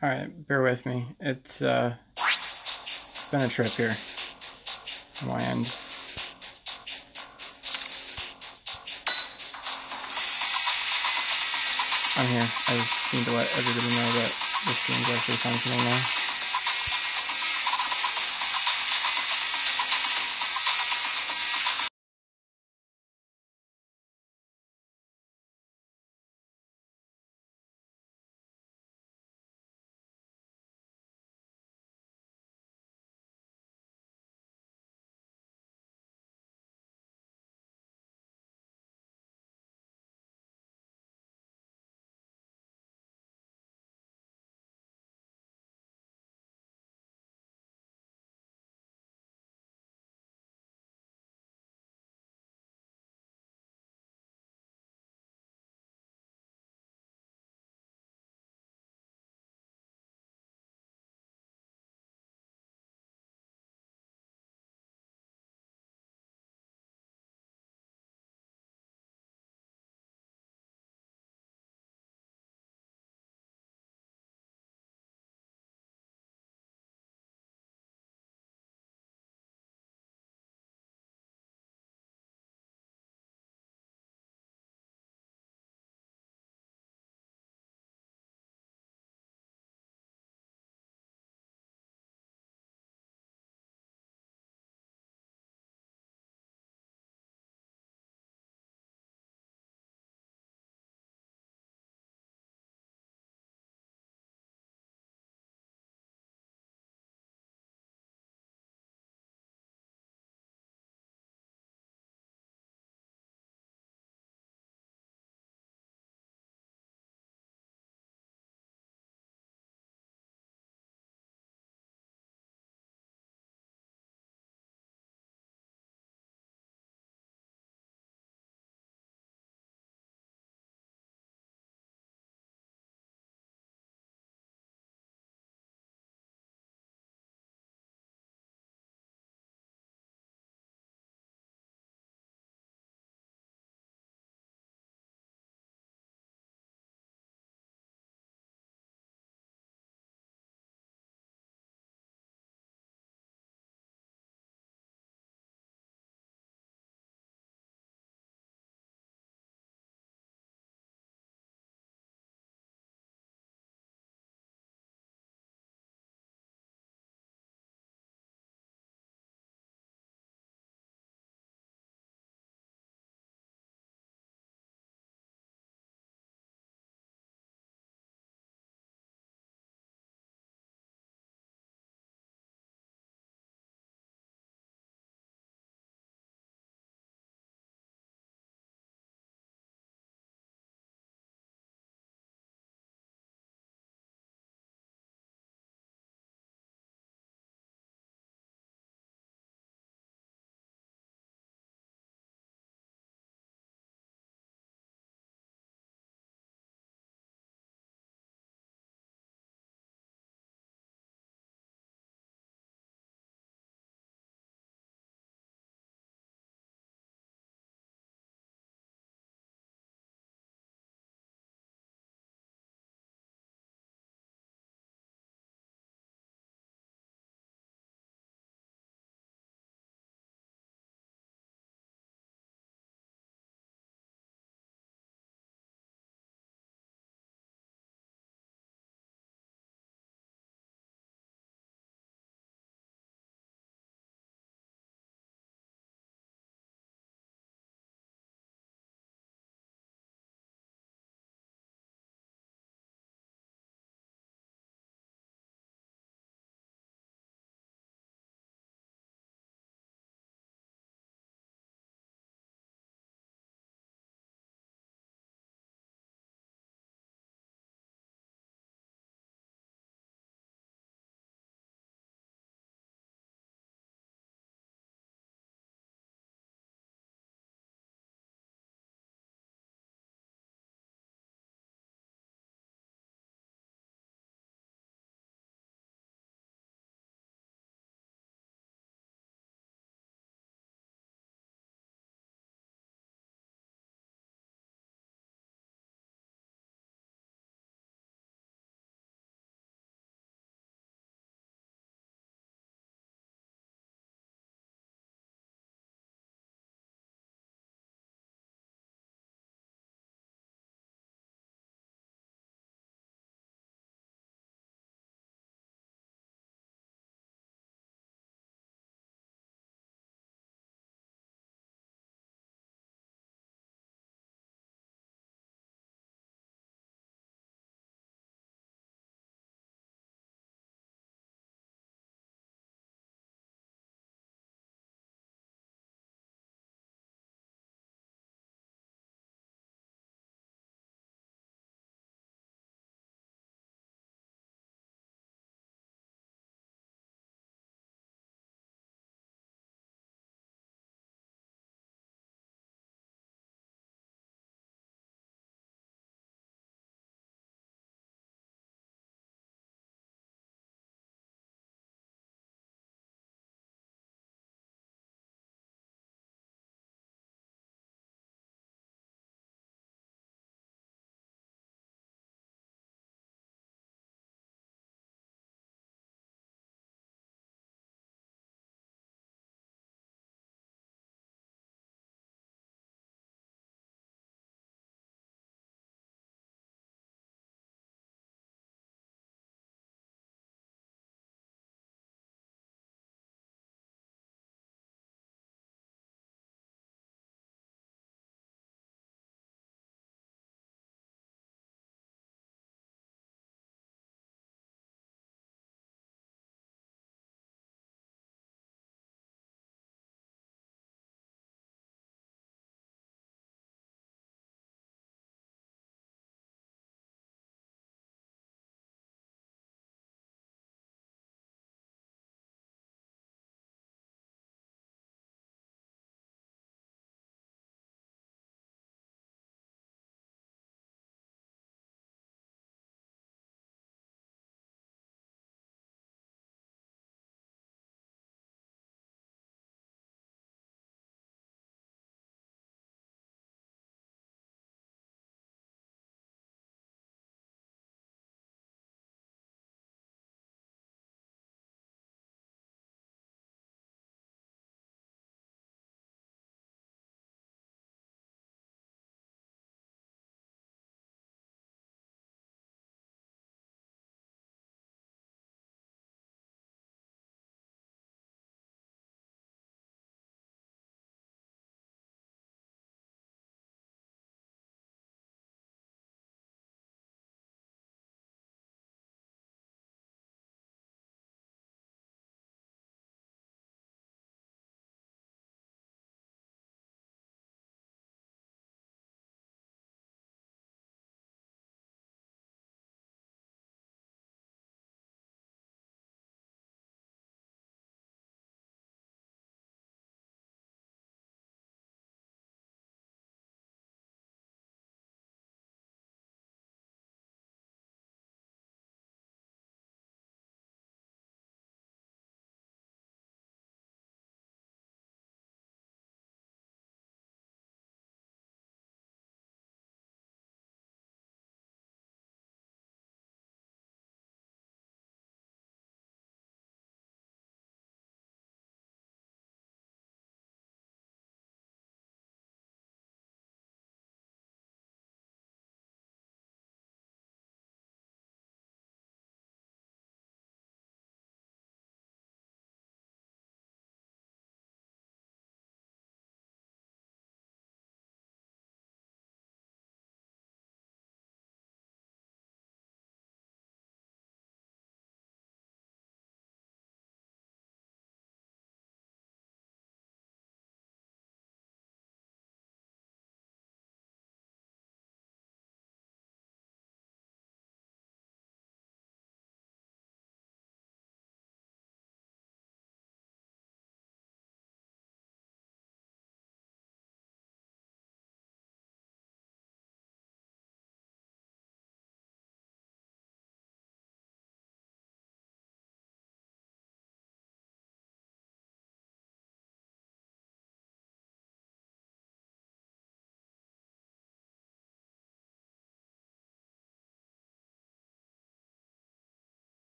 Alright, bear with me. It's been a trip here on my end. I'm here. I just need to let everybody know that this game's actually functioning now.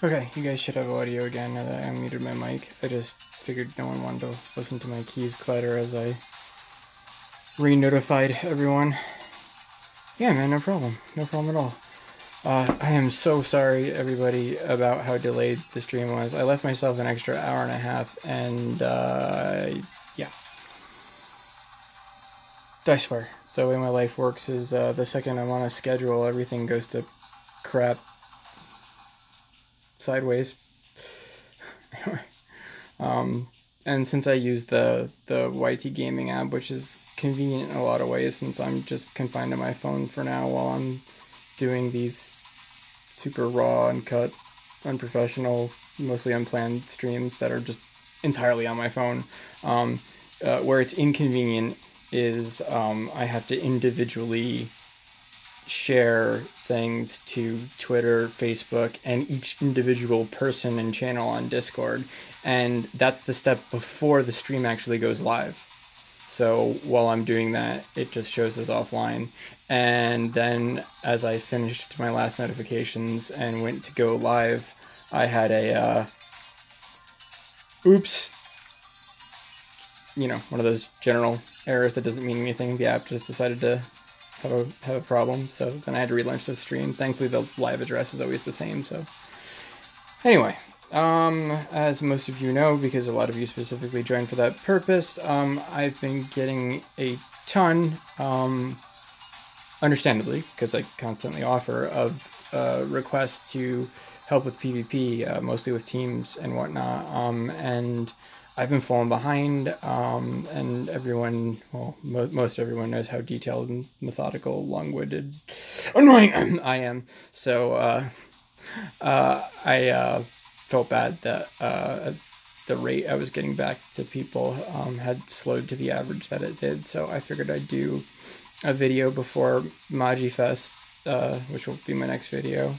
Okay, you guys should have audio again now that I muted my mic. I just figured no one wanted to listen to my keys clatter as I re-notified everyone. Yeah, man, no problem. No problem at all. I am so sorry, everybody, about how delayed the stream was. I left myself an extra hour and a half, and, yeah. I swear, the way my life works is, the second I'm on a schedule, everything goes to crap sideways. And since I use the YT Gaming app, which is convenient in a lot of ways, since I'm just confined to my phone for now while I'm doing these super raw, uncut, unprofessional, mostly unplanned streams that are just entirely on my phone. Where it's inconvenient is I have to individually share things to Twitter, Facebook, and each individual person and channel on Discord. And that's the step before the stream actually goes live. So while I'm doing that, it just shows as offline. And then as I finished my last notifications and went to go live, I had a, oops, you know, one of those general errors that doesn't mean anything. The app just decided to have a problem, so then I had to relaunch the stream. Thankfully, the live address is always the same, so. Anyway, as most of you know, because a lot of you specifically joined for that purpose, I've been getting a ton, understandably, because I constantly offer, of requests to help with PvP, mostly with teams and whatnot, and I've been falling behind, and everyone, well, most everyone knows how detailed and methodical, long-winded, annoying I am. So I felt bad that the rate I was getting back to people had slowed to the average that it did. So I figured I'd do a video before Maji Fest, which will be my next video,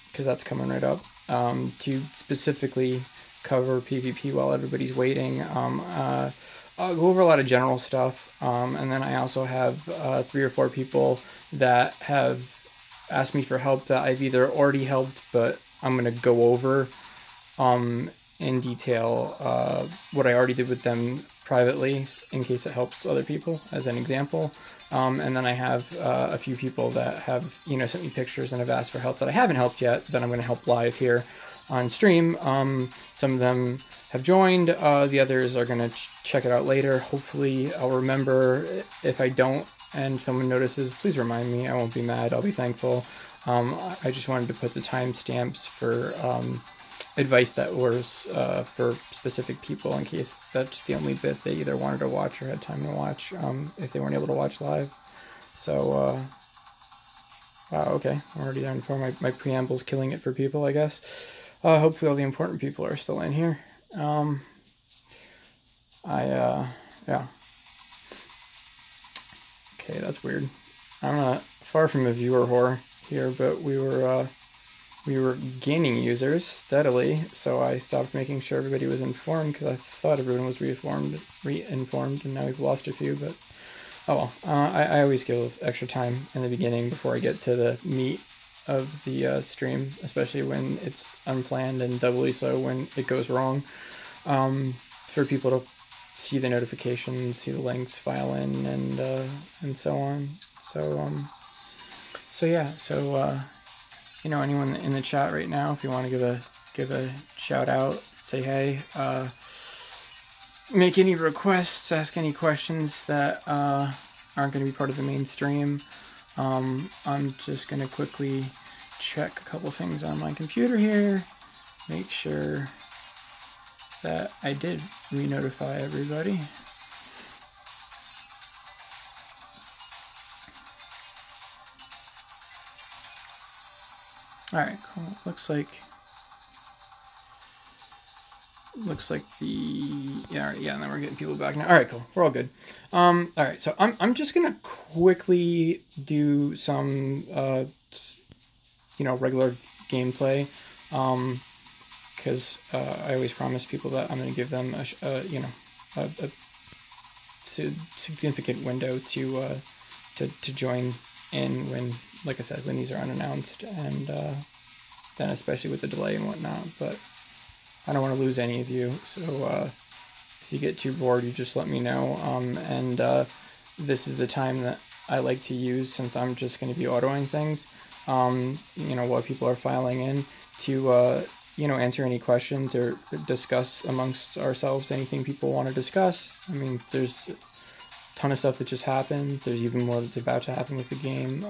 because that's coming right up, to specifically cover PvP while everybody's waiting. I'll go over a lot of general stuff, and then I also have 3 or 4 people that have asked me for help that I've either already helped, but I'm going to go over in detail what I already did with them privately in case it helps other people, as an example. And then I have a few people that have, you know, sent me pictures and have asked for help that I haven't helped yet, that I'm going to help live here on stream. Some of them have joined, the others are going to check it out later. Hopefully I'll remember. If I don't and someone notices, please remind me. I won't be mad, I'll be thankful. I just wanted to put the timestamps for advice that was for specific people, in case that's the only bit they either wanted to watch or had time to watch, if they weren't able to watch live. So wow, okay, I'm already done for my preamble's killing it for people, I guess. Hopefully all the important people are still in here. Yeah. Okay, that's weird. I'm not far from a viewer whore here, but we were gaining users steadily, so I stopped making sure everybody was informed, because I thought everyone was re-informed, and now we've lost a few, but oh well. I always give extra time in the beginning before I get to the meat of the stream, especially when it's unplanned, and doubly so when it goes wrong, for people to see the notifications, see the links, file in, and so on. So yeah, you know, anyone in the chat right now, if you want to give a shout out, say hey, make any requests, ask any questions that aren't going to be part of the mainstream. I'm just going to quickly check a couple things on my computer here, make sure that I did re-notify everybody. Alright, cool. Looks like yeah, and then we're getting people back now. Alright, cool. We're all good. Alright, so I'm just gonna quickly do some you know, regular gameplay, because I always promise people that I'm gonna give them you know, a significant window to join in when, like I said, when these are unannounced, and then, especially with the delay and whatnot. But I don't want to lose any of you, so if you get too bored, you just let me know. And this is the time that I like to use, since I'm just going to be autoing things, you know, while people are filing in, to you know, answer any questions or discuss amongst ourselves anything people want to discuss. I mean, there's a ton of stuff that just happened. There's even more that's about to happen with the game.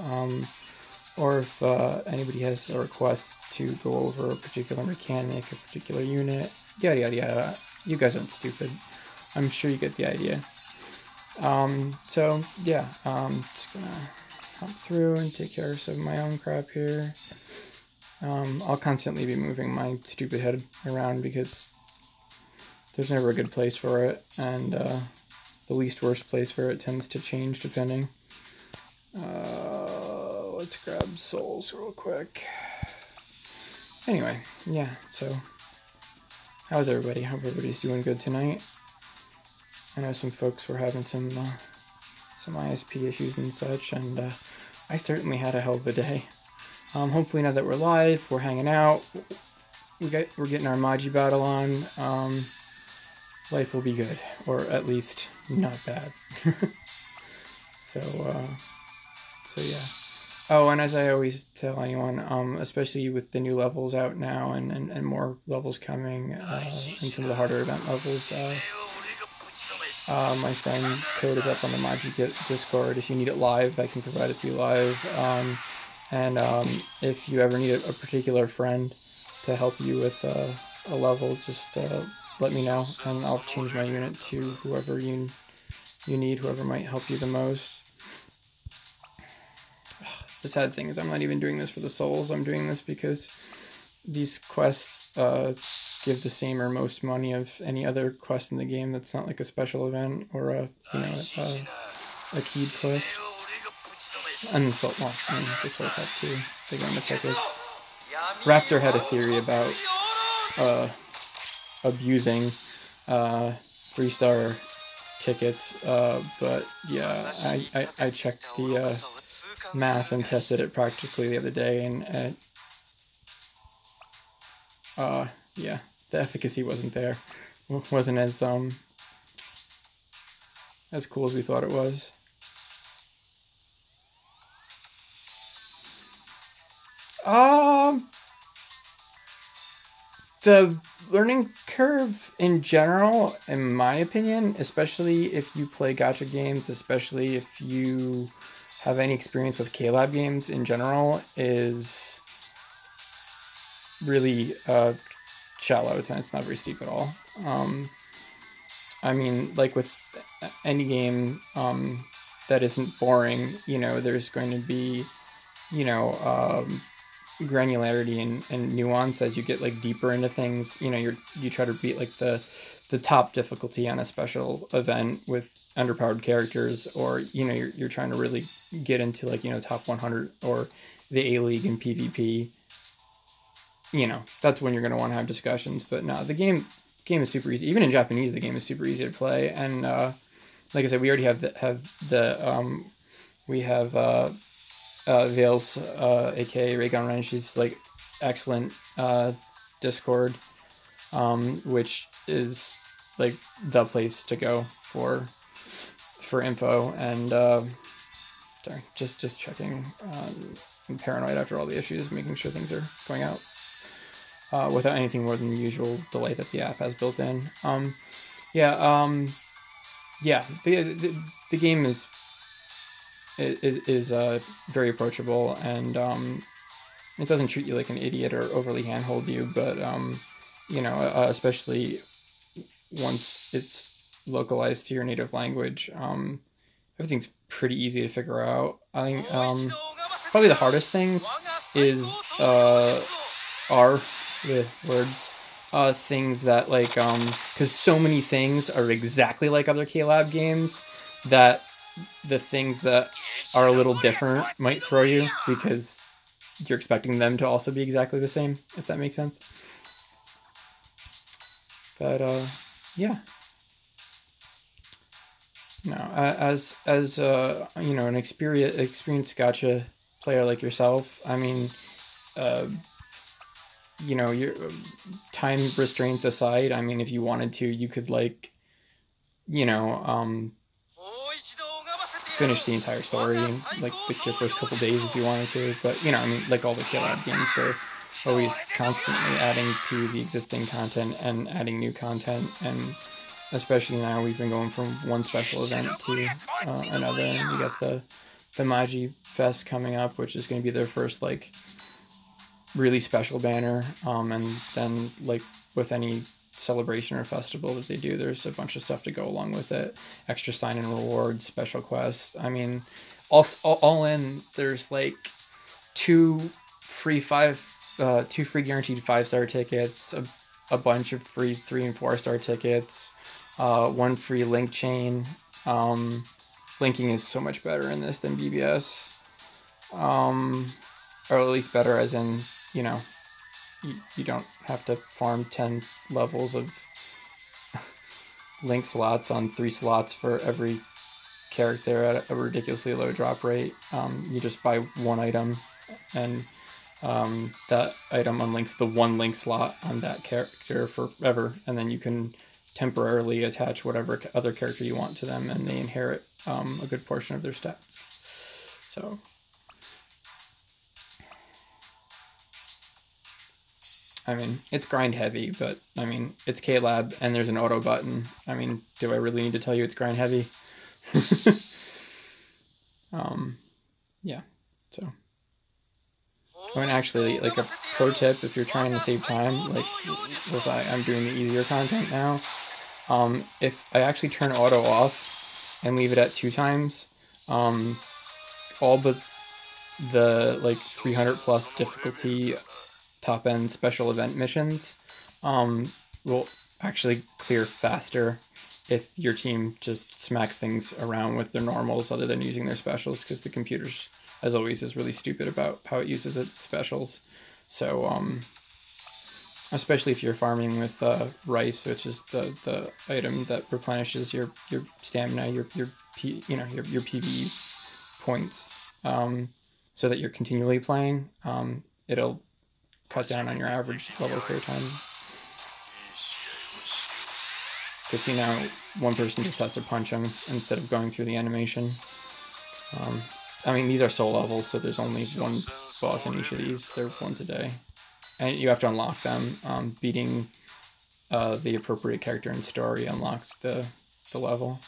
Or if anybody has a request to go over a particular mechanic, a particular unit, yada yada yada. You guys aren't stupid. I'm sure you get the idea. So yeah, just gonna hop through and take care of some of my own crap here. I'll constantly be moving my stupid head around because there's never a good place for it, and the least worst place for it tends to change depending. Let's grab souls real quick. Anyway, yeah, so how's everybody? Hope everybody's doing good tonight. I know some folks were having some ISP issues and such, and I certainly had a hell of a day. Hopefully now that we're live, we're hanging out, we're getting our Maji Battle on, life will be good, or at least not bad. So yeah. Oh, and as I always tell anyone, especially with the new levels out now and more levels coming, and some of the harder event levels, my friend code is up on the Maji Discord. If you need it live, I can provide it to you live. And if you ever need a particular friend to help you with a level, just let me know, and I'll change my unit to whoever you need, whoever might help you the most. The sad thing is I'm not even doing this for the souls. I'm doing this because these quests give the same or most money of any other quest in the game that's not like a special event or a, you know, a keyed quest. And the soul, well, I mean, the souls have too. They go into tickets. Raptor had a theory about abusing 3-star tickets, but yeah, I checked the math and tested it practically the other day, and yeah, the efficacy wasn't there. Wasn't as cool as we thought it was. The learning curve in general, in my opinion, especially if you play gacha games, especially if you have any experience with K-Lab games in general, is really shallow. It's not very steep at all. I mean, like with any game that isn't boring, you know, there's going to be, you know, granularity and nuance as you get like deeper into things. You know, you try to beat like the top difficulty on a special event with underpowered characters, or you know, you're trying to really get into like, you know, top 100 or the A League in PvP. You know, that's when you're going to want to have discussions. But no, the game is super easy. Even in Japanese, the game is super easy to play. And like I said, we already have Vales, aka Raygun Ren. She's like excellent Discord, which is like the place to go for info. And sorry, just checking. I'm paranoid after all the issues, making sure things are going out without anything more than the usual delay that the app has built in. Yeah, the game is very approachable, and it doesn't treat you like an idiot or overly handhold you, but you know, especially once it's localized to your native language, everything's pretty easy to figure out. I think probably the hardest things is are the words, things that like because so many things are exactly like other K-Lab games that the things that are a little different might throw you because you're expecting them to also be exactly the same, if that makes sense. But yeah, no, as you know, an experienced gacha player like yourself, I mean, you know, your time restraints aside, I mean, if you wanted to, you could like, you know, finish the entire story in like your first couple days if you wanted to. But you know, I mean, like all the K-Lab games, they're always constantly adding to the existing content and adding new content, and especially now we've been going from one special event to another, and we got the Maji Fest coming up, which is going to be their first like really special banner, and then like with any celebration or festival that they do, there's a bunch of stuff to go along with it, extra sign-in rewards, special quests. I mean, all in, there's like two free guaranteed 5-star tickets, a bunch of free 3 and 4-star tickets, one free link chain. Linking is so much better in this than BBS, or at least better as in, you know, you don't have to farm 10 levels of link slots on 3 slots for every character at a ridiculously low drop rate. You just buy one item, and that item unlinks the one link slot on that character forever, and then you can temporarily attach whatever other character you want to them, and they inherit a good portion of their stats. So I mean, it's grind heavy, but I mean, it's K-Lab and there's an auto button. I mean, do I really need to tell you it's grind heavy? Yeah, so. I mean, actually, like a pro tip, if you're trying to save time, like if I'm doing the easier content now, if I actually turn auto off and leave it at 2 times, all but the like 300 plus difficulty top end special event missions will actually clear faster if your team just smacks things around with their normals other than using their specials, because the computer's, as always, is really stupid about how it uses its specials. So especially if you're farming with rice, which is the item that replenishes your stamina, your PvE points, so that you're continually playing, it'll cut down on your average level clear time. Because see, now one person just has to punch him instead of going through the animation. I mean, these are soul levels, so there's only one boss in each of these. They're once a day. And you have to unlock them. Beating the appropriate character in story unlocks the level.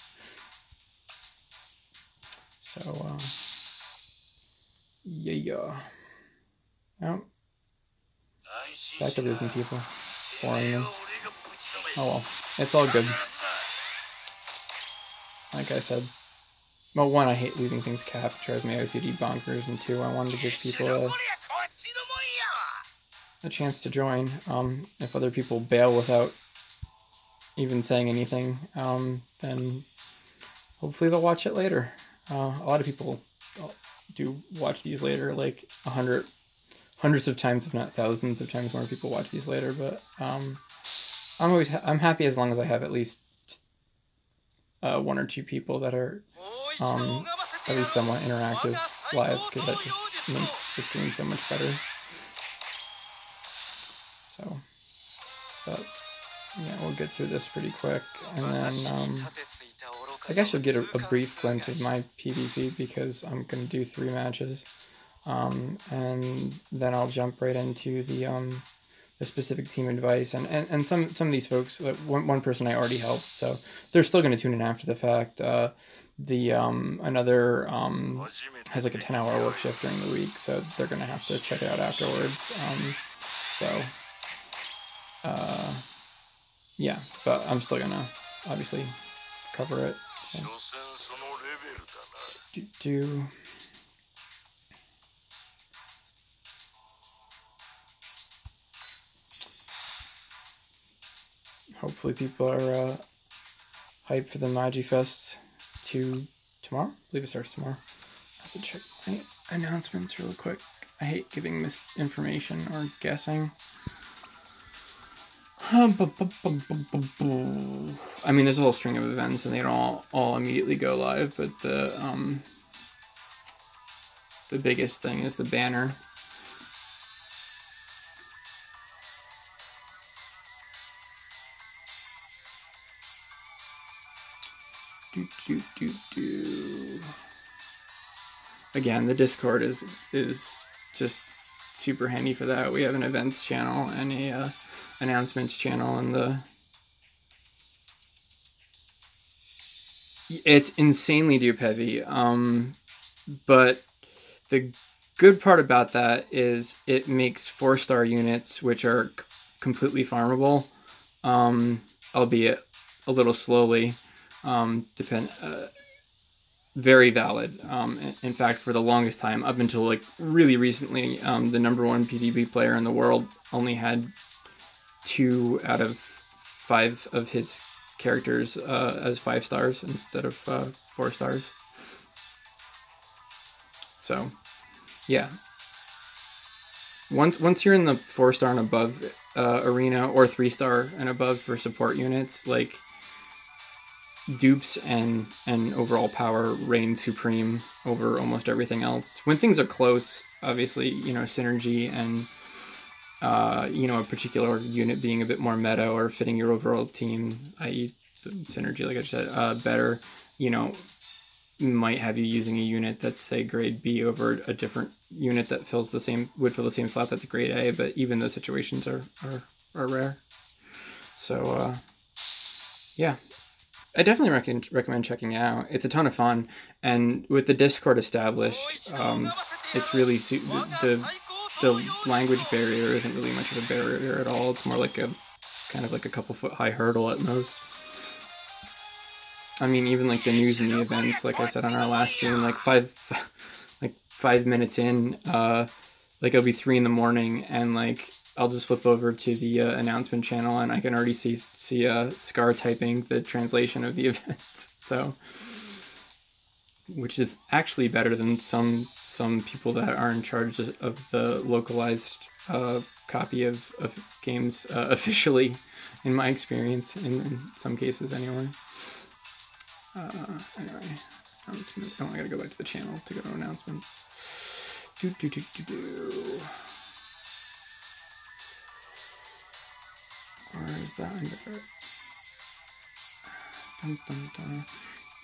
So, yeah. Oh. Back to losing people. Boring them. Oh well. It's all good. Like I said. Well, 1, I hate leaving things capped. Drives me OCD bonkers. And 2, I wanted to give people a chance to join. If other people bail without even saying anything, then hopefully they'll watch it later. A lot of people do watch these later, like hundreds of times, if not thousands of times more people watch these later. But I'm happy as long as I have at least 1 or 2 people that are at least somewhat interactive live, because that just makes the stream so much better. So, but yeah, we'll get through this pretty quick, and then I guess you'll get a brief glimpse of my PvP, because I'm gonna do 3 matches, and then I'll jump right into the specific team advice, and some of these folks, like one person I already helped, so they're still gonna tune in after the fact. Another has like a 10-hour work shift during the week, so they're gonna have to check it out afterwards. Yeah, but I'm still gonna obviously cover it. So. Hopefully people are hyped for the Maji Fest tomorrow. I believe it starts tomorrow. I have to check my announcements real quick. I hate giving misinformation or guessing. I mean, there's a whole string of events, and they don't all immediately go live, but the biggest thing is the banner. Again, the Discord is just super handy for that. We have an events channel and a announcements channel, and it's insanely dupe heavy. But the good part about that is it makes 4-star units, which are completely farmable, albeit a little slowly. Very valid. In fact, for the longest time, up until like really recently, the #1 PvP player in the world only had 2 out of 5 of his characters as 5 stars instead of 4 stars. So, yeah. Once you're in the 4-star and above arena, or 3-star and above for support units, like, dupes and overall power reign supreme over almost everything else. When things are close, obviously, synergy and a particular unit being a bit more meta or fitting your overall team, i.e. synergy, like I just said, better, might have you using a unit that's, say, grade B over a different unit that would fill the same slot that's grade A, but even those situations are rare. So yeah, I definitely recommend checking it out. It's a ton of fun, and with the Discord established, it's really the language barrier isn't really much of a barrier at all. It's more like a kind of like a couple foot high hurdle at most. I mean, even like the news and the events, like I said on our last stream, like 5 minutes in, like it'll be 3 a.m, and like I'll just flip over to the announcement channel, and I can already see Scar typing the translation of the events. So, which is actually better than some people that are in charge of the localized copy of games officially, in my experience, in some cases anyway. Anyway, announcement. Oh, I gotta go back to the channel to go to announcements. Or is that under it?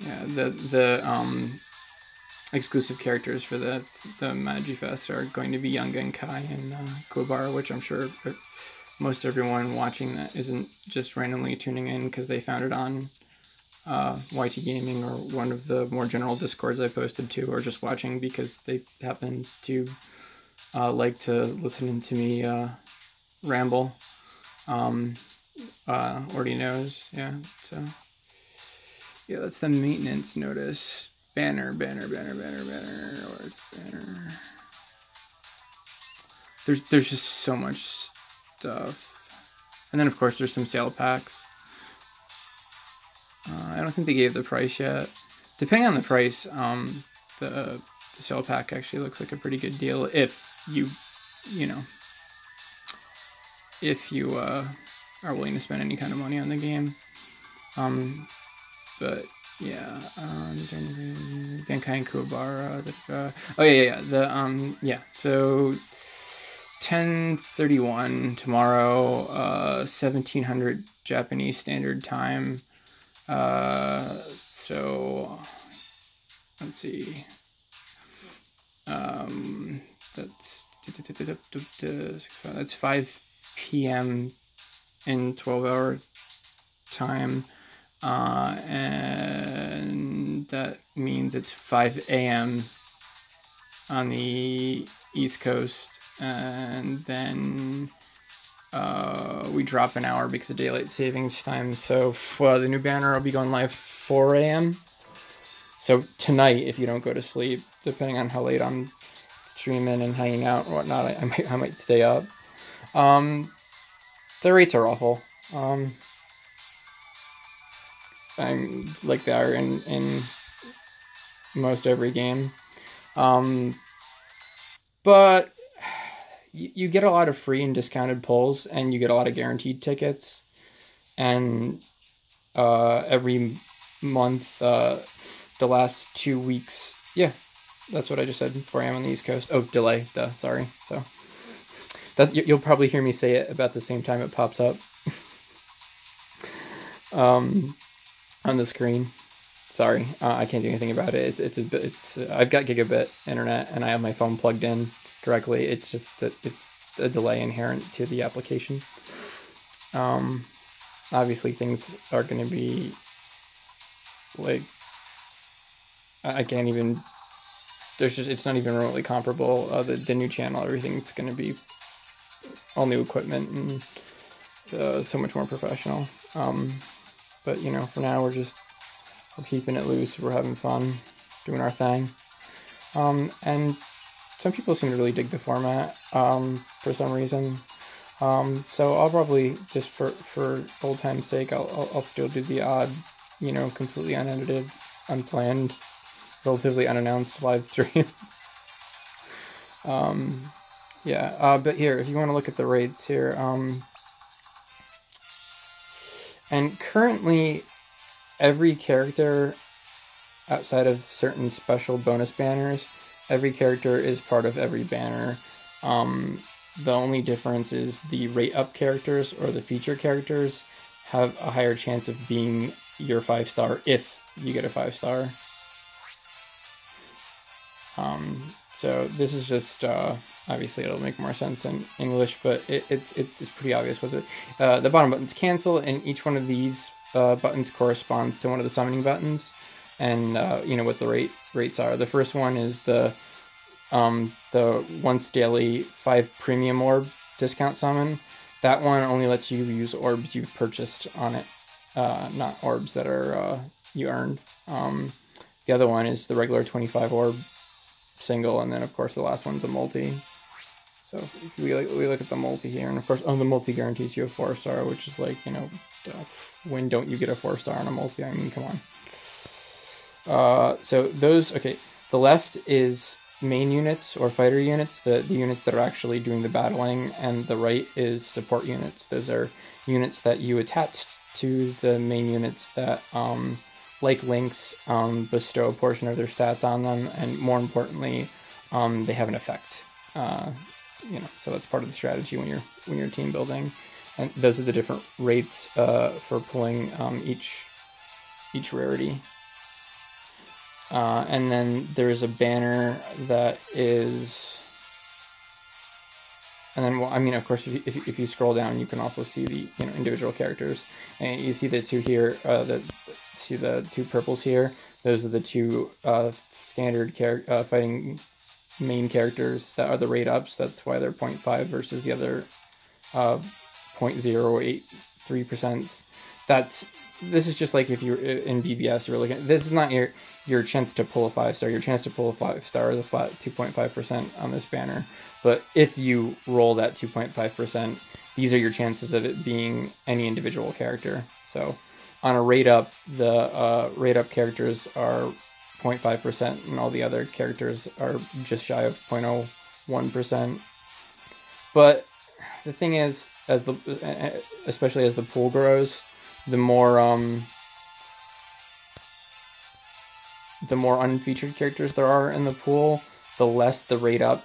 Yeah, the exclusive characters for the Maji Fest are going to be Young and Kai and Kuwabara, which I'm sure most everyone watching that isn't just randomly tuning in because they found it on YT Gaming or one of the more general Discords I posted to, or just watching because they happen to like to listen to me ramble. Already knows. Yeah, so yeah, that's the maintenance notice. Banner. Where's banner? There's just so much stuff. And then of course there's some sale packs. I don't think they gave the price yet. Depending on the price, the sale pack actually looks like a pretty good deal if you are willing to spend any kind of money on the game. But yeah, Genkai and Kuwabara. Oh yeah. So 10:31 tomorrow, 1700 Japanese Standard Time. So let's see. That's 5 p.m. in 12-hour time, and that means it's 5 a.m. on the East Coast, and then we drop an hour because of daylight savings time. So the new banner will be going live 4 a.m. So tonight, if you don't go to sleep, depending on how late I'm streaming and hanging out and whatnot, I might stay up. The rates are awful. I'm like they are in most every game. But you get a lot of free and discounted pulls, and you get a lot of guaranteed tickets. And every month, the last 2 weeks, yeah, that's what I just said. 4 a.m. on the East Coast. Oh, delay. Duh. Sorry. So that you'll probably hear me say it about the same time it pops up on the screen. Sorry, I can't do anything about it. It's I've got gigabit internet and I have my phone plugged in directly. It's just that it's a delay inherent to the application. Obviously things are going to be like, I can't even, it's not even remotely comparable. The new channel, everything's going to be all new equipment and so much more professional. But you know, for now we're keeping it loose. We're having fun, doing our thing. And some people seem to really dig the format for some reason. So I'll probably, just for old time's sake, I'll still do the odd, you know, completely unedited, unplanned, relatively unannounced live stream. Yeah, but here, if you want to look at the rates here, and currently every character outside of certain special bonus banners, every character is part of every banner. The only difference is the rate up characters or the feature characters have a higher chance of being your 5-star if you get a 5-star. So this is just, obviously it'll make more sense in English, but it's pretty obvious with it. The bottom button's cancel, and each one of these buttons corresponds to one of the summoning buttons, and you know what the rates are. The first one is the once daily 5 premium orb discount summon. That one only lets you use orbs you've purchased on it, not orbs that are you earned. The other one is the regular 25 orb single, and then of course the last one's a multi. So if we look at the multi here, and of course, the multi guarantees you a 4-star, which is like, you know, when don't you get a 4-star on a multi? I mean, come on. So those, okay, the left is main units or fighter units, the units that are actually doing the battling, and the right is support units. Those are units that you attach to the main units that, like links, bestow a portion of their stats on them, and more importantly, they have an effect. You know, so that's part of the strategy when you're team building, and those are the different rates for pulling each rarity. And then there's a banner that is, and then, well, I mean, of course, if you scroll down, you can also see the, you know, individual characters, and you see the two here, see the two purples here. Those are the two standard fighting main characters that are the rate ups. That's why they're 0.5 versus the other 0.083%. This is just like if you're in BBS, you're looking, this is not your chance to pull a 5-star. Your chance to pull a 5-star is a flat 2.5% on this banner. But if you roll that 2.5%, these are your chances of it being any individual character. So on a rate up, the rate up characters are 0.5%, and all the other characters are just shy of 0.01%. But the thing is, especially as the pool grows, the more unfeatured characters there are in the pool, the less the rate up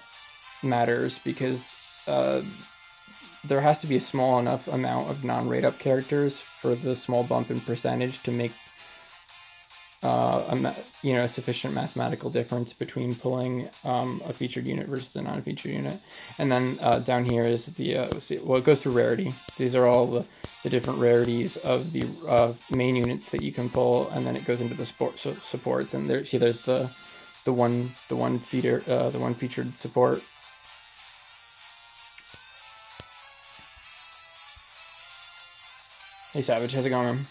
matters, because there has to be a small enough amount of non-rate up characters for the small bump in percentage to make a sufficient mathematical difference between pulling a featured unit versus a non-featured unit. And then down here is the it goes through rarity. These are all the different rarities of the main units that you can pull, and then it goes into the supports. And there's the one featured support. Hey Savage, how's it going, man?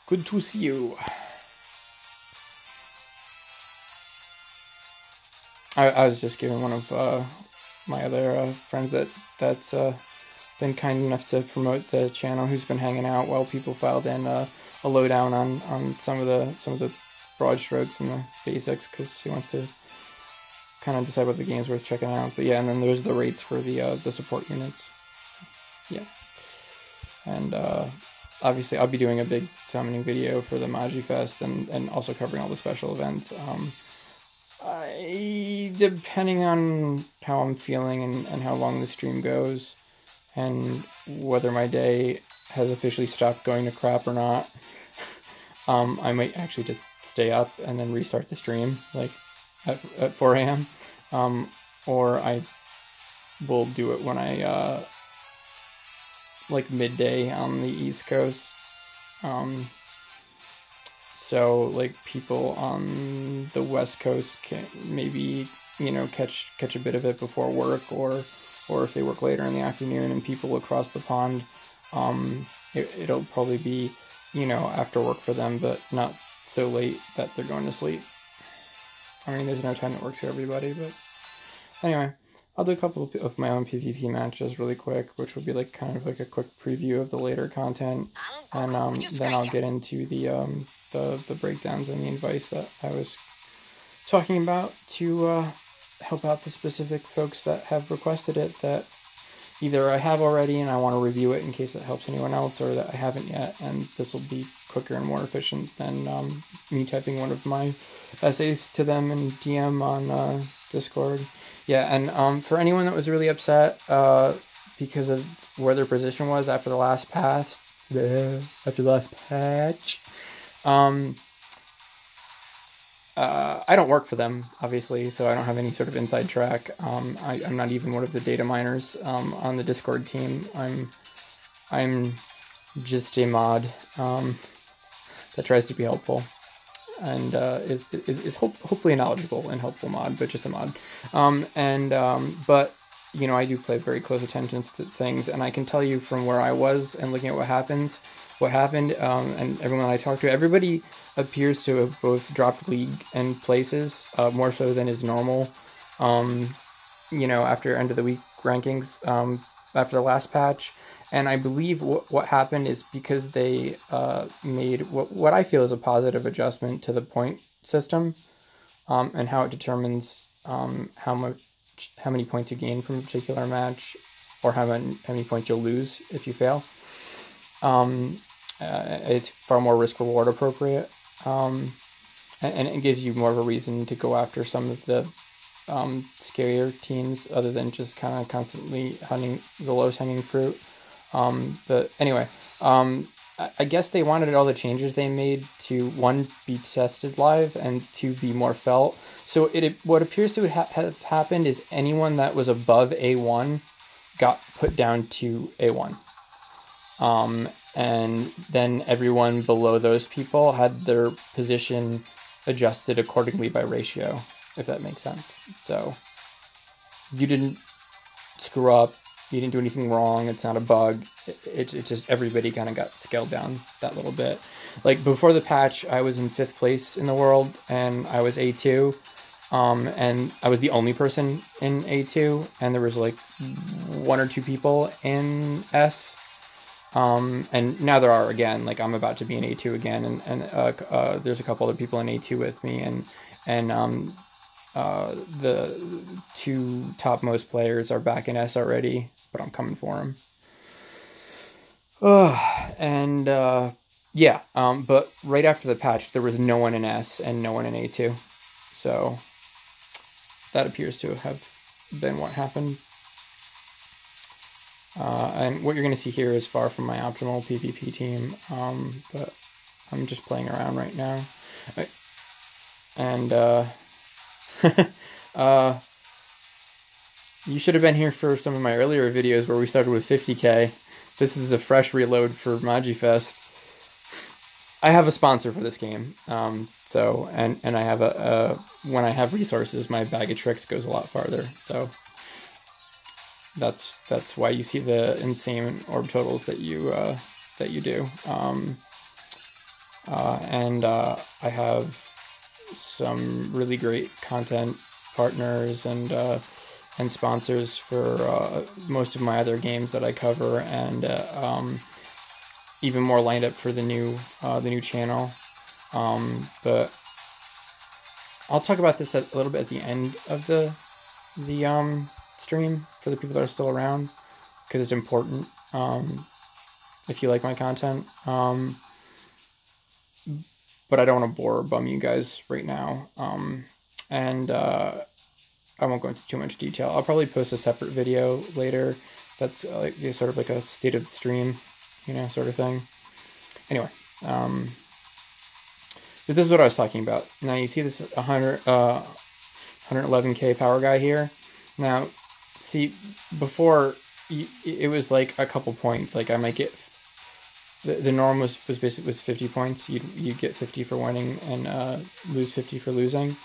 Good to see you. I was just giving one of my other friends that's been kind enough to promote the channel, who's been hanging out while people filed in a lowdown on some of the broad strokes and the basics, because he wants to kind of decide what the game's worth checking out. But yeah, and then there's the rates for the support units. So, yeah, and obviously I'll be doing a big summoning video for the Maji Fest, and also covering all the special events. Depending on how I'm feeling and how long the stream goes, and whether my day has officially stopped going to crap or not, I might actually just stay up and then restart the stream like at 4 a.m. Or I will do it when I like midday on the East Coast. So like people on the West Coast can maybe, you know, catch a bit of it before work, or if they work later in the afternoon, and people across the pond, it'll probably be, you know, after work for them, but not so late that they're going to sleep. I mean, there's no time that works for everybody, but anyway, I'll do a couple of my own PvP matches really quick, which will be like kind of like a quick preview of the later content, and then I'll get into the breakdowns and the advice that I was talking about to help out the specific folks that have requested it, that either I have already and I want to review it in case it helps anyone else, or that I haven't yet, and this will be quicker and more efficient than me typing one of my essays to them in DM on Discord. Yeah, and for anyone that was really upset because of where their position was after the last patch, I don't work for them, obviously, so I don't have any sort of inside track. I'm not even one of the data miners on the Discord team. I'm just a mod that tries to be helpful, and is hopefully a knowledgeable and helpful mod, but just a mod. But you know, I do pay very close attention to things, and I can tell you from where I was and looking at what happened, and everyone I talked to, everybody appears to have both dropped league and places, more so than is normal. You know, after end of the week rankings, after the last patch. And I believe what happened is because they made what I feel is a positive adjustment to the point system, and how it determines how many points you gain from a particular match, or how many points you'll lose if you fail. It's far more risk reward appropriate, and it gives you more of a reason to go after some of the scarier teams, other than just kind of constantly hunting the lowest hanging fruit. But anyway, I guess they wanted all the changes they made to, one, be tested live, and two, be more felt. So what appears to have happened is anyone that was above A1 got put down to A1. And then everyone below those people had their position adjusted accordingly by ratio, if that makes sense. So you didn't screw up, you didn't do anything wrong, it's not a bug, it just, everybody kind of got scaled down that little bit. Like before the patch, I was in 5th place in the world, and I was A2, and I was the only person in A2, and there was like 1 or 2 people in S. And now there are again, like I'm about to be in A2 again, and there's a couple other people in A2 with me, and the 2 topmost players are back in S already, but I'm coming for them. Yeah, but right after the patch, there was no one in S and no one in A2, so that appears to have been what happened. And what you're going to see here is far from my optimal PvP team, but I'm just playing around right now. And you should have been here for some of my earlier videos where we started with 50k. This is a fresh reload for Maji Fest. I have a sponsor for this game, so and I have when I have resources, my bag of tricks goes a lot farther. So that's why you see the insane orb totals that you do. I have some really great content partners and sponsors for most of my other games that I cover, and even more lined up for the new channel. But I'll talk about this a little bit at the end of the stream for the people that are still around, because it's important if you like my content. But I don't want to bore or bum you guys right now. I won't go into too much detail. I'll probably post a separate video later that's like sort of like a state of the stream, you know, sort of thing. Anyway, But this is what I was talking about. Now you see this 111k power guy here. Now, see, before it was like a couple points. Like I might get the norm was basically 50 points. You'd get 50 for winning and lose 50 for losing.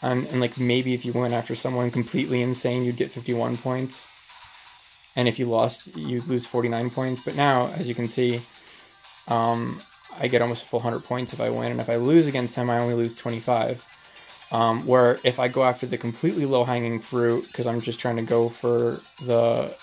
And like maybe if you went after someone completely insane, you'd get 51 points. And if you lost, you'd lose 49 points. But now, as you can see, I get almost a full 100 points if I win. And if I lose against him, I only lose 25. Where if I go after the completely low-hanging fruit, because I'm just trying to go for the...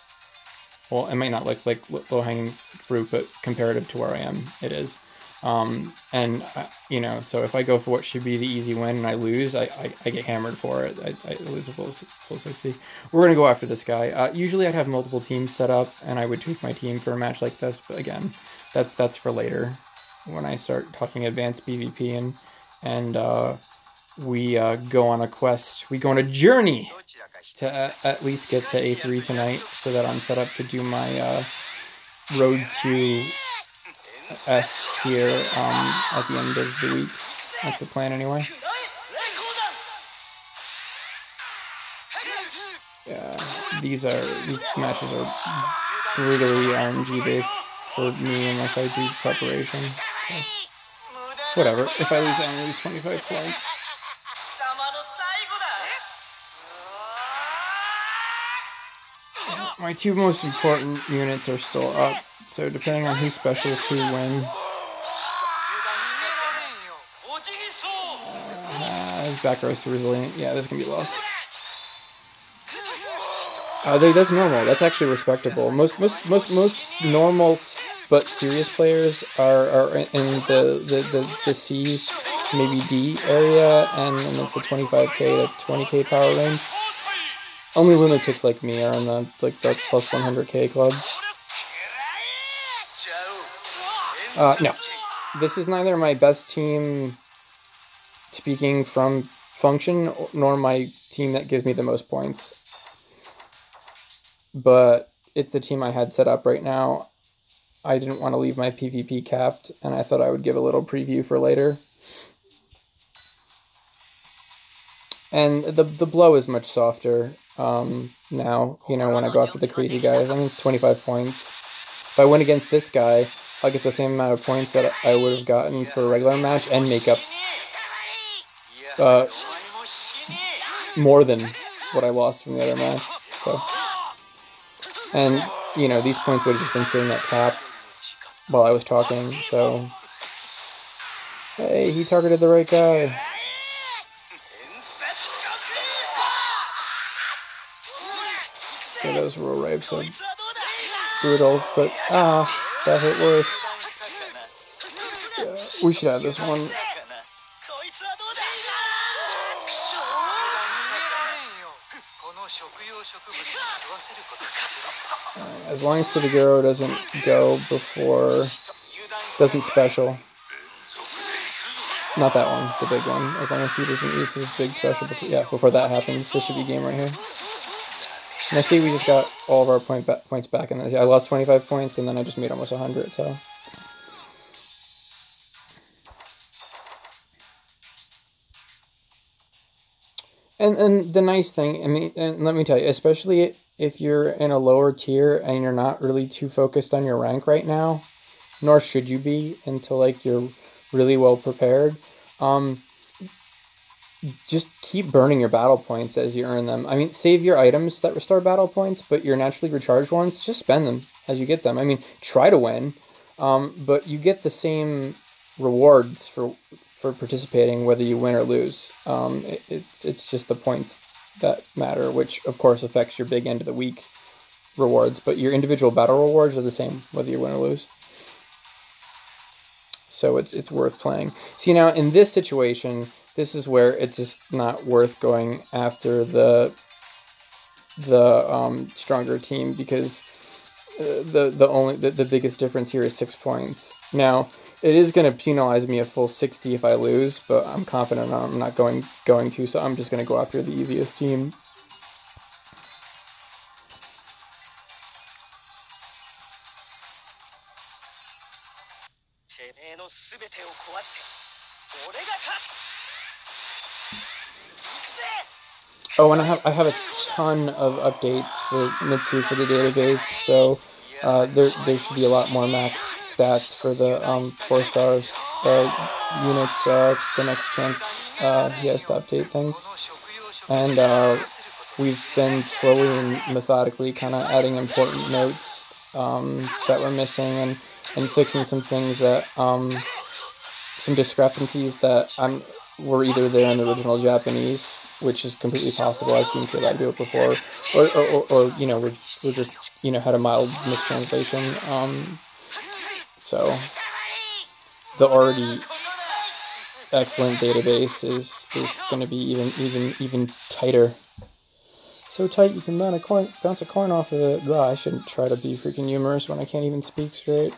Well, it might not look like low-hanging fruit, but comparative to where I am, it is. You know, so if I go for what should be the easy win and I lose, I get hammered for it. I lose a full 60. We're going to go after this guy. Usually I'd have multiple teams set up, and I would tweak my team for a match like this. But again, that's for later, when I start talking advanced PvP and we go on a quest. We go on a journey to at least get to A3 tonight, so that I'm set up to do my road to S tier at the end of the week. That's the plan anyway. Yeah, these matches are brutally RNG based for me unless I do preparation. So, whatever. If I lose, I only lose 25 points. My two most important units are still up, so depending on who specials who win. His back row's too resilient. Yeah, this can be lost. That's normal. That's actually respectable. Most normal but serious players are in the C, maybe D area, and in the 25k to 20k power range. Only lunatics like me are in the plus 100k club. No, this is neither my best team speaking from function, nor my team that gives me the most points. But it's the team I had set up right now. I didn't want to leave my PvP capped, and I thought I would give a little preview for later. And the blow is much softer now, you know, when I go after the crazy guys. I mean, it's 25 points. If I win against this guy, I'll get the same amount of points that I would have gotten for a regular match and make up more than what I lost from the other match. So, and, you know, these points would have just been sitting at cap while I was talking, so... Hey, he targeted the right guy. Yeah, those roll rapes are brutal, but that hit worse. Yeah, we should have this one. As long as Tadaguro doesn't go before, doesn't special. Not that one, the big one. As long as he doesn't use his big special before that happens, this should be game right here. And I see we just got all of our points back in this. I lost 25 points, and then I just made almost 100, so... And the nice thing, I mean, and let me tell you, especially if you're in a lower tier and you're not really too focused on your rank right now, nor should you be until, like, you're really well prepared, just keep burning your battle points as you earn them. I mean, save your items that restore battle points, but your naturally recharged ones, just spend them as you get them. I mean, try to win, but you get the same rewards for participating whether you win or lose. It's just the points that matter, which of course affects your big end of the week rewards, but your individual battle rewards are the same whether you win or lose. So it's worth playing. See, now in this situation, this is where it's just not worth going after the stronger team, because the biggest difference here is 6 points. Now, it is going to penalize me a full 60 if I lose, but I'm confident I'm not going to, so I'm just going to go after the easiest team. Oh, and I have a ton of updates for Mitsu for the database, so there should be a lot more max stats for the 4 stars units the next chance he has to update things. And we've been slowly and methodically kind of adding important notes that we're missing, and fixing some things that some discrepancies that were either there in the original Japanese, which is completely possible. I've seen Kayla do it before, or you know, we're just, you know, had a mild mistranslation. So the already excellent database is going to be even tighter. So tight you can bounce a coin off of it. Blah, I shouldn't try to be freaking humorous when I can't even speak straight.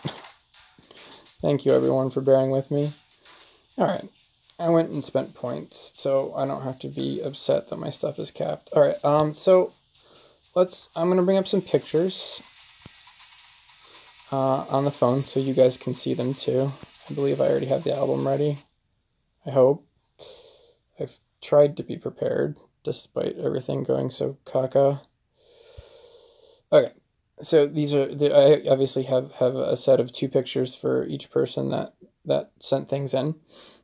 Thank you everyone for bearing with me. Alright, I went and spent points, so I don't have to be upset that my stuff is capped. Alright, so I'm going to bring up some pictures on the phone so you guys can see them too. I believe I already have the album ready. I hope. I've tried to be prepared, despite everything going so caca. Okay, so I obviously have a set of 2 pictures for each person that sent things in.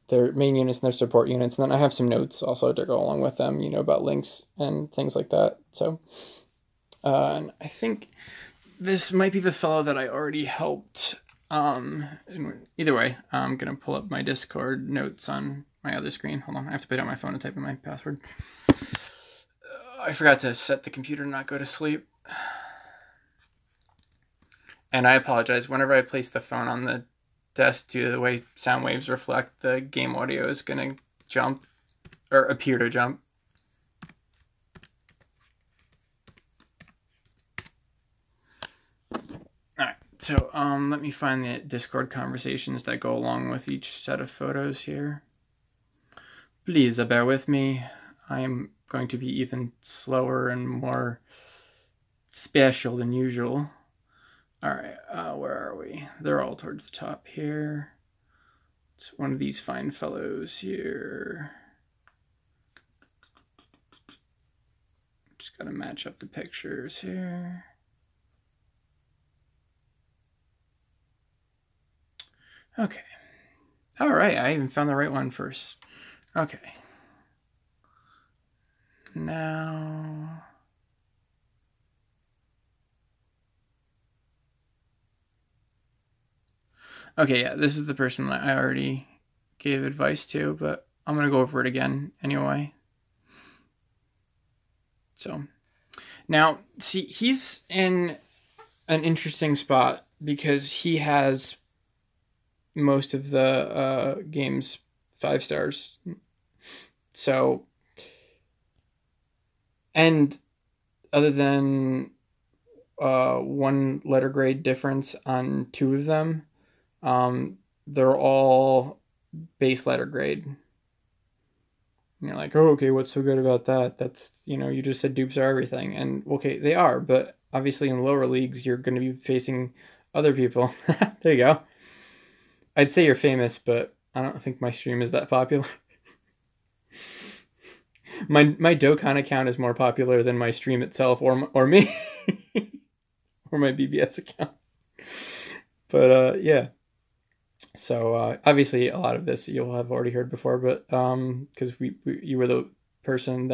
Their main units and their support units, and then I have some notes also to go along with them, you know, about links and things like that. So, and I think this might be the fellow that I already helped. Either way, I'm gonna pull up my Discord notes on my other screen. Hold on, I have to put it on my phone and type in my password. I forgot to set the computer to not go to sleep. And I apologize. Whenever I place the phone on the desk due to the way sound waves reflect, the game audio is going to jump, or appear to jump. Alright, so let me find the Discord conversations that go along with each set of photos here. Please bear with me. I am going to be even slower and more special than usual. Alright, where are we? They're all towards the top here. It's one of these fine fellows here. Just gotta match up the pictures here. Okay. Alright, I even found the right one first. Okay. Now... Okay, yeah, this is the person that I already gave advice to, but I'm going to go over it again anyway. So, now, see, he's in an interesting spot because he has most of the game's 5 stars. So, and other than 1 letter grade difference on 2 of them, they're all base letter grade. And you're like, oh, okay, what's so good about that? That's, you know, you just said dupes are everything. And okay, they are, but obviously in lower leagues, you're going to be facing other people. There you go. I'd say you're famous, but I don't think my stream is that popular. my Dokkan account is more popular than my stream itself, or me. Or my BBS account. But, yeah. So obviously a lot of this you'll have already heard before, but because you were the person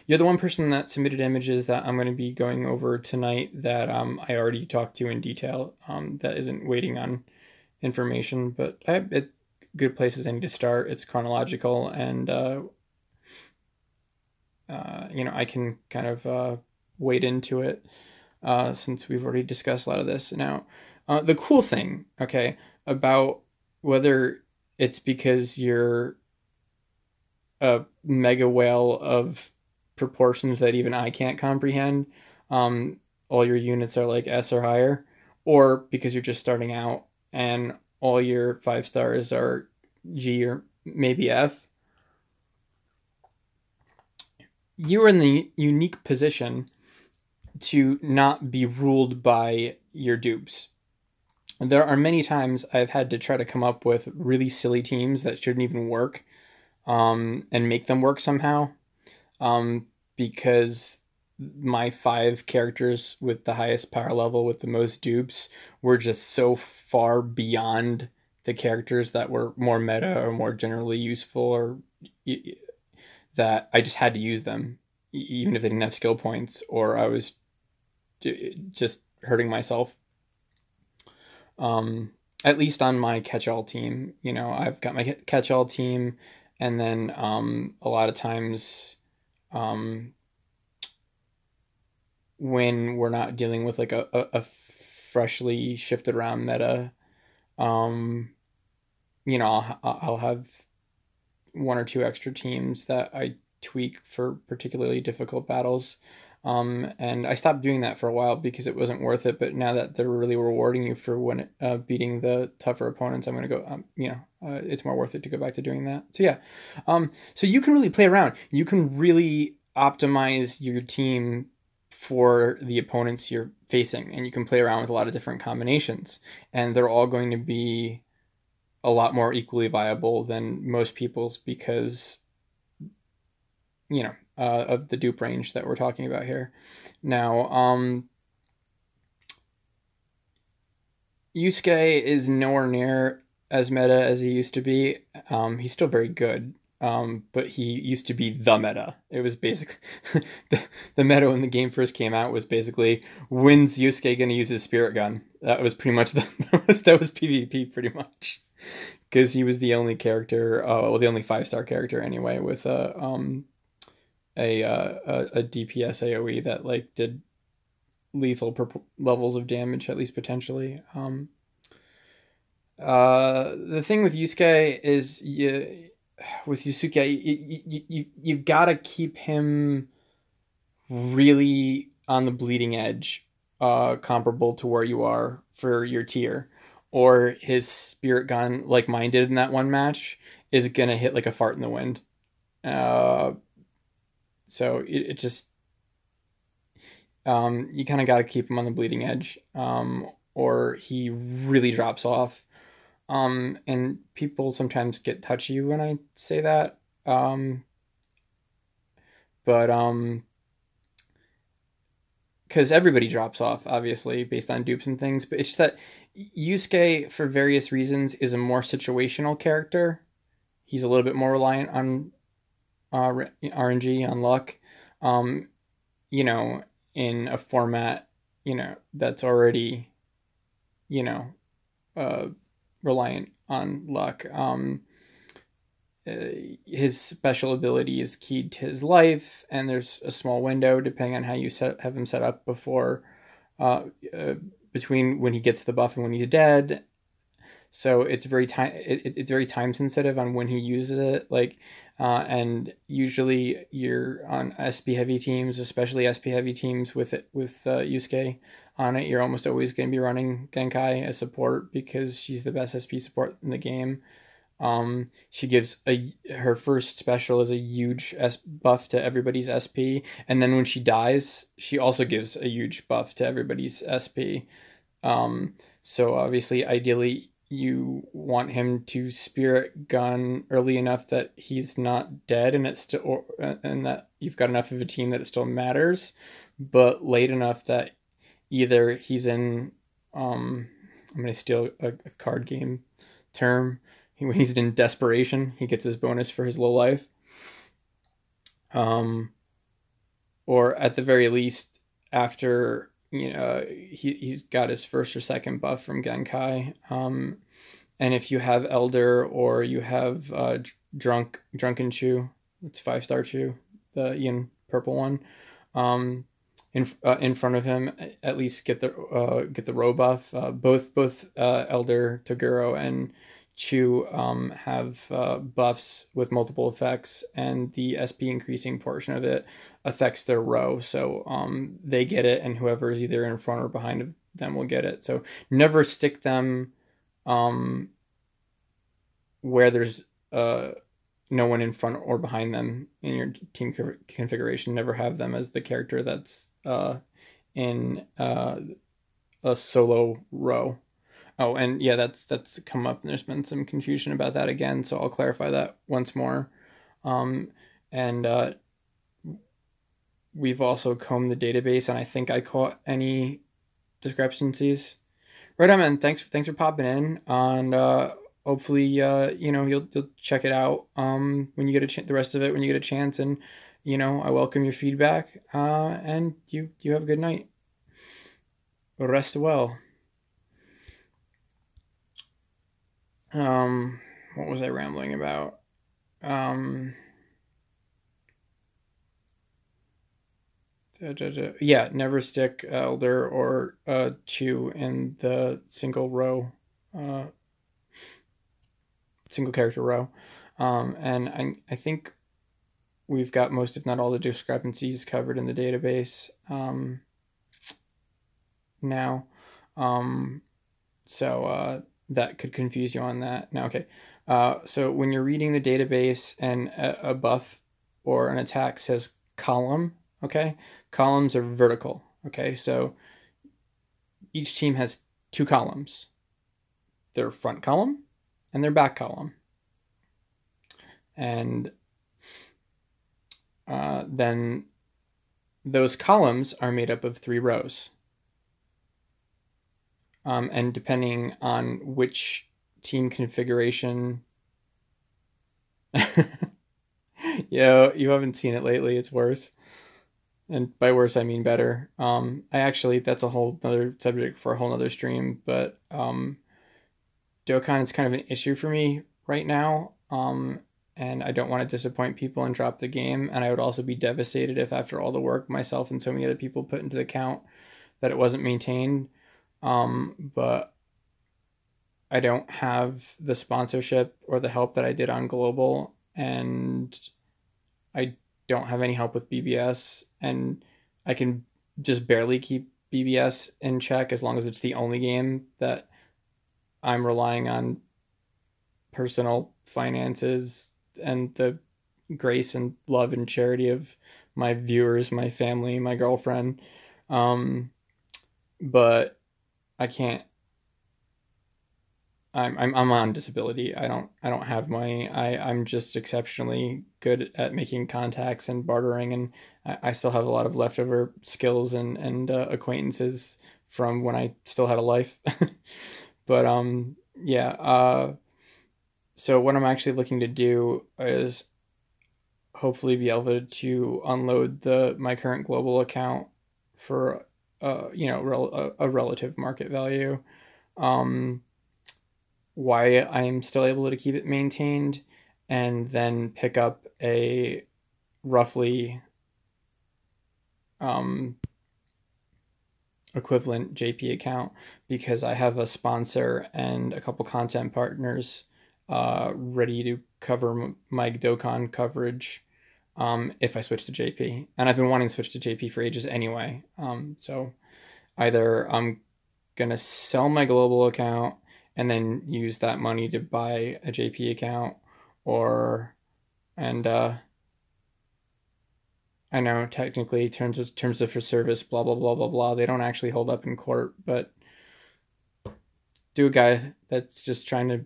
you're the one person that submitted images that I'm going to be going over tonight that I already talked to in detail, that isn't waiting on information, but it's good places I need to start. It's chronological, and you know, I can kind of wade into it since we've already discussed a lot of this. Now, the cool thing, okay, about whether it's because you're a mega whale of proportions that even I can't comprehend, all your units are like S or higher, or because you're just starting out and all your 5 stars are G or maybe F, you're in the unique position to not be ruled by your dupes. There are many times I've had to try to come up with really silly teams that shouldn't even work, and make them work somehow, um, because my 5 characters with the highest power level with the most dupes were just so far beyond the characters that were more meta or more generally useful, or that I just had to use them, even if they didn't have skill points, or I was just hurting myself. Um, at least on my catch-all team, I've got my catch-all team, and then a lot of times, um, when we're not dealing with like a freshly shifted around meta, um, I'll have 1 or 2 extra teams that I tweak for particularly difficult battles. And I stopped doing that for a while because it wasn't worth it. But now that they're really rewarding you for beating the tougher opponents, I'm going to go, it's more worth it to go back to doing that. So yeah. So you can really play around. You can really optimize your team for the opponents you're facing, and you can play around with a lot of different combinations, and they're all going to be a lot more equally viable than most people's, because of the dupe range that we're talking about here. Now, Yusuke is nowhere near as meta as he used to be. He's still very good, but he used to be the meta. It was basically the meta when the game first came out was basically, when's Yusuke going to use his spirit gun? That was pretty much that was PvP pretty much, because he was the only character, well, the only 5-star character anyway, with a DPS AOE that like did lethal levels of damage, at least potentially. The thing with Yusuke is, with Yusuke, you've got to keep him really on the bleeding edge, comparable to where you are for your tier, or his spirit gun, like mine did in that one match, is gonna hit like a fart in the wind. Uh, so it just, you kind of got to keep him on the bleeding edge, or he really drops off. And people sometimes get touchy when I say that. But because everybody drops off, obviously, based on dupes and things. But it's just that Yusuke, for various reasons, is a more situational character. He's a little bit more reliant on RNG, on luck. Um, in a format, that's already, you know, uh, reliant on luck. His special ability is keyed to his life, and there's a small window depending on how you have him set up before, uh, uh, between when he gets the buff and when he's dead. So it's very time sensitive on when he uses it. Like, and usually you're on SP heavy teams, especially SP heavy teams with Yusuke on it. You're almost always going to be running Genkai as support because she's the best SP support in the game. She gives her first special is a huge buff to everybody's SP, and then when she dies, she also gives a huge buff to everybody's SP. So obviously, ideally, you want him to spirit gun early enough that he's not dead, and it's still, and that you've got enough of a team that it still matters, but late enough that either he's in, I'm gonna steal a card game term. When he's in desperation, he gets his bonus for his low life. Or at the very least, after he's got his first or second buff from Genkai. And if you have Elder, or you have Drunken Chew, it's 5-star Chew, the Ian purple one, in front of him, at least get the row buff. Both Elder, Toguro, and Chew have buffs with multiple effects, and the SP increasing portion of it affects their row. So they get it, and whoever is either in front or behind of them will get it. So never stick them where there's no one in front or behind them in your team configuration. Never have them as the character that's in a solo row. Oh, and yeah, that's come up, and there's been some confusion about that again, so I'll clarify that once more. And we've also combed the database, and I think I caught any discrepancies. Right on, man. Thanks for popping in, and hopefully, you'll check it out when you get the rest of it when you get a chance, and I welcome your feedback. And you have a good night. Rest well. What was I rambling about? Yeah, never stick elder or chew in the single character row. And I think we've got most, if not all, the discrepancies covered in the database now. So that could confuse you on that. Now, okay. So when you're reading the database and a buff or an attack says column, okay, columns are vertical. Okay, so each team has two columns: their front column and their back column. And then those columns are made up of 3 rows. And depending on which team configuration, yeah, you haven't seen it lately. It's worse. And by worse, I mean better. That's a whole other subject for a whole other stream, but Dokkan is kind of an issue for me right now. And I don't want to disappoint people and drop the game. And I would also be devastated if, after all the work myself and so many other people put into the account, that it wasn't maintained. But I don't have the sponsorship or the help that I did on Global, and I don't have any help with BBS, and I can just barely keep BBS in check as long as it's the only game that I'm relying on personal finances and the grace and love and charity of my viewers, my family, my girlfriend. But I can't. I'm on disability. I don't have money. I'm just exceptionally good at making contacts and bartering, and I still have a lot of leftover skills and acquaintances from when I still had a life. But yeah. So what I'm actually looking to do is hopefully be able to unload my current Global account for a relative market value. Why I'm still able to keep it maintained, and then pick up a roughly equivalent JP account, because I have a sponsor and a couple content partners ready to cover my Dokkan coverage if I switch to JP. And I've been wanting to switch to JP for ages anyway. So either I'm gonna sell my Global account and then use that money to buy a JP account, and I know technically terms of for service, blah blah blah blah blah, they don't actually hold up in court, but do a guy that's just trying to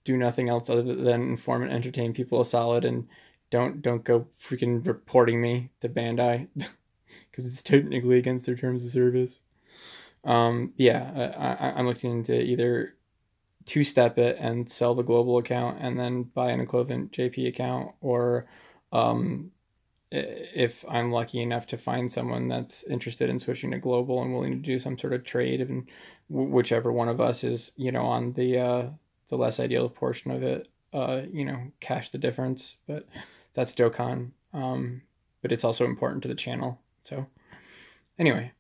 do nothing else other than inform and entertain people a solid, and don't go freaking reporting me to Bandai because it's technically against their terms of service. Yeah, I'm looking to either two-step it and sell the Global account and then buy an equivalent JP account, or if I'm lucky enough to find someone that's interested in switching to Global and willing to do some sort of trade, and whichever one of us is on the less ideal portion of it, cash the difference. But that's Dokkan. But it's also important to the channel. So anyway,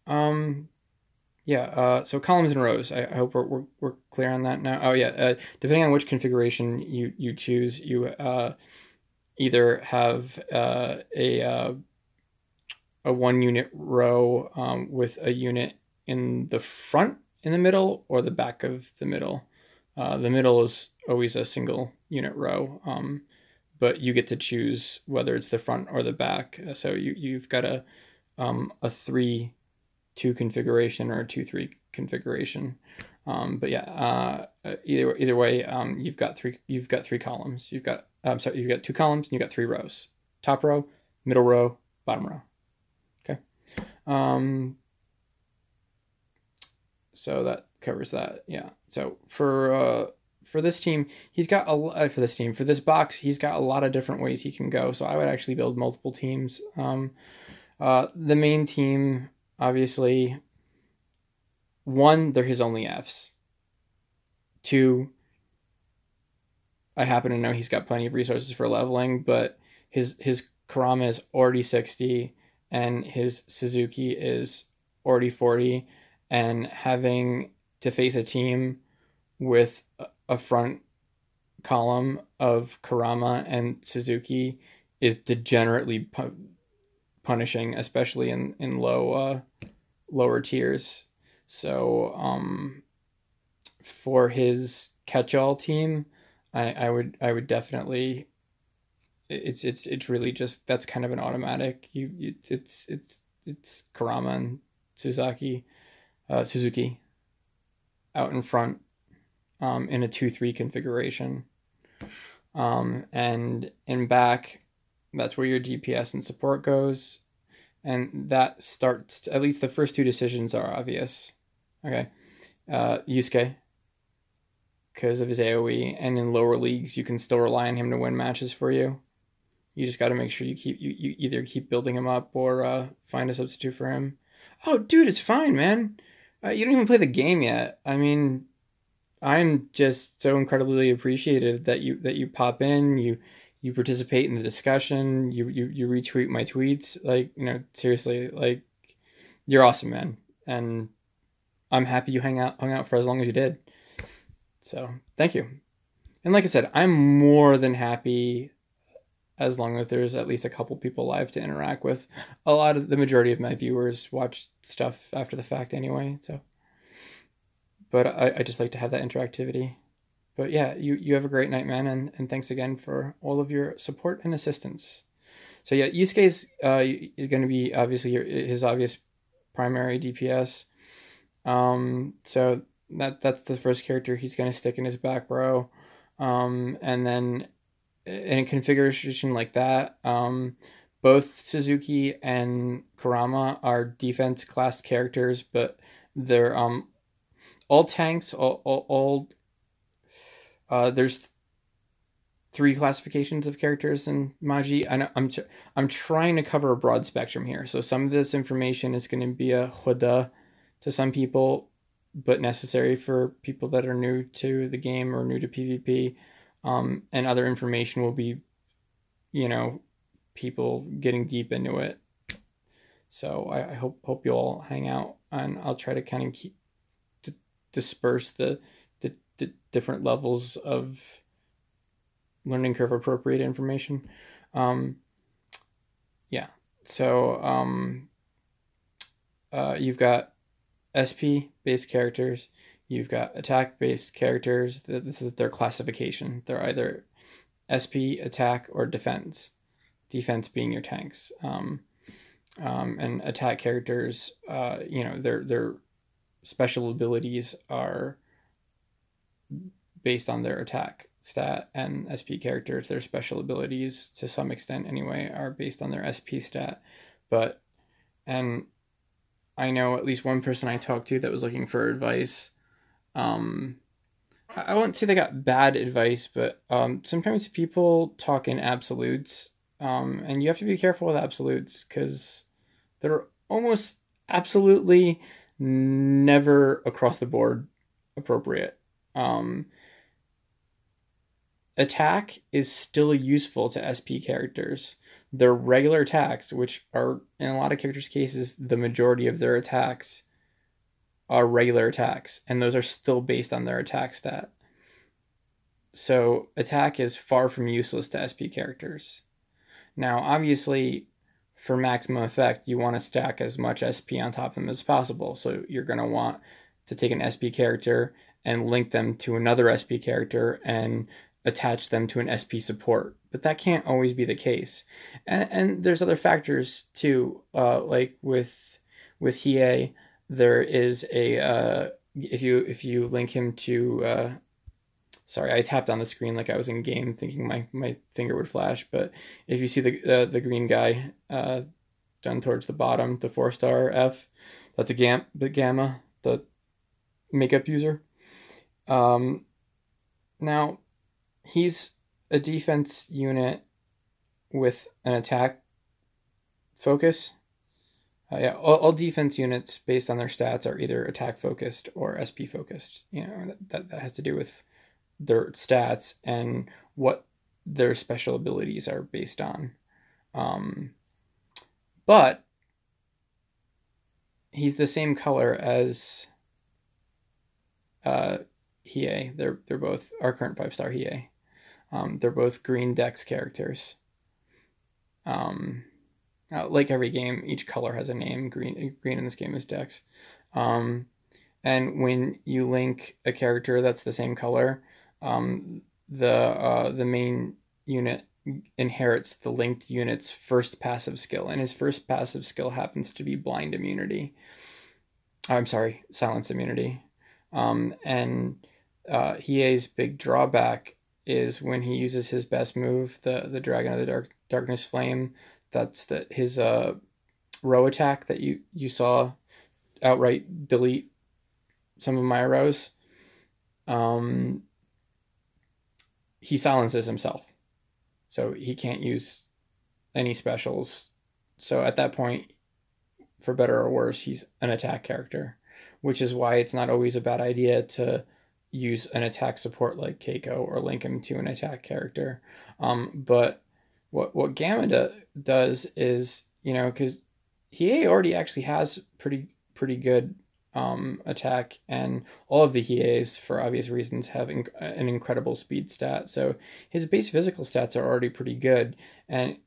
yeah, so columns and rows. I hope we're clear on that now. Oh yeah, depending on which configuration you choose, you either have a 1-unit row with a unit in the front, in the middle, or the back of the middle. The middle is always a single unit row, but you get to choose whether it's the front or the back. So you've got a 3-2 configuration or a 2-3 configuration. But yeah, either way, you've got three columns. You've got you've got two columns and you've got three rows. Top row, middle row, bottom row. Okay. So that covers that. Yeah. So for this team, he's got for this box, he's got a lot of different ways he can go. So I would actually build multiple teams. The main team, obviously, one, they're his only Fs. Two, I happen to know he's got plenty of resources for leveling, but his Kurama is already 60 and his Suzuki is already 40, and having to face a team with a front column of Kurama and Suzuki is degenerately punishing, especially in lower tiers. So for his catch-all team, I would definitely, it's really just, that's kind of an automatic. It's Kurama and Suzuki out in front in a 2-3 configuration. And in back, that's where your DPS and support goes. And that starts, at least the first two decisions are obvious. Okay. Yusuke, because of his AoE, and in lower leagues, you can still rely on him to win matches for you. You just got to make sure you either keep building him up or find a substitute for him. Oh, dude, it's fine, man. You don't even play the game yet. I mean, I'm just so incredibly appreciative that you pop in, you participate in the discussion, you retweet my tweets. Like, seriously, like, you're awesome, man. And I'm happy you hung out for as long as you did. So thank you. And like I said, I'm more than happy as long as there's at least a couple people live to interact with. A lot of the majority of my viewers watch stuff after the fact anyway. So, but I just like to have that interactivity. But yeah, you have a great night, man, and thanks again for all of your support and assistance. So yeah, Yusuke's is going to be obviously his obvious primary DPS. So that's the first character he's going to stick in his back row. And then in a configuration like that, both Suzuki and Kurama are defense class characters, but they're all tanks. There's 3 classifications of characters in Maji. I'm trying to cover a broad spectrum here. So some of this information is going to be a hoda to some people, but necessary for people that are new to the game or new to PvP. And other information will be, people getting deep into it. So I hope you all hang out, and I'll try to kind of disperse the different levels of learning curve appropriate information. Yeah. So you've got SP based characters. You've got attack based characters. This is their classification. They're either SP, attack, or defense. Defense being your tanks. And attack characters, their special abilities are based on their attack stat, and SP characters, their special abilities to some extent anyway, are based on their SP stat. And I know at least one person I talked to that was looking for advice. I wouldn't say they got bad advice, but sometimes people talk in absolutes, and you have to be careful with absolutes because they're almost absolutely never across the board appropriate. Attack is still useful to SP characters. Their regular attacks, which are in a lot of characters' cases the majority of their attacks, are regular attacks, and those are still based on their attack stat. So attack is far from useless to SP characters. Now, obviously, for maximum effect, you want to stack as much SP on top of them as possible. So you're going to want to take an SP character and link them to another SP character and attach them to an SP support. But that can't always be the case. And there's other factors too, like with Hiei, there is a if you link him to sorry, I tapped on the screen like I was in game, thinking my finger would flash. But if you see the green guy done towards the bottom, the 4-star F, that's the Gamma, the makeup user. Now he's a defense unit with an attack focus. Yeah, all defense units based on their stats are either attack focused or SP focused. You know, that has to do with their stats and what their special abilities are based on. But he's the same color as Hiei. They're both our current 5-star Hiei. They're both green Dex characters. Like every game, each color has a name. Green in this game is Dex. And when you link a character that's the same color, the main unit inherits the linked unit's first passive skill, and his first passive skill happens to be blind immunity. I'm sorry, silence immunity. And Hiei's big drawback is when he uses his best move, the Dragon of the Darkness Flame. That's his row attack that you saw outright delete some of my rows. He silences himself, so he can't use any specials. So at that point, for better or worse, he's an attack character, which is why it's not always a bad idea to use an attack support like Keiko or link him to an attack character. But what Gamma does is, you know, because Hiei already actually has pretty good attack, and all of the Hieis, for obvious reasons, have an incredible speed stat. So his base physical stats are already pretty good, and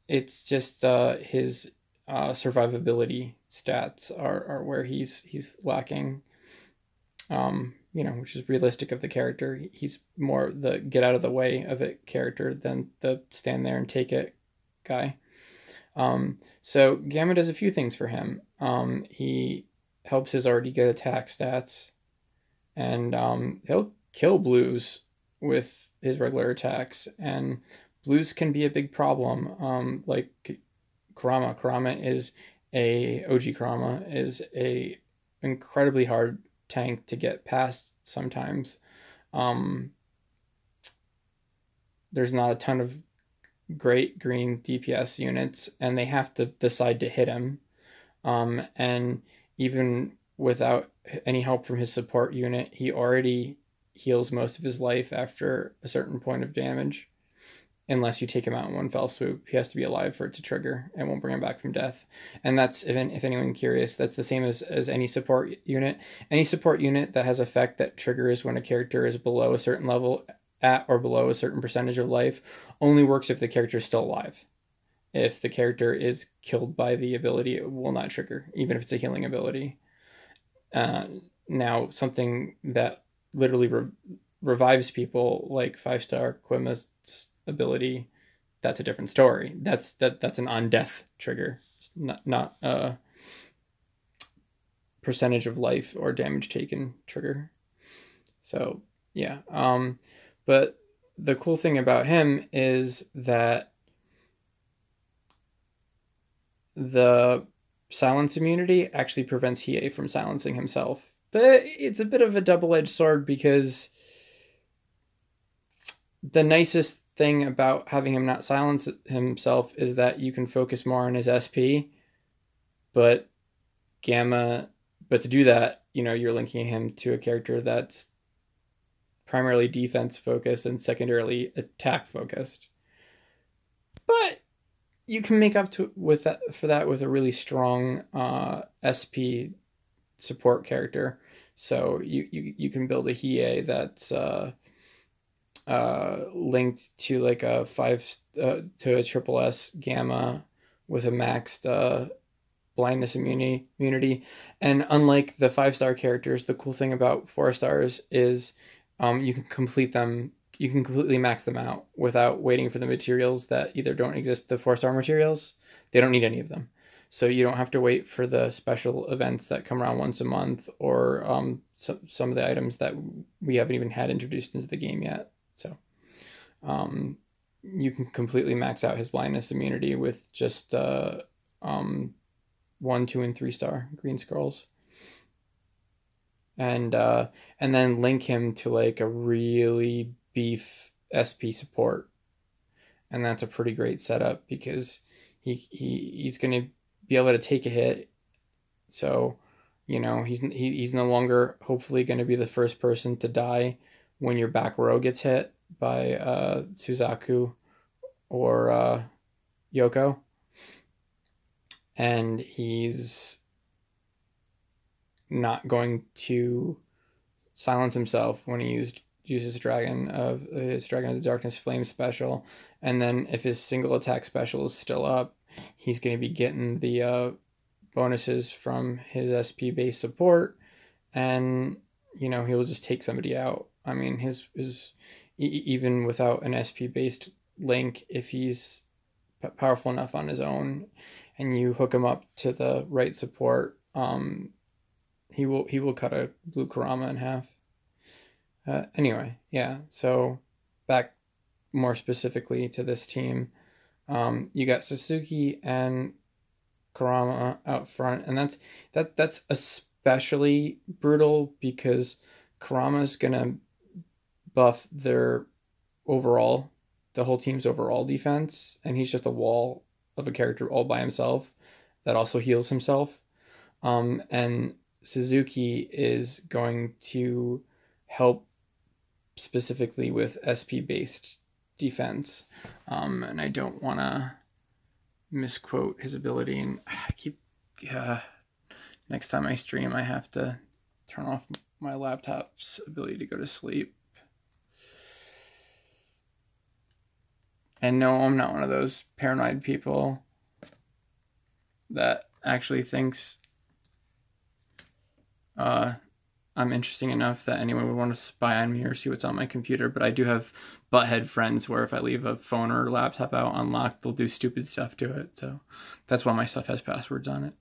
it's just his survivability stats are where he's lacking. You know, which is realistic of the character. He's more the get out of the way of it character than the stand there and take it guy. So Gamma does a few things for him. He helps his already good attack stats, and he'll kill blues with his regular attacks, and blues can be a big problem. Like Kurama is OG Kurama is a incredibly hard tank to get past sometimes. There's not a ton of great green DPS units, and they have to decide to hit him. And even without any help from his support unit, he already heals most of his life after a certain point of damage. Unless you take him out in one fell swoop, he has to be alive for it to trigger and won't bring him back from death. And that's, if anyone curious, that's the same as any support unit. Any support unit that has effect that triggers when a character is below a certain level, at or below a certain percentage of life, only works if the character is still alive. If the character is killed by the ability, it will not trigger, even if it's a healing ability. Now, something that literally revives people, like 5-star Quima's ability, that's a different story. That's an on death trigger, not a percentage of life or damage taken trigger. So yeah, but the cool thing about him is that the silence immunity actually prevents Hiei from silencing himself. But it's a bit of a double-edged sword, because the nicest thing about having him not silence himself is that you can focus more on his SP, but to do that, you know, you're linking him to a character that's primarily defense focused and secondarily attack focused. But you can make up with a really strong SP support character. So you can build a Hiei that's linked to like a to a triple S Gamma with a maxed blindness immunity. And unlike the 5-star characters, the cool thing about 4-stars is you can complete them. You can completely max them out without waiting for the materials that either don't exist. The 4-star materials, they don't need any of them. so you don't have to wait for the special events that come around once a month, or some of the items that we haven't even had introduced into the game yet. So you can completely max out his blindness immunity with just 1, 2, and 3 star green scrolls, and then link him to like a really beef SP support, and that's a pretty great setup because he's gonna be able to take a hit. So, he's no longer hopefully going to be the first person to die when your back row gets hit by Suzaku or Yoko, and he's not going to silence himself when he uses his Dragon of the Darkness Flame special, and then if his single attack special is still up, he's going to be getting the bonuses from his SP based support, and he'll just take somebody out. I mean, his even without an SP based link, if he's powerful enough on his own, and you hook him up to the right support, he will cut a blue Kurama in half. Anyway, yeah. So back more specifically to this team, you got Suzuki and Kurama out front, and that's especially brutal because Kurama's gonna buff the whole team's overall defense, and he's just a wall of a character all by himself that also heals himself. And Suzuki is going to help specifically with SP based defense, and I don't want to misquote his ability, and I keep next time I stream I have to turn off my laptop's ability to go to sleep. And no, I'm not one of those paranoid people that actually thinks I'm interesting enough that anyone would want to spy on me or see what's on my computer. But I do have butthead friends where if I leave a phone or laptop out unlocked, they'll do stupid stuff to it. So that's why my stuff has passwords on it.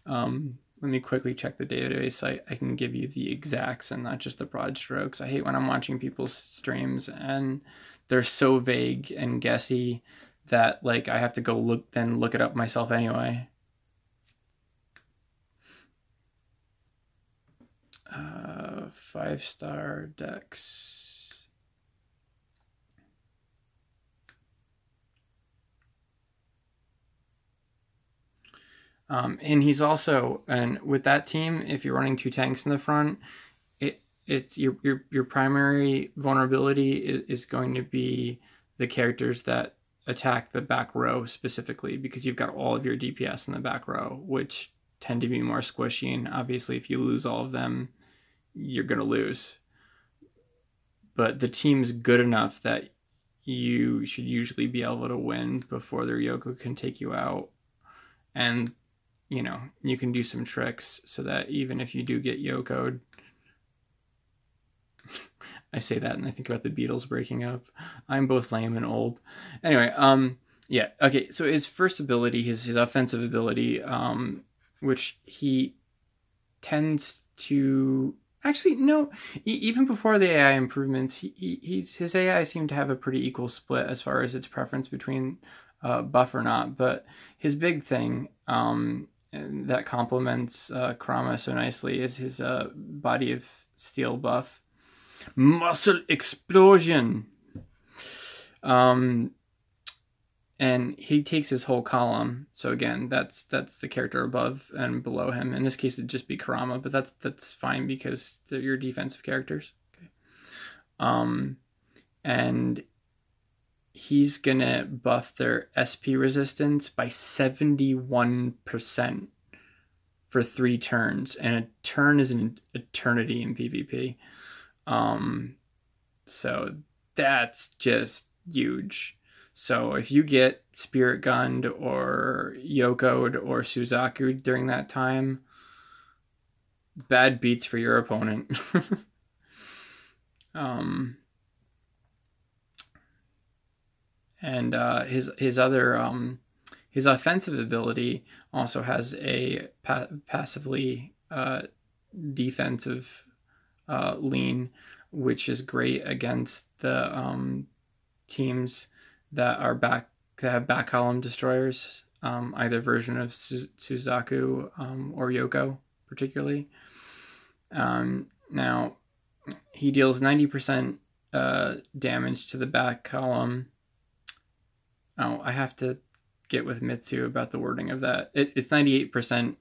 Let me quickly check the database so I can give you the exacts and not just the broad strokes. I hate when I'm watching people's streams and they're so vague and guessy that like I have to go look it up myself anyway. 5-star decks. And he's also, and with that team, if you're running 2 tanks in the front, it's your primary vulnerability is going to be the characters that attack the back row specifically, because you've got all of your DPS in the back row, which tend to be more squishy, and obviously if you lose all of them, you're going to lose. But the team's good enough that you should usually be able to win before their Yoko can take you out. And, you can do some tricks so that even if you do get Yoko'd, I say that and I think about the Beatles breaking up. I'm both lame and old. Anyway, yeah, okay, so his first ability, his offensive ability, which he tends to... Actually, no. Even before the AI improvements, his AI seemed to have a pretty equal split as far as its preference between buff or not. But his big thing that complements Kurama so nicely is his Body of Steel buff. Muscle Explosion! And he takes his whole column. So again, that's the character above and below him. In this case, it'd just be Kurama, but that's fine because they're your defensive characters. Okay. And he's gonna buff their SP resistance by 71% for 3 turns, and a turn is an eternity in PvP. So that's just huge. So if you get Spirit Gunned or Yoko'd or Suzaku during that time, bad beats for your opponent. And his His offensive ability also has a passively defensive lean, which is great against the teams that have back column destroyers, either version of Suzaku or Yoko, particularly. Now, he deals 90% damage to the back column. Oh, I have to get with Mitsu about the wording of that. It's 98%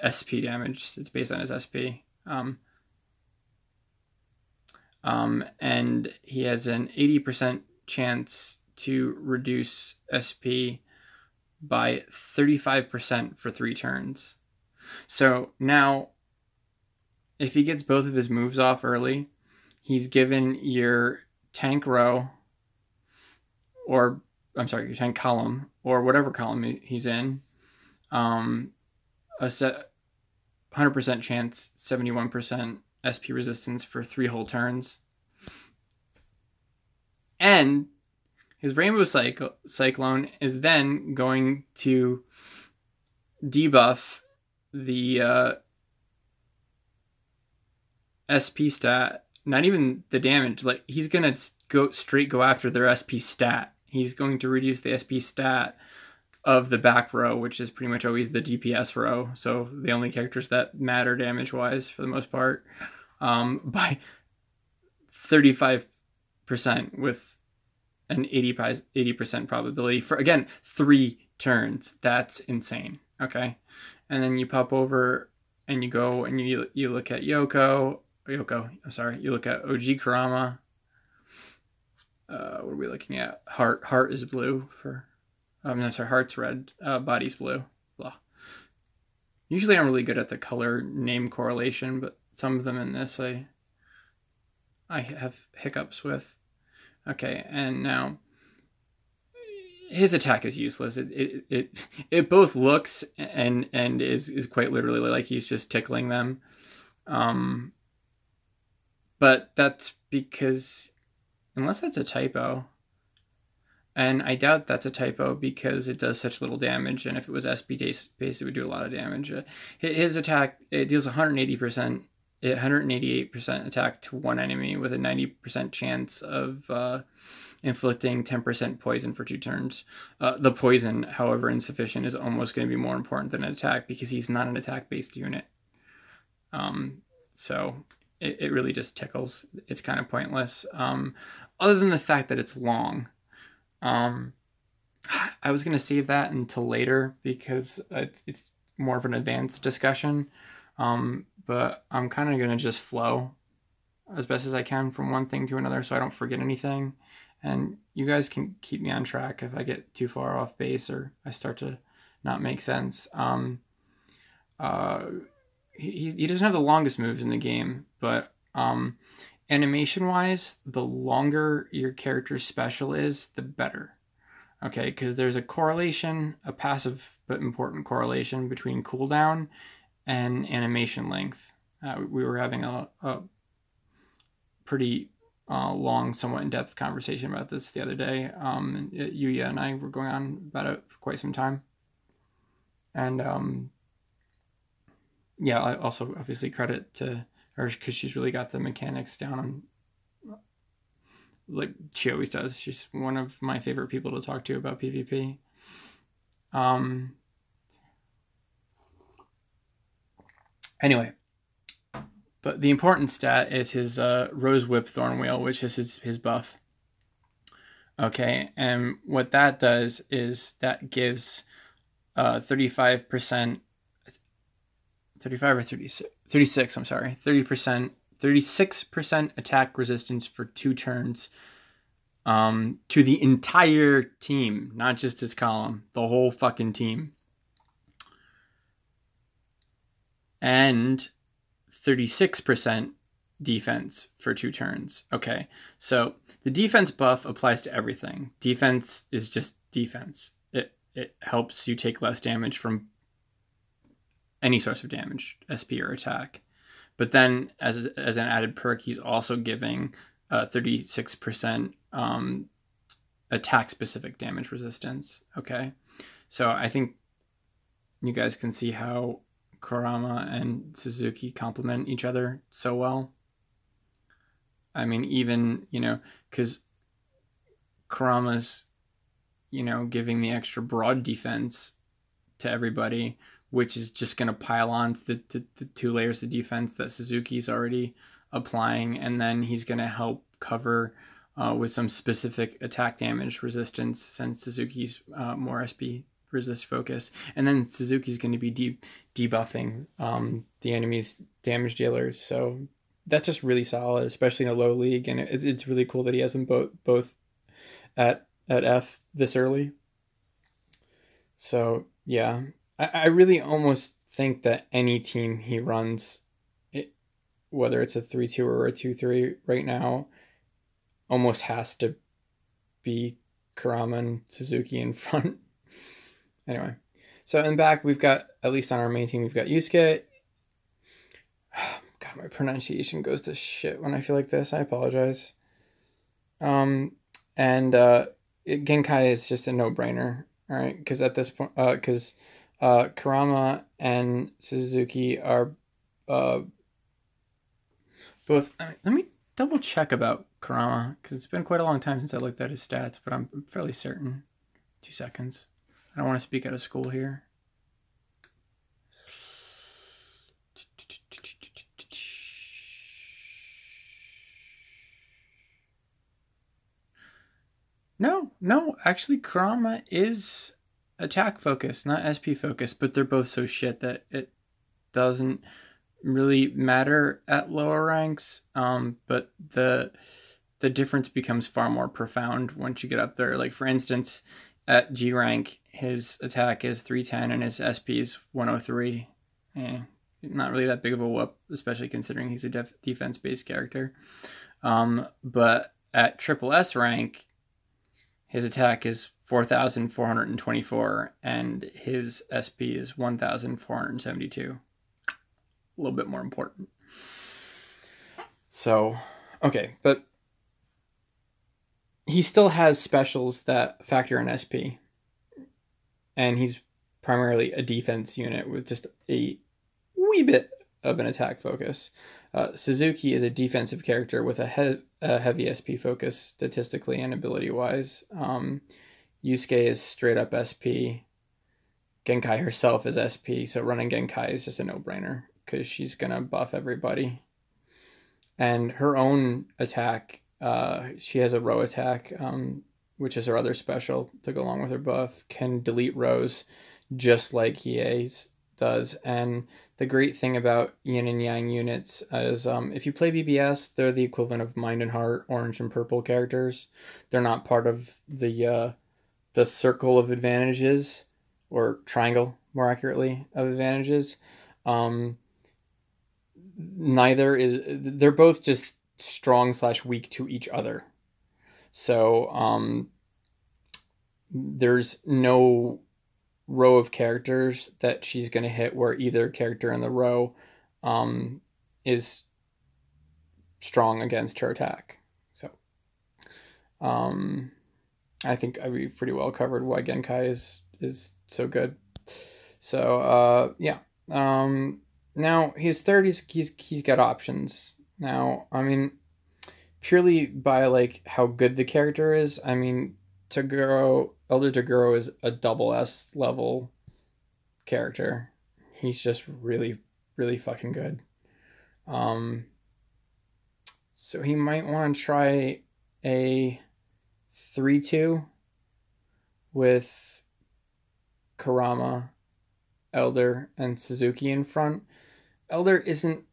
SP damage. It's based on his SP. And he has an 80% chance to reduce SP by 35% for 3 turns. So now, if he gets both of his moves off early, he's given your tank row, or I'm sorry, your tank column, or whatever column he's in, a set 100% chance, 71% SP resistance for 3 whole turns. And his Rainbow Cyclone is then going to debuff the SP stat, not even the damage. Like, he's gonna go after their SP stat. He's going to reduce the SP stat of the back row, which is pretty much always the DPS row. So the only characters that matter damage wise for the most part, by 35% with an 80% probability for, again, 3 turns. That's insane. Okay. And then you pop over and you go and you look at Yoko, I'm sorry, you look at OG Kurama. What are we looking at? Heart is blue for, no, sorry, heart's red, body's blue, blah. Usually I'm really good at the color name correlation, but some of them in this I have hiccups with. Okay, and now his attack is useless. It both looks and is quite literally like he's just tickling them. But that's because, unless that's a typo, and I doubt that's a typo because it does such little damage, and if it was SP based, it would do a lot of damage. His attack, it deals 188% attack to one enemy with a 90% chance of inflicting 10% poison for 2 turns. The poison, however insufficient, is almost going to be more important than an attack because he's not an attack-based unit. So it really just tickles. It's kind of pointless. Other than the fact that it's long. I was going to save that until later because it's more of an advanced discussion. But I'm kind of going to just flow as best as I can from one thing to another so I don't forget anything. And you guys can keep me on track if I get too far off base or I start to not make sense. He doesn't have the longest moves in the game, but animation-wise, the longer your character's special is, the better. Okay, because there's a correlation, a passive but important correlation between cooldown and animation length. We were having a pretty long, somewhat in-depth conversation about this the other day. Yuya and I were going on about it for quite some time. And yeah, I also obviously credit to her because she's really got the mechanics down on, like she always does. She's one of my favorite people to talk to about PvP. Anyway, but the important stat is his Rose Whip Thorn Wheel, which is his buff. Okay, and what that does is that gives 35%, 35 or 36, I'm sorry, 36% attack resistance for 2 turns to the entire team, not just his column, the whole fucking team. And 36% defense for 2 turns. Okay, so the defense buff applies to everything. Defense is just defense. It helps you take less damage from any source of damage, SP or attack. But then as an added perk, he's also giving 36% attack specific damage resistance. Okay, so I think you guys can see how Kurama and Suzuki complement each other so well. I mean, even, you know, because Kurama's, you know, giving the extra broad defense to everybody, which is just going to pile on to the 2 layers of defense that Suzuki's already applying, and then he's going to help cover with some specific attack damage resistance, since Suzuki's more SP resist focus, and then Suzuki's going to be debuffing the enemy's damage dealers. So that's just really solid, especially in a low league, and it's really cool that he has them both at F this early. So yeah, I really almost think that any team he runs, whether it's a 3-2 or a 2-3 right now, almost has to be Kurama and Suzuki in front. Anyway, so in back, we've got, at least on our main team, we've got Yusuke. God, my pronunciation goes to shit when I feel like this. I apologize. And Genkai is just a no-brainer, all right? Because at this point, Kurama and Suzuki are both. Let me double check about Kurama, because it's been quite a long time since I looked at his stats, but I'm fairly certain. 2 seconds. I don't want to speak out of school here. No, actually Kurama is attack focused, not SP focused, but they're both so shit that it doesn't really matter at lower ranks. But the difference becomes far more profound once you get up there. Like, for instance, at G rank, his attack is 310 and his SP is 103. Not really that big of a whoop, especially considering he's a defense-based character. But at triple S rank, his attack is 4,424 and his SP is 1,472. A little bit more important. So, okay, but he still has specials that factor in SP. And he's primarily a defense unit with just a wee bit of an attack focus. Suzuki is a defensive character with a heavy SP focus statistically and ability-wise. Yusuke is straight up SP. Genkai herself is SP, so running Genkai is just a no-brainer because she's going to buff everybody. And her own attack, she has a row attack, which is her other special to go along with her buff, can delete rows just like Hiei's does. And the great thing about yin and yang units is if you play BBS, they're the equivalent of Mind and Heart, orange and purple characters. They're not part of the circle of advantages, or triangle, more accurately, of advantages. They're both just strong / weak to each other. So there's no row of characters that she's going to hit where either character in the row is strong against her attack. So I think I've pretty well covered why Genkai is so good. So yeah. Now his third, he's got options. Now, I mean, purely by like how good the character is, I mean, Elder Toguro is a double S level character. He's just really, really fucking good. So he might want to try a 3-2 with Kurama, Elder, and Suzuki in front. Elder isn't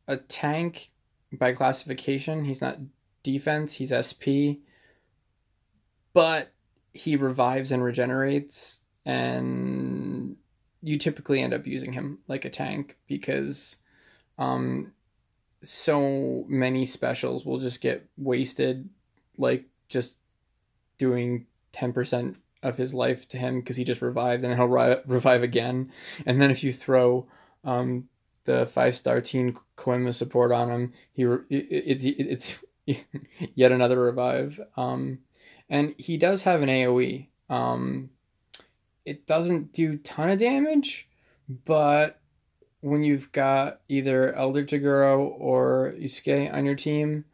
a tank by classification. He's not defense, he's SP. But he revives and regenerates, and you typically end up using him like a tank because so many specials will just get wasted, like just doing 10% of his life to him because he just revived, and he'll revive again. And then if you throw the 5-star teen Koenma support on him, it's yet another revive. And he does have an AoE. It doesn't do a ton of damage, but when you've got either Elder Toguro or Yusuke on your team,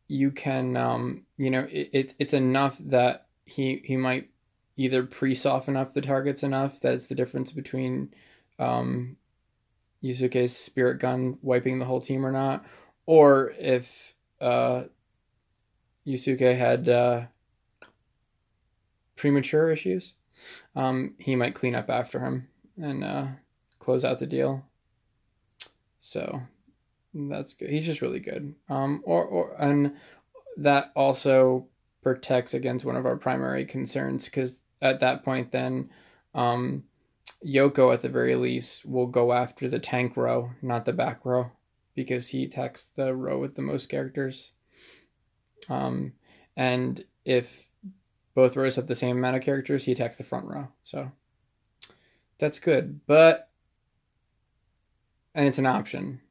you can, it's enough that he might either pre-soften up the targets enough that it's the difference between um, Yusuke's spirit gun wiping the whole team or not, or if Yusuke had premature issues, he might clean up after him and close out the deal. So that's good. He's just really good. And that also protects against one of our primary concerns, because at that point, then Yoko at the very least will go after the tank row, not the back row, because he attacks the row with the most characters. And if both rows have the same amount of characters, he attacks the front row. So that's good, and it's an option.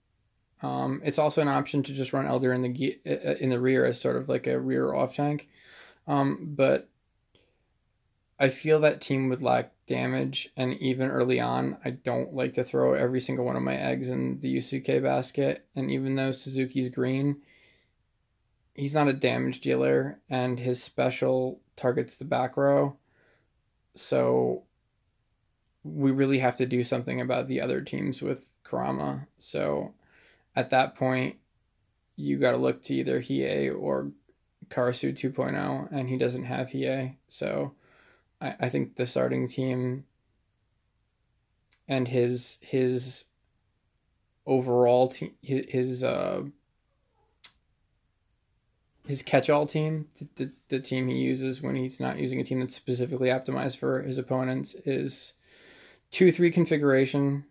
It's also an option to just run Elder in the rear as sort of like a rear off tank. But I feel that team would lack damage, and even early on, I don't like to throw every single one of my eggs in the Yusuke basket. And even though Suzuki's green, he's not a damage dealer, and his special targets the back row. So we really have to do something about the other teams with Kurama. So at that point, you got to look to either Hiei or Karasu 2.0, and he doesn't have Hiei. So I think the starting team and his overall team, his catch-all team, the team he uses when he's not using a team that's specifically optimized for his opponents, is 2-3 configuration,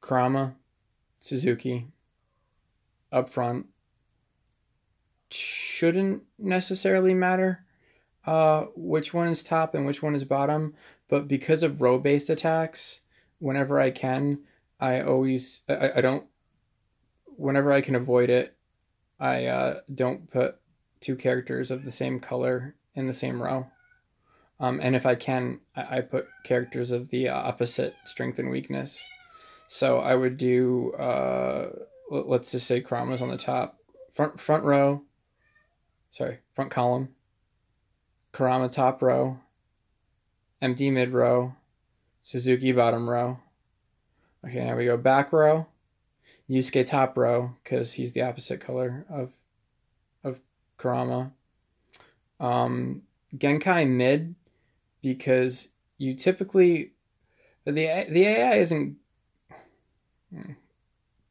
Kurama, Suzuki, up front. Shouldn't necessarily matter which one is top and which one is bottom, but because of row-based attacks, whenever I can, I don't, whenever I can avoid it, I don't put two characters of the same color in the same row. And if I can, I put characters of the opposite strength and weakness. So I would do, let's just say Kurama's on the top, front row, front column, Kurama top row, MD mid row, Suzuki bottom row. Okay, now we go back row, Yusuke top row, because he's the opposite color of Kurama. Genkai mid, because you typically, the AI isn't,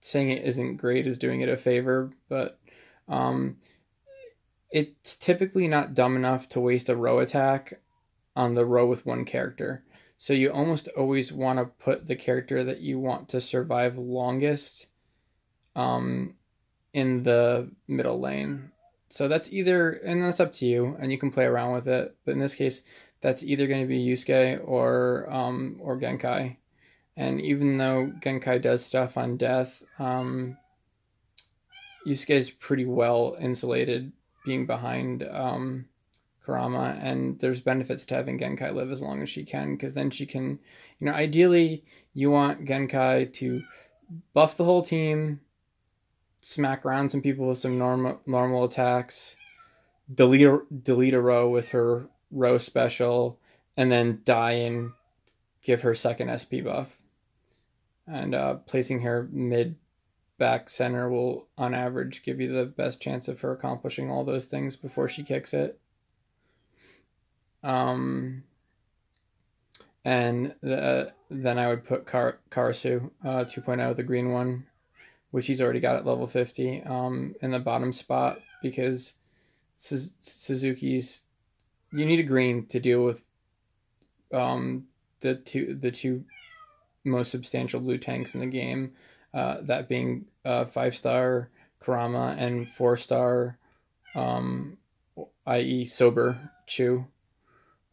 saying it isn't great is doing it a favor, but it's typically not dumb enough to waste a row attack on the row with one character. So you almost always want to put the character that you want to survive longest in the middle lane. So that's either, and that's up to you, and you can play around with it. But in this case, that's either going to be Yusuke or Genkai. And even though Genkai does stuff on death, Yusuke is pretty well insulated being behind Kurama, and there's benefits to having Genkai live as long as she can, because then she can, ideally you want Genkai to buff the whole team, smack around some people with some normal attacks, delete a row with her row special, and then die and give her second SP buff. And placing her mid back center will, on average, give you the best chance of her accomplishing all those things before she kicks it. And then I would put Karasu 2.0, the green one, which he's already got at level 50, in the bottom spot, because Suzuki's, you need a green to deal with the two most substantial blue tanks in the game, that being 5-star Kurama and 4-star, i.e. Sober Chu.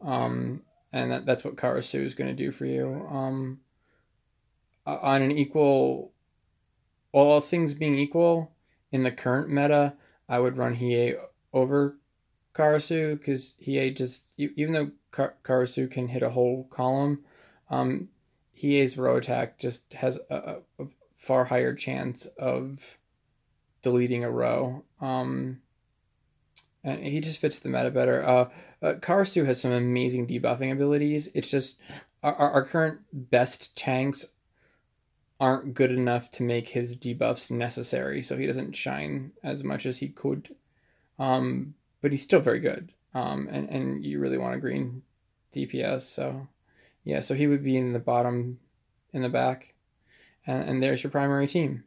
And that's what Karasu is going to do for you. On an equal, all things being equal, in the current meta, I would run Hiei over Karasu because even though Karasu can hit a whole column, Hiei's row attack just has a far higher chance of deleting a row. And he just fits the meta better. Karasu has some amazing debuffing abilities. It's just our current best tanks aren't good enough to make his debuffs necessary, so he doesn't shine as much as he could. But he's still very good. And you really want a green DPS, so yeah, so he would be in the bottom, in the back, and there's your primary team.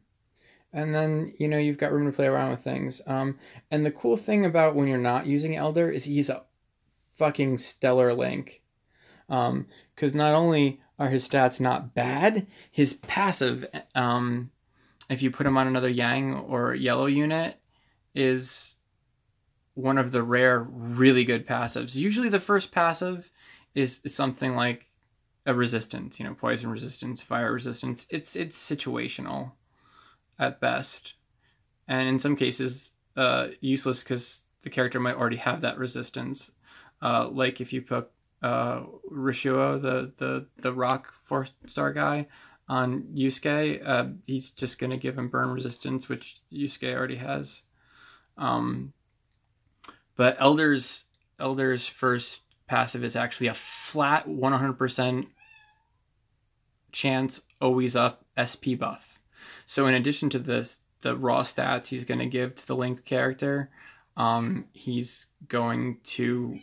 And then, you've got room to play around with things. And the cool thing about when you're not using Elder is he's a fucking stellar link. Because not only are his stats not bad, his passive, if you put him on another Yang or Yellow unit, is one of the rare really good passives. Usually the first passive is something like a resistance, poison resistance, fire resistance. It's situational at best, and in some cases useless because the character might already have that resistance, like if you put Rishuo, the rock 4-star guy, on Yusuke, he's just going to give him burn resistance, which Yusuke already has. But Elder's first passive is actually a flat 100% chance always up SP buff. So in addition to the raw stats he's going to give to the linked character, he's going to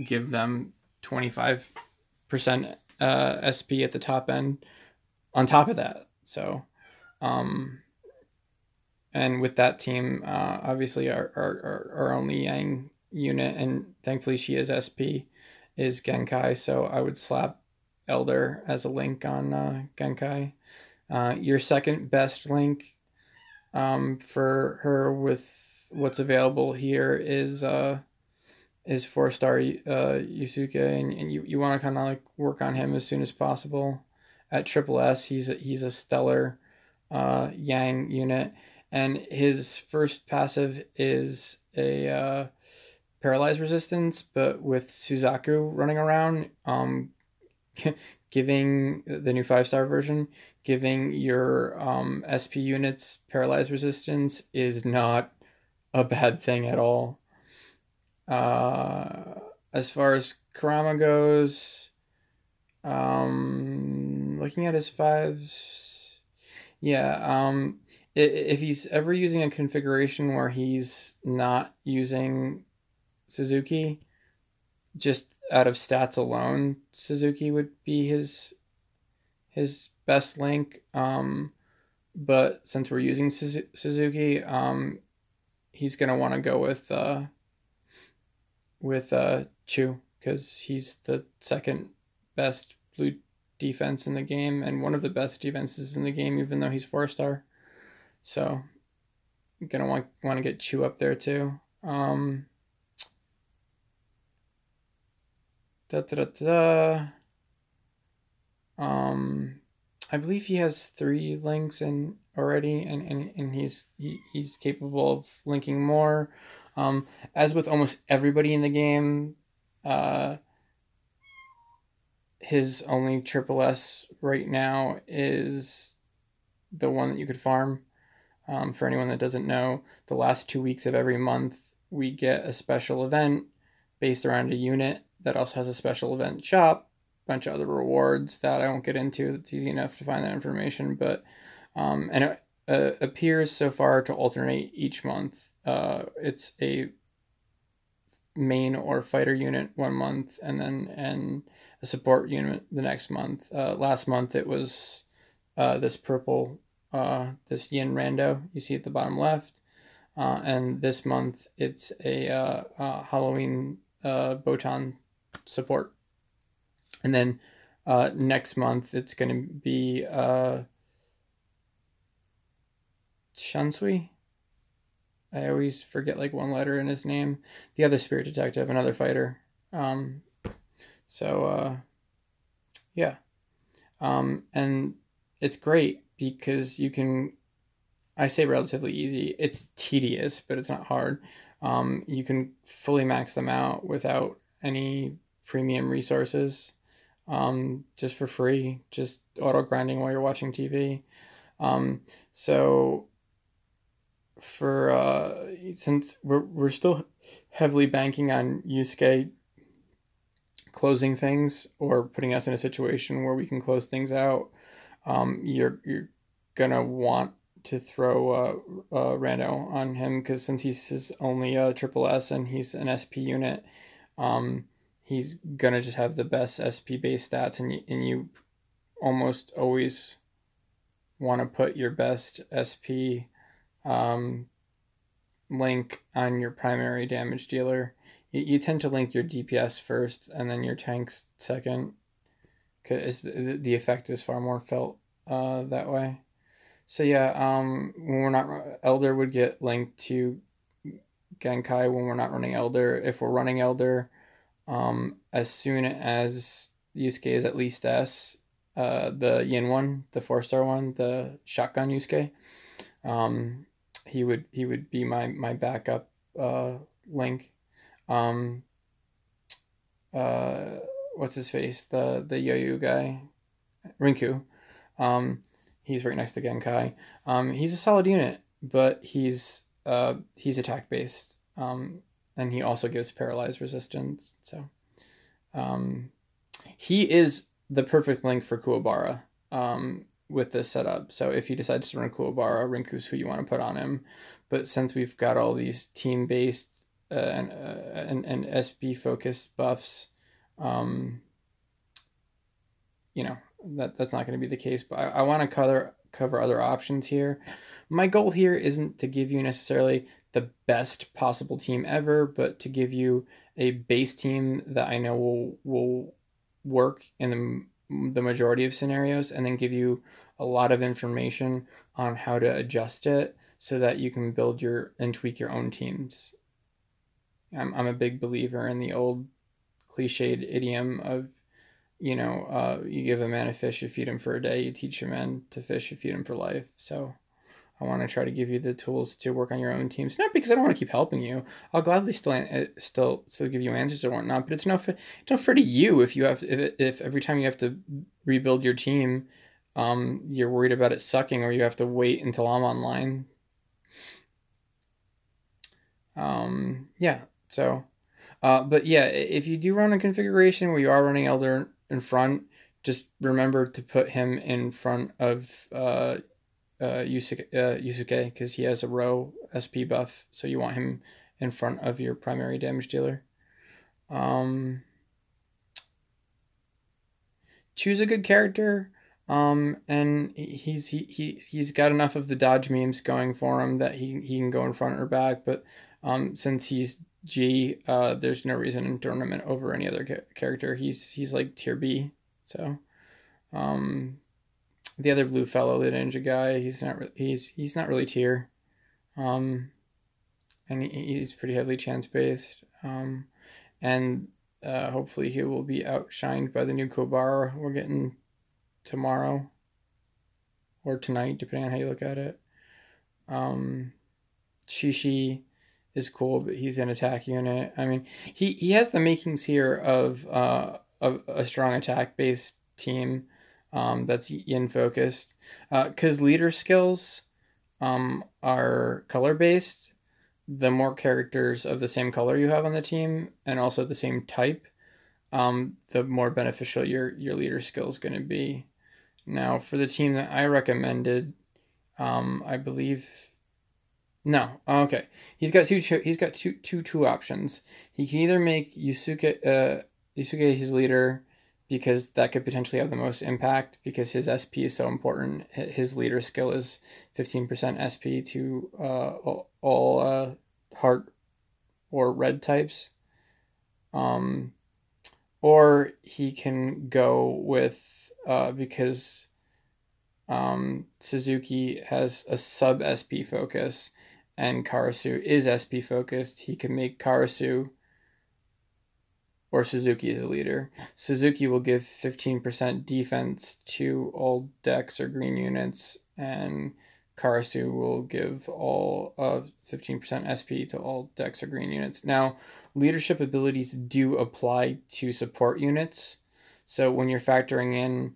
give them 25% SP at the top end on top of that. So, and with that team, obviously our only Yang unit, and thankfully she is SP, is Genkai. So I would slap Elder as a link on Genkai. Your second best link for her with what's available here is 4-star Yusuke, and you want to kind of like work on him as soon as possible. At Triple S, he's a stellar Yang unit, and his first passive is a paralyze resistance, but with Suzaku running around, giving the new 5-star version, giving your SP units paralyze resistance is not a bad thing at all. As far as Kurama goes, looking at his 5s, yeah, if he's ever using a configuration where he's not using Suzuki, just out of stats alone, Suzuki would be his best link. But since we're using Suzuki, he's gonna want to go with Chu, because he's the second best blue defense in the game and one of the best defenses in the game, even though he's 4-star. So you're gonna want to get Chu up there too. I believe he has 3 links in already, and he's capable of linking more. As with almost everybody in the game, his only Triple S right now is the one that you could farm. For anyone that doesn't know, the last 2 weeks of every month we get a special event based around a unit that also has a special event shop, a bunch of other rewards that I won't get into. It's easy enough to find that information, but and it appears so far to alternate each month. It's a main or fighter unit one month, and a support unit the next month. Last month it was this purple, this Yin Rando you see at the bottom left, and this month it's a Halloween Botan support, and then next month it's going to be Shansui. I always forget like one letter in his name. The other spirit detective, another fighter. Yeah. And it's great because you can, I say relatively easy. It's tedious, but it's not hard. You can fully max them out without any premium resources, just for free, just auto grinding while you're watching TV. So for since we're still heavily banking on Yusuke closing things or putting us in a situation where we can close things out, you're gonna want to throw Rando on him, because since he's his only triple S and he's an SP unit, um, he's gonna just have the best SP base stats, and you almost always want to put your best SP um, link on your primary damage dealer. You tend to link your DPS first and then your tanks second, because the effect is far more felt that way. So yeah, when we're not, Elder would get linked to Genkai when we're not running Elder. If we're running Elder, as soon as Yusuke is at least S, the Yin one, the 4-star one, the shotgun Yusuke, he would be my backup link. Um, uh, what's his face? The Yoyu guy, Rinku. He's right next to Genkai. He's a solid unit, but he's attack based. And he also gives paralyzed resistance. So he is the perfect link for Kuwabara with this setup. So if he decides to run Kuwabara, Rinku's who you want to put on him. But since we've got all these team based and SB focused buffs, you know, that's not going to be the case. But I want to cover other options here. My goal here isn't to give you necessarily the best possible team ever, but to give you a base team that I know will work in the majority of scenarios, and then give you a lot of information on how to adjust it so that you can build and tweak your own teams. I'm a big believer in the old cliched idiom of, you give a man a fish, you feed him for a day, you teach a man to fish, you feed him for life. So I want to try to give you the tools to work on your own teams. Not because I don't want to keep helping you. I'll gladly still give you answers or whatnot. But it's no fair to you if every time you have to rebuild your team, you're worried about it sucking, or you have to wait until I'm online. Yeah. So, but yeah, if you do run a configuration where you are running Elder in front, just remember to put him in front of Yusuke, because he has a row SP buff, so you want him in front of your primary damage dealer. Choose a good character, and he's got enough of the dodge memes going for him that he can go in front or back. But since he's G, there's no reason in tournament over any other character. He's like tier B. So the other blue fellow, the ninja guy, he's not really tier, and he's pretty heavily chance based, and hopefully he will be outshined by the new Kuwabara we're getting tomorrow or tonight, depending on how you look at it. Shishi is cool, but he's an attack unit. I mean, he has the makings here of a strong attack based team. That's yin focused, because leader skills are color based. The more characters of the same color you have on the team, and also the same type, the more beneficial your leader skill is going to be. Now, for the team that I recommended, I believe, no, okay, he's got two options. He can either make Yusuke his leader, because that could potentially have the most impact, because his SP is so important. His leader skill is 15% SP to all heart or red types. Or he can go with, because Suzuki has a sub SP focus and Karasu is SP focused, he can make Karasu or Suzuki as a leader. Suzuki will give 15% defense to all decks or green units, and Karasu will give all of 15% SP to all Dex or green units. Now, leadership abilities do apply to support units. So when you're factoring in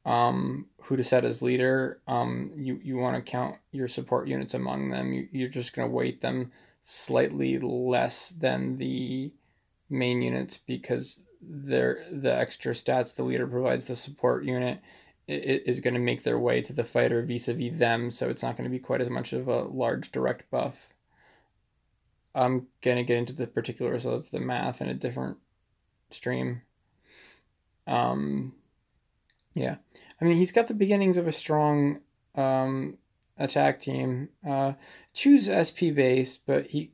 who to set as leader, you want to count your support units among them. You're just going to weight them slightly less than the main units because the extra stats the leader provides the support unit is going to make their way to the fighter vis-a-vis them, so it's not going to be quite as much of a large direct buff. I'm going to get into the particulars of the math in a different stream. Yeah, I mean, he's got the beginnings of a strong attack team. Choose SP base, but he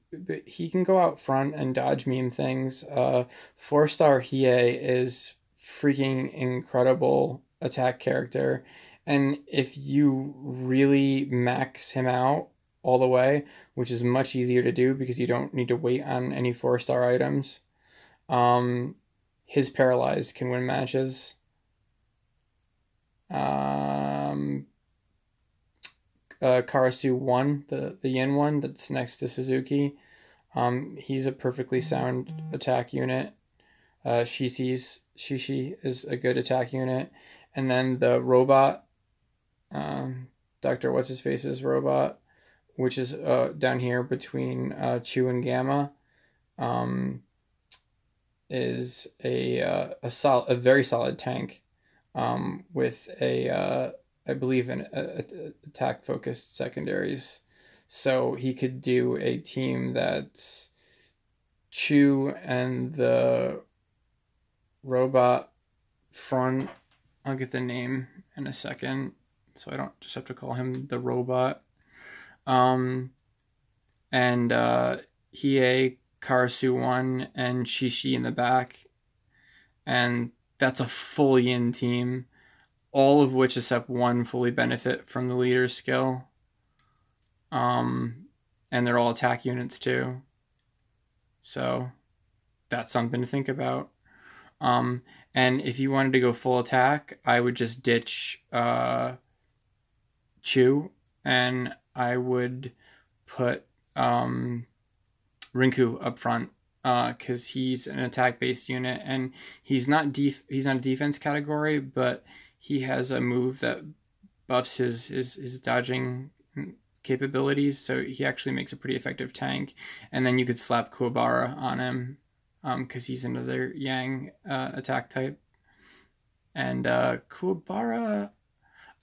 can go out front and dodge meme things. 4-star Hiei is freaking incredible attack character, and if you really max him out all the way, which is much easier to do because you don't need to wait on any 4-star items, his Paralyze can win matches. Karasu 1, the Yin one that's next to Suzuki. He's a perfectly sound attack unit. Shishi is a good attack unit. And then the robot, Dr. What's-His-Face's robot, which is down here between Chu and Gamma, is a very solid tank with I believe an attack focused secondaries. So he could do a team that's Chu and the robot front. I'll get the name in a second, so I don't just have to call him the robot. And Hiei, Karasu 1, and Shishi in the back. And that's a full Yin team, all of which except one fully benefit from the leader's skill. And they're all attack units too. So that's something to think about. And if you wanted to go full attack, I would just ditch Chu, and I would put Rinku up front, because he's an attack-based unit, and he's not a defense category, but he has a move that buffs his dodging capabilities, so he actually makes a pretty effective tank. And then you could slap Kuwabara on him, because he's another Yang attack type. And Kuwabara,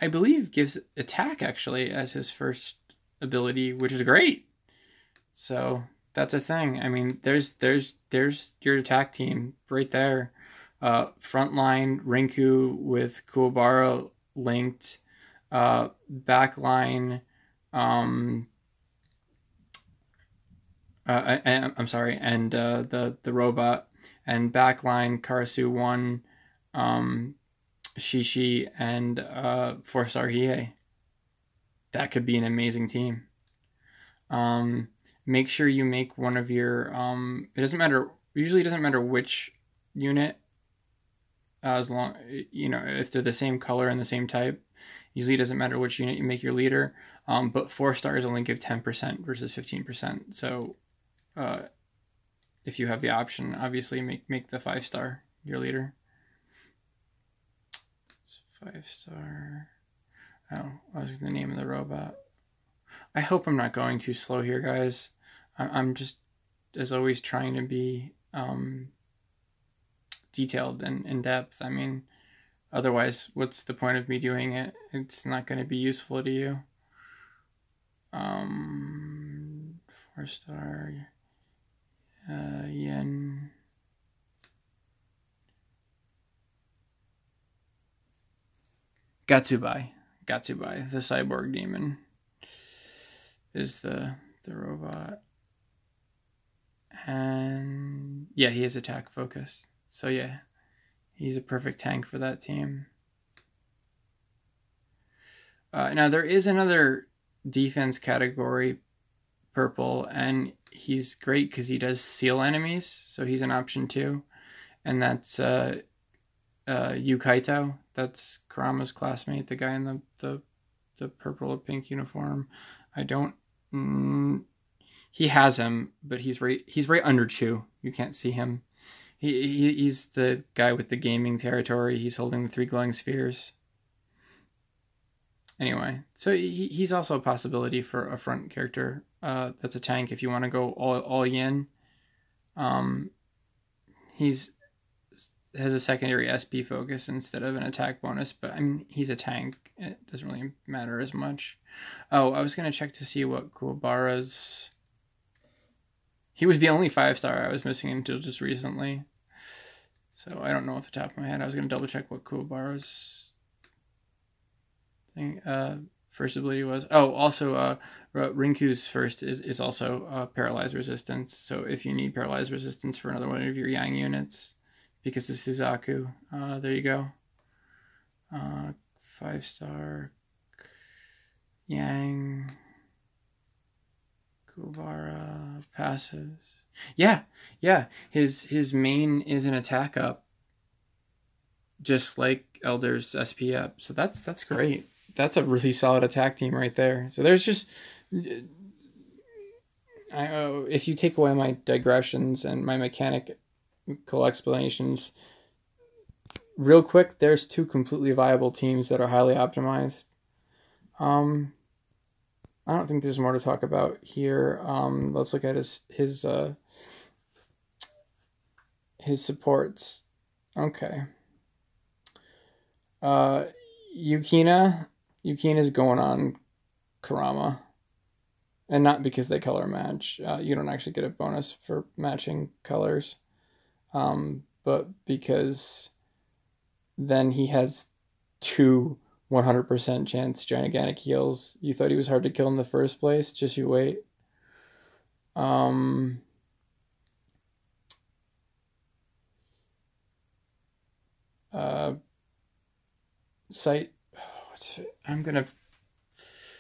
I believe, gives attack actually as his first ability, which is great. So that's a thing. I mean, there's your attack team right there. Frontline Rinku with Kuwabara linked. Backline. I'm sorry, and the robot, and backline Karasu 1, Shishi, and 4-star Hiei. That could be an amazing team. Make sure you make one of your it doesn't matter. Usually, it doesn't matter which unit, as long, you know, if they're the same color and the same type. Usually, it doesn't matter which unit you make your leader. But 4-stars only give 10% versus 15%. So, if you have the option, obviously make the 5-star your leader. It's 5-star. Oh, what was the name of the robot? I hope I'm not going too slow here, guys. I'm just, as always, trying to be detailed and in depth. I mean, otherwise, what's the point of me doing it? It's not going to be useful to you. 4-star Yen. Gatsubai, the Cyborg Demon, is the robot. And yeah, he is attack focused. So yeah, he's a perfect tank for that team. Now there is another defense category, purple, and he's great because he does seal enemies, so he's an option too. And that's Yu Kaito. That's Kurama's classmate, the guy in the the purple or pink uniform. I don't. He has him, but he's right under Chu. You can't see him. He's the guy with the gaming territory. He's holding the 3 glowing spheres. Anyway, so he's also a possibility for a front character that's a tank if you want to go all yin. He's has a secondary SP focus instead of an attack bonus, but I mean, he's a tank. It doesn't really matter as much. Oh, I was going to check to see what Kuwabara's... He was the only 5-star I was missing until just recently. So I don't know off the top of my head. I was going to double check what Kuwabara's thing, first ability was. Oh, also Rinku's first is also paralyzed resistance. So if you need paralyzed resistance for another one of your Yang units because of Suzaku, there you go. 5-star Yang Kuwabara passives. Yeah. His main is an attack up, just like Elder's SP up. So that's great. That's a really solid attack team right there. So there's just, if you take away my digressions and my mechanical explanations, real quick, there's 2 completely viable teams that are highly optimized. I don't think there's more to talk about here. Let's look at his supports. Okay. Yukina's going on Kurama. And not because they color match. You don't actually get a bonus for matching colors. But because then he has 2 100% chance gigantic heals. You thought he was hard to kill in the first place? Just you wait.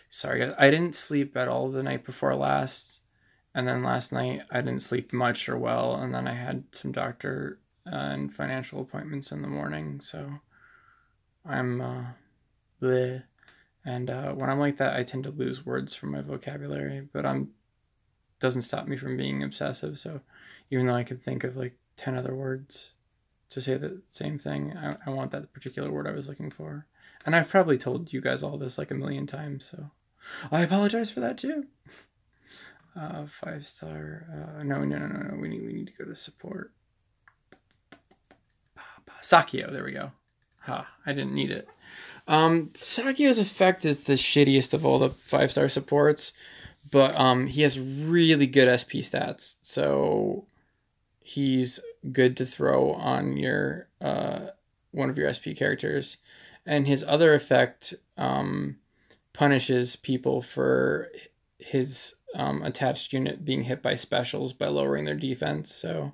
Sorry, I didn't sleep at all the night before last. And then last night I didn't sleep much or well. And then I had some doctor and financial appointments in the morning. So I'm... bleh. And when I'm like that, I tend to lose words from my vocabulary, but doesn't stop me from being obsessive. So even though I could think of like 10 other words to say the same thing, I want that particular word I was looking for. And I've probably told you guys all this like a million times, so I apologize for that too. 5-star. No. We need to go to support. Sakio. There we go. I didn't need it. Sakio's effect is the shittiest of all the 5-star supports, but he has really good SP stats, so he's good to throw on your one of your SP characters. And his other effect punishes people for his attached unit being hit by specials by lowering their defense. So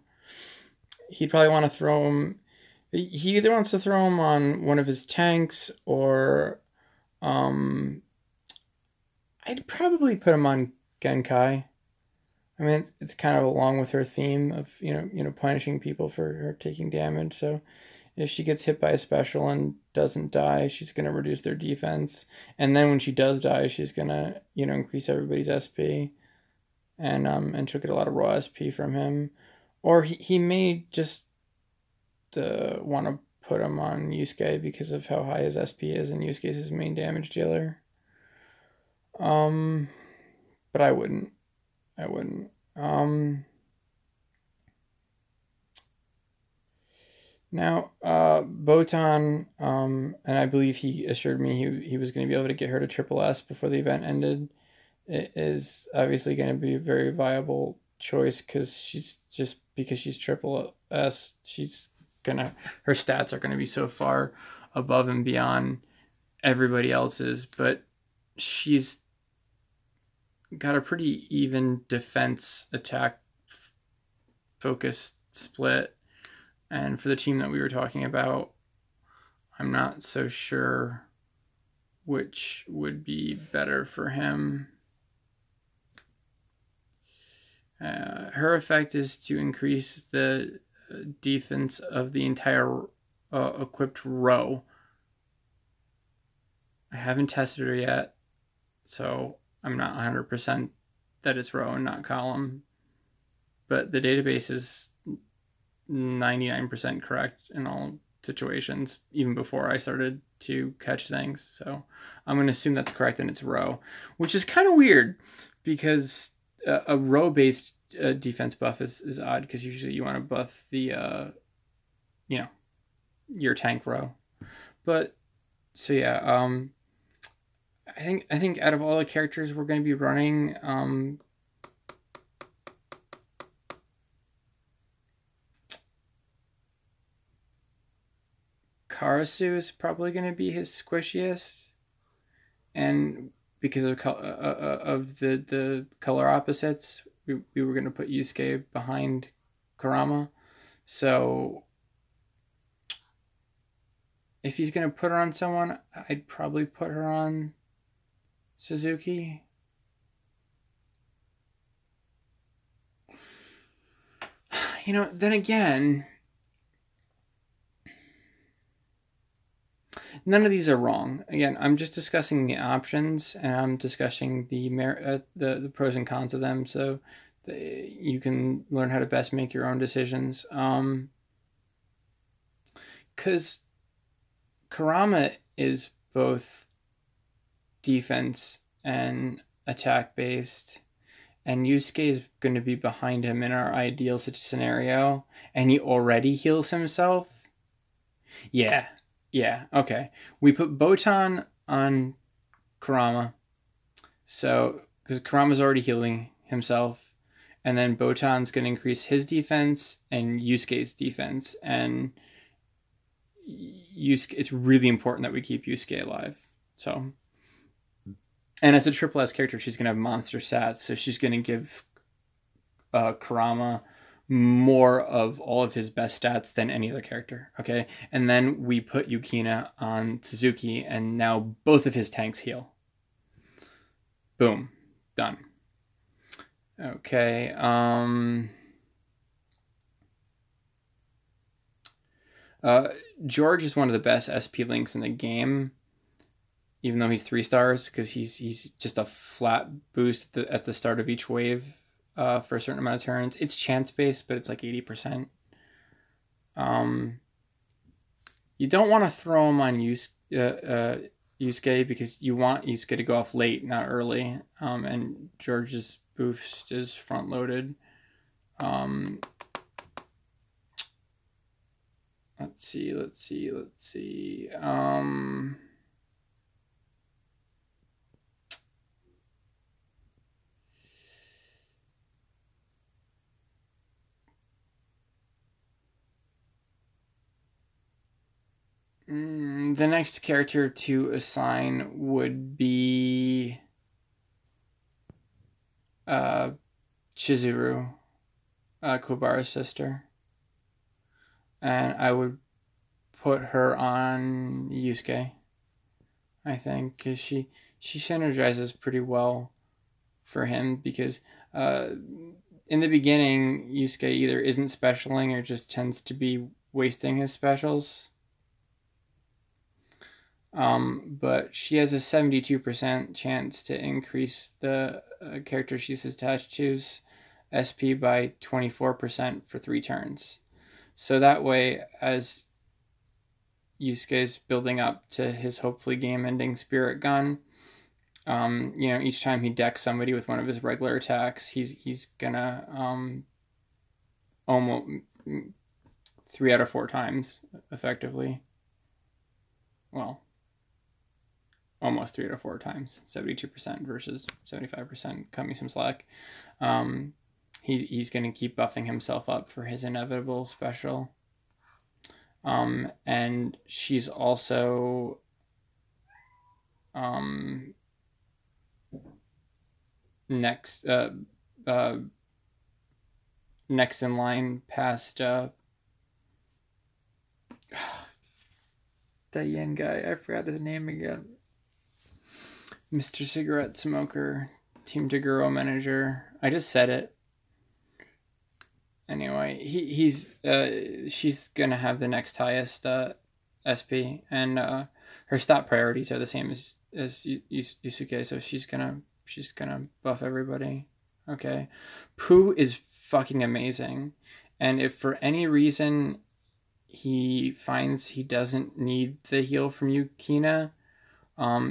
he'd probably want to throw him. He either wants to throw him on one of his tanks, or I'd probably put him on Genkai. I mean, it's kind of along with her theme of punishing people for her taking damage. So if she gets hit by a special and doesn't die, she's gonna reduce their defense, and then when she does die, she's gonna increase everybody's SP, and she'll get a lot of raw SP from him, or he may just want to put him on Yusuke because of how high his SP is, and Yusuke is his main damage dealer. But I wouldn't. Now, Botan, and I believe he assured me he was going to be able to get her to triple S before the event ended. It is obviously going to be a very viable choice because she's triple S. Her stats are gonna be so far above and beyond everybody else's, but she's got a pretty even defense attack focus split. And for the team that we were talking about, I'm not so sure which would be better for him. Her effect is to increase the defense of the entire equipped row. I haven't tested her yet. so I'm not 100% that it's row and not column, but the database is 99% correct in all situations, even before I started to catch things. So I'm going to assume that's correct and it's row, which is kind of weird because a row-based defense buff is odd, because usually you want to buff the, you know, your tank row. But so yeah, I think out of all the characters we're going to be running, Karasu is probably going to be his squishiest, and because of the color opposites, we were going to put Yusuke behind Kurama. So if he's going to put her on someone, I'd probably put her on Suzuki. You know, then again, none of these are wrong. Again, I'm just discussing the options, and I'm discussing the pros and cons of them, so you can learn how to best make your own decisions. Because Kurama is both defense and attack based, and Yusuke is going to be behind him in our ideal scenario, and he already heals himself. Yeah, okay. We put Botan on Kurama, so because Kurama's already healing himself, and then Botan's going to increase his defense and Yusuke's defense, and Yusuke, it's really important that we keep Yusuke alive. So, and as a triple S character, she's going to have monster stats, so she's going to give Kurama more of all of his best stats than any other character. Okay, and then we put Yukina on Suzuki, and now both of his tanks heal. Boom, done. Okay. George is one of the best SP links in the game, even though he's 3 stars, because he's just a flat boost at the start of each wave for a certain amount of turns. It's chance based, but it's like 80%. You don't want to throw him on Yusuke because you want Yusuke to go off late, not early. And George's boost is front loaded. Let's see. The next character to assign would be Chizuru, Kobara's sister. And I would put her on Yusuke, I think, because she synergizes pretty well for him, because in the beginning, Yusuke either isn't specialing or just tends to be wasting his specials. But she has a 72% chance to increase the character she's attached to's SP by 24% for 3 turns. So that way, as Yusuke's building up to his hopefully game-ending spirit gun, you know, each time he decks somebody with one of his regular attacks, he's gonna almost 3 out of 4 times effectively. Well, almost 3 out of 4 times, 72% versus 75%. Cut me some slack. He's going to keep buffing himself up for his inevitable special. And she's also next in line past the Yen guy. I forgot his name again. Mr. Cigarette Smoker, Team Taguro manager. I just said it. Anyway, she's gonna have the next highest SP, and her stat priorities are the same as Yusuke, so she's gonna buff everybody. Okay, Pooh is fucking amazing, and if for any reason he finds he doesn't need the heal from Yukina,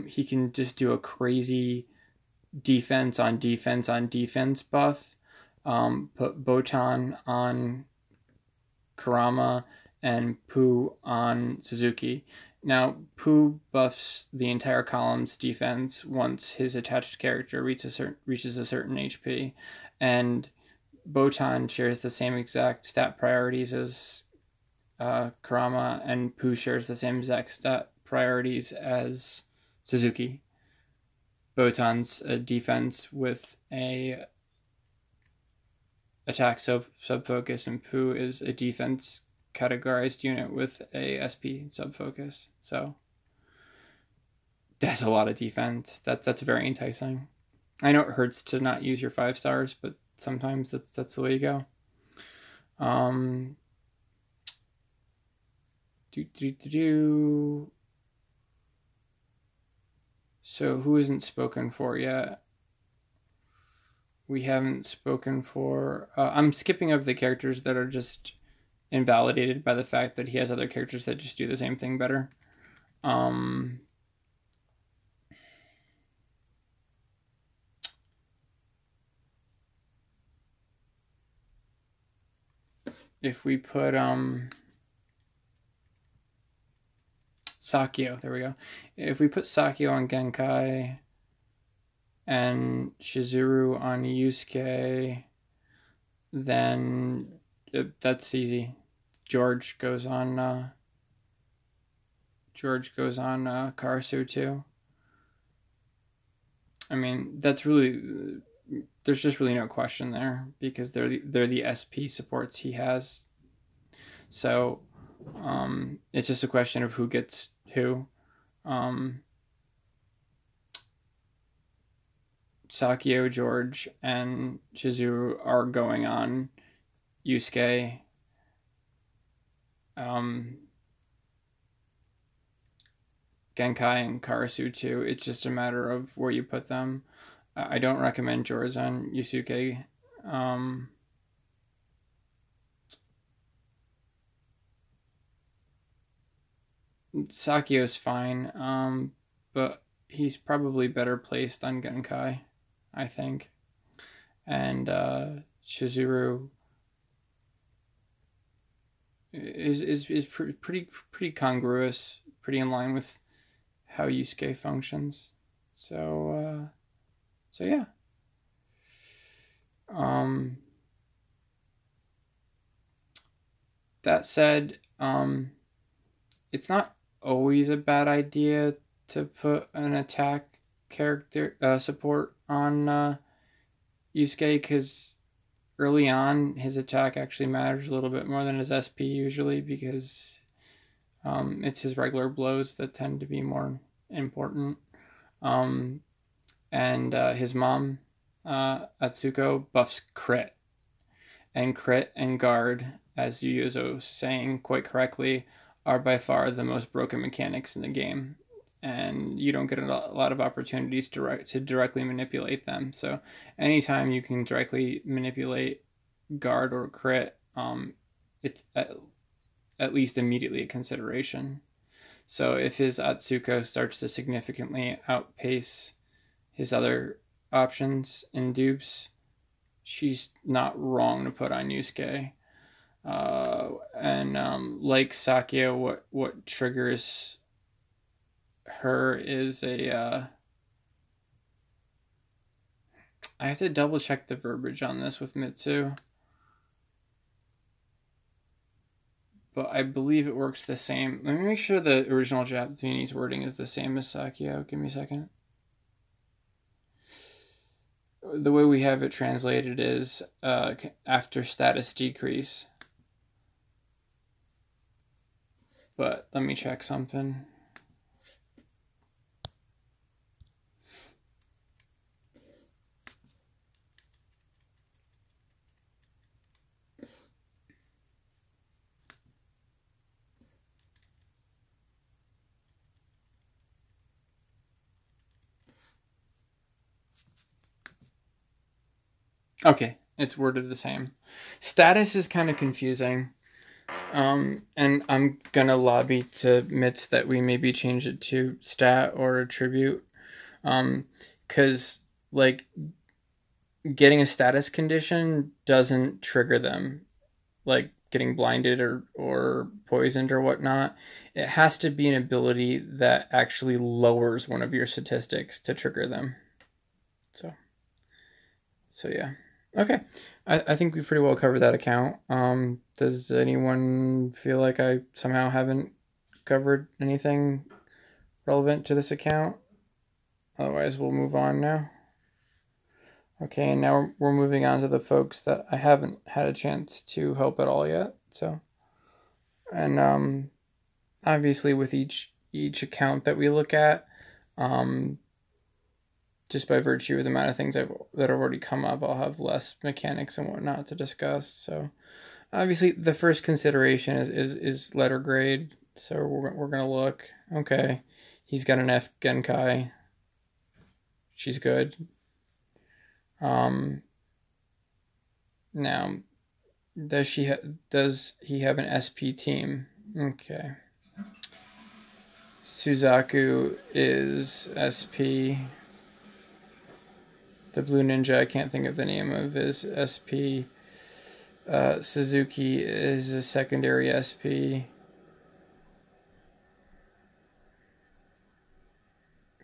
he can just do a crazy defense on defense on defense buff. Put Botan on Kurama and Pooh on Suzuki. Now, Pooh buffs the entire column's defense once his attached character reaches a certain HP, and Botan shares the same exact stat priorities as Kurama, and Pooh shares the same exact stat priorities as Suzuki. Botan's a defense with a attack sub focus, and Pooh is a defense categorized unit with a SP sub focus. So that's a lot of defense. That's very enticing. I know it hurts to not use your 5 stars, but sometimes that's the way you go. So who isn't spoken for yet? We haven't spoken for... I'm skipping over the characters that are just invalidated by the fact that he has other characters that just do the same thing better. If we put Sakio, there we go. If we put Sakio on Genkai and Shizuru on Yusuke, then that's easy. George goes on Karasu too. I mean, that's really, there's just really no question there, because they're the SP supports he has. So it's just a question of who gets who. Sakio, George, and Shizuru are going on Yusuke. Genkai and Karasu too. It's just a matter of where you put them. I don't recommend George on Yusuke. Sakio's fine, but he's probably better placed on Genkai, I think. And Shizuru is pretty congruous, pretty in line with how Yusuke functions. So yeah. That said, it's not always a bad idea to put an attack character support on Yusuke, because early on his attack actually matters a little bit more than his SP usually, because it's his regular blows that tend to be more important. And his mom, Atsuko, buffs crit. And crit and guard, as Yuyozo saying quite correctly, are by far the most broken mechanics in the game, and you don't get a lot of opportunities to directly manipulate them. So anytime you can directly manipulate guard or crit, it's at least immediately a consideration. So if his Atsuko starts to significantly outpace his other options in dupes, she's not wrong to put on Yusuke. And like Sakio, what triggers her is a I have to double check the verbiage on this with Mitsu, but I believe it works the same. Let me make sure the original Japanese wording is the same as Sakio. Give me a second. The way we have it translated is after status decrease. But let me check something. Okay, it's worded the same. Status is kind of confusing. And I'm gonna lobby to Mitz that we maybe change it to stat or attribute. Cause like getting a status condition doesn't trigger them, like getting blinded or poisoned or whatnot. It has to be an ability that actually lowers one of your statistics to trigger them. So yeah. Okay. I think we pretty well covered that account. Does anyone feel like I somehow haven't covered anything relevant to this account? Otherwise, we'll move on now. Okay, and now we're moving on to the folks that I haven't had a chance to help at all yet. So, and obviously with each account that we look at, just by virtue of the amount of things that have already come up, I'll have less mechanics and whatnot to discuss. So, obviously, the first consideration is letter grade. So we're gonna look. Okay, he's got an F Genkai. She's good. Now, does he have an SP team? Okay. Suzaku is SP. The blue ninja, I can't think of the name of his SP. Suzuki is a secondary SP.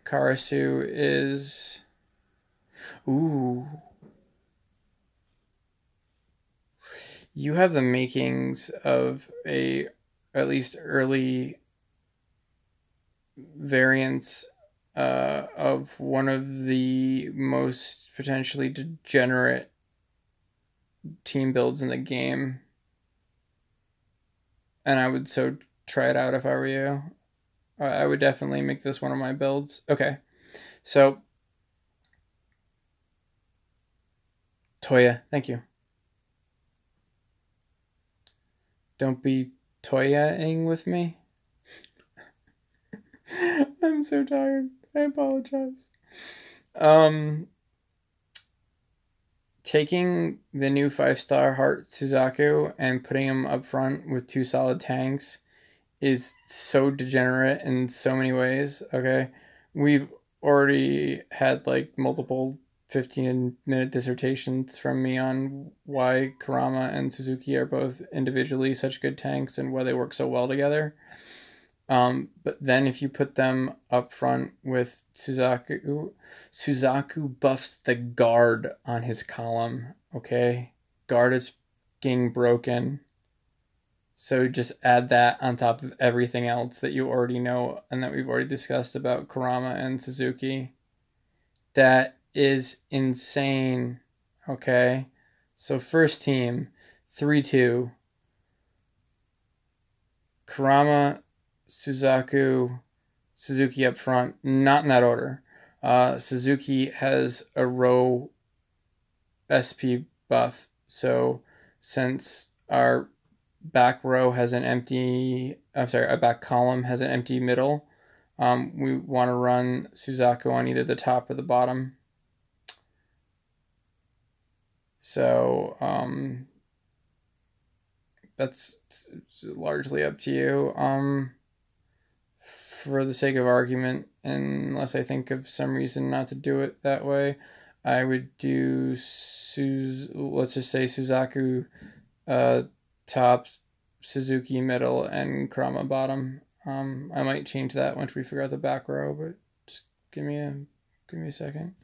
Karasu is... Ooh. You have the makings of a, at least early variants of one of the most potentially degenerate team builds in the game. And I would so try it out if I were you. I would definitely make this one of my builds. Okay. So, Toya, thank you. Don't be Toya-ing with me. I'm so tired. I apologize. Taking the new 5-star Heart Suzaku and putting him up front with 2 solid tanks is so degenerate in so many ways. Okay, we've already had like multiple 15-minute dissertations from me on why Kurama and Suzuki are both individually such good tanks and why they work so well together. But then if you put them up front with Suzaku buffs the guard on his column, okay? Guard is getting broken. So just add that on top of everything else that you already know and that we've already discussed about Kurama and Suzuki. That is insane, okay? So first team, 3-2. Kurama, Suzaku, Suzuki up front, not in that order. Suzuki has a row SP buff, so since our back row has an empty, our back column has an empty middle, we want to run Suzaku on either the top or the bottom. So, that's largely up to you. For the sake of argument, unless I think of some reason not to do it that way, I would do let's just say Suzaku top, Suzuki middle, and Kurama bottom. I might change that once we figure out the back row, but just give me a second.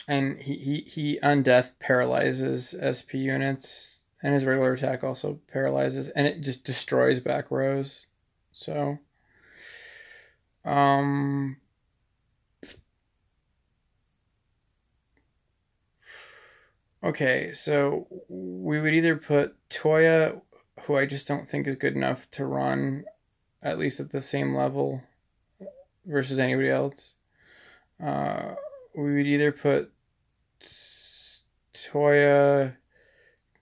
And he on death paralyzes SP units, and his regular attack also paralyzes, and it just destroys back rows. So, okay, so we would either put Toya, who I just don't think is good enough to run, at least at the same level versus anybody else. We would either put Toya,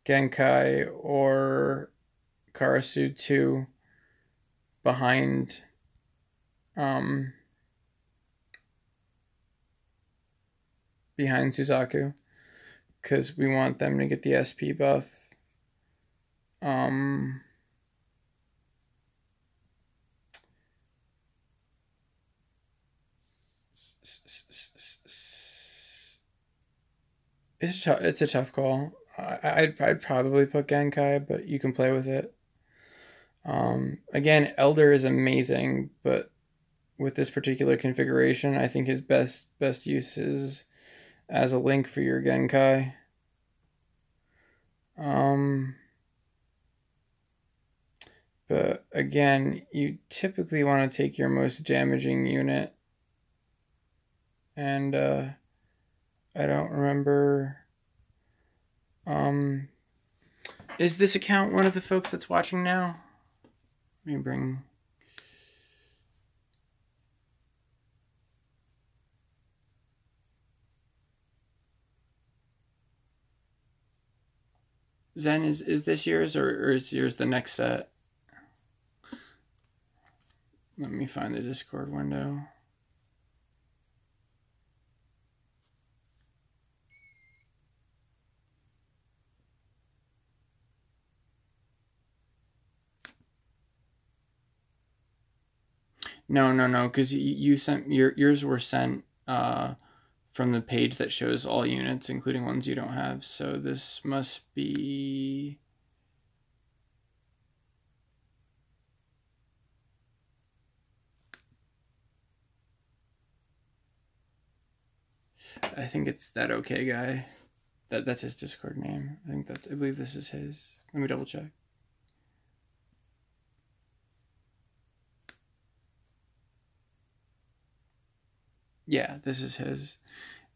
Genkai, or Karasu 2 behind behind Suzaku, because we want them to get the SP buff. It's a tough call. I'd probably put Genkai, but you can play with it. Again, Elder is amazing, but with this particular configuration, I think his best use is as a link for your Genkai. But again, you typically want to take your most damaging unit. And I don't remember. Is this account one of the folks that's watching now? Let me bring... Zen, is this yours, or is yours the next set? Let me find the Discord window. No, because you sent yours were sent from the page that shows all units, including ones you don't have. So this must be... I think it's that okay guy. That's his Discord name. I believe this is his. Let me double check. Yeah, this is his.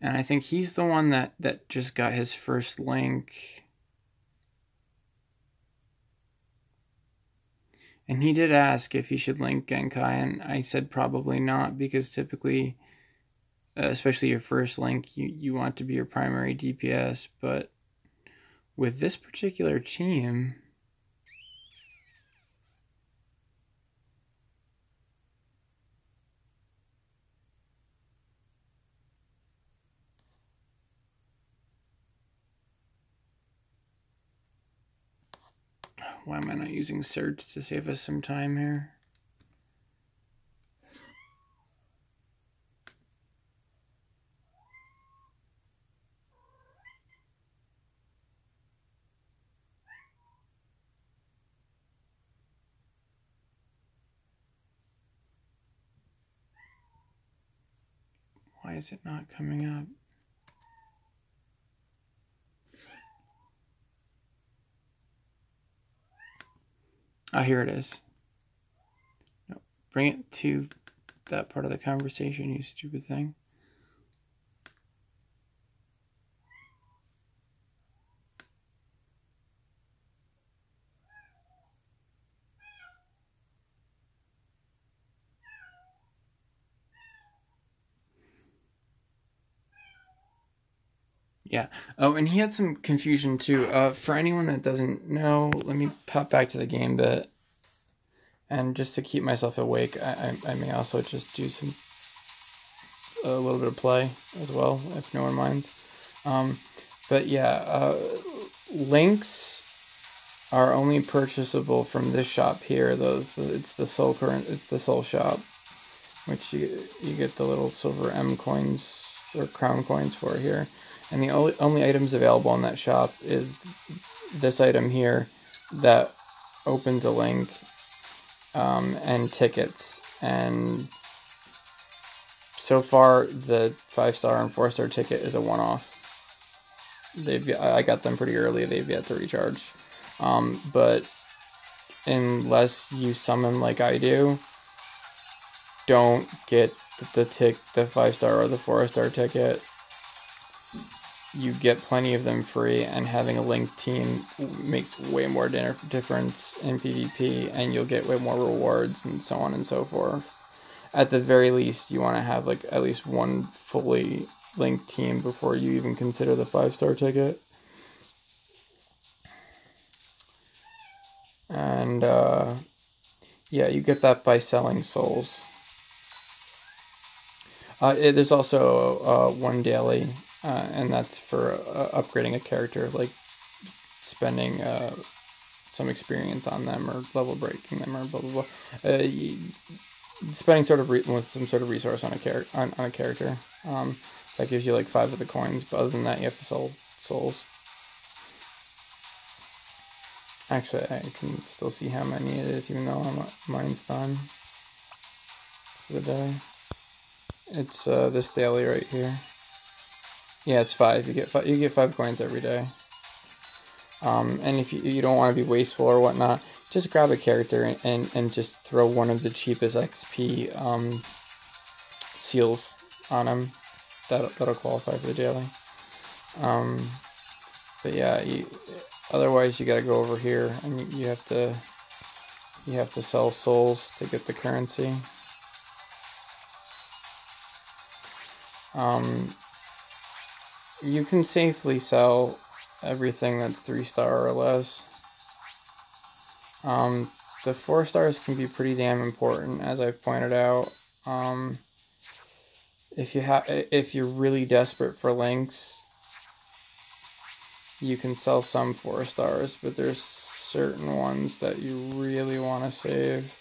And I think he's the one that just got his first link. And he did ask if he should link Genkai, and I said probably not, because typically, especially your first link, you want to be your primary DPS. But with this particular team... Why am I not using search to save us some time here? Why is it not coming up? Ah, here it is. No, bring it to that part of the conversation, you stupid thing. Yeah. Oh, and he had some confusion too. For anyone that doesn't know, let me pop back to the game bit. And just to keep myself awake, I may also just do a little bit of play as well, if no one minds. But yeah, links are only purchasable from this shop here. It's the soul shop, which you get the little silver M coins or crown coins for here. And the only items available in that shop is this item here that opens a link, and tickets. And so far, the 5-star and 4-star ticket is a one-off. I got them pretty early. They've yet to recharge. But unless you summon like I do, don't get the 5-star or the 4-star ticket. You get plenty of them free, and having a linked team makes way more difference in PvP, and you'll get way more rewards and so on and so forth. At the very least, you want to have like at least one fully linked team before you even consider the 5-star ticket. And yeah, you get that by selling souls. There's also one daily, and that's for upgrading a character, like spending some experience on them or level breaking them or blah blah blah. Spending some sort of resource on a character. That gives you like 5 of the coins, but other than that, you have to sell souls. Actually, I can still see how many it is, even though mine's done for the day. It's this daily right here. Yeah, it's 5. You get 5 coins every day. And if you don't want to be wasteful or whatnot, just grab a character and just throw one of the cheapest XP seals on him. That'll qualify for the daily. But yeah, otherwise you gotta go over here and you have to sell souls to get the currency. You can safely sell everything that's 3-star or less. The 4 stars can be pretty damn important, as I've pointed out. If you're really desperate for links, you can sell some 4 stars, but there's certain ones that you really want to save.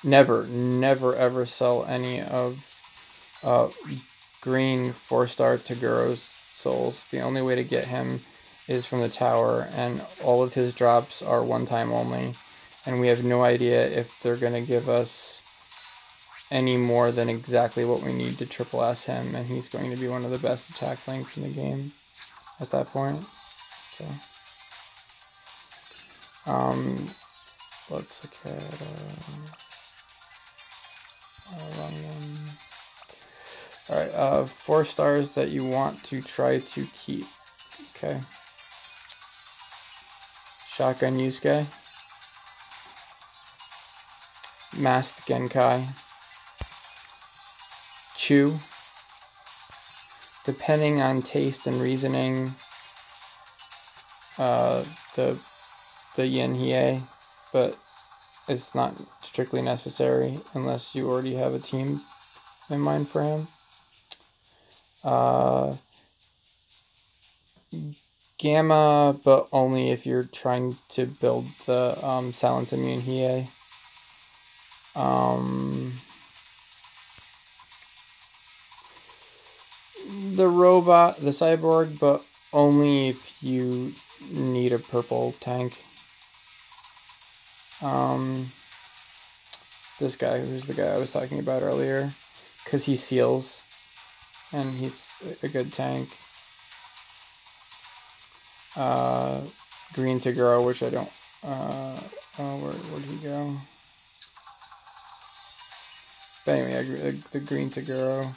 Never ever sell any of green 4-star Taguro's souls. The only way to get him is from the tower, and all of his drops are one time only, and we have no idea if they're going to give us any more than exactly what we need to triple S him, and he's going to be one of the best attack links in the game at that point. So let's look at wrong one. Alright, 4 stars that you want to try to keep. Okay. Shotgun Yusuke. Masked Genkai. Chu. Depending on taste and reasoning, the Yin Hie, but it's not strictly necessary unless you already have a team in mind for him. Gamma, but only if you're trying to build the Silence Immune Hie. The robot, the cyborg, but only if you need a purple tank. This guy, who's the guy I was talking about earlier, because he seals, and he's a good tank. Green Taguro, which I don't, where'd he go? But anyway, the Green Taguro.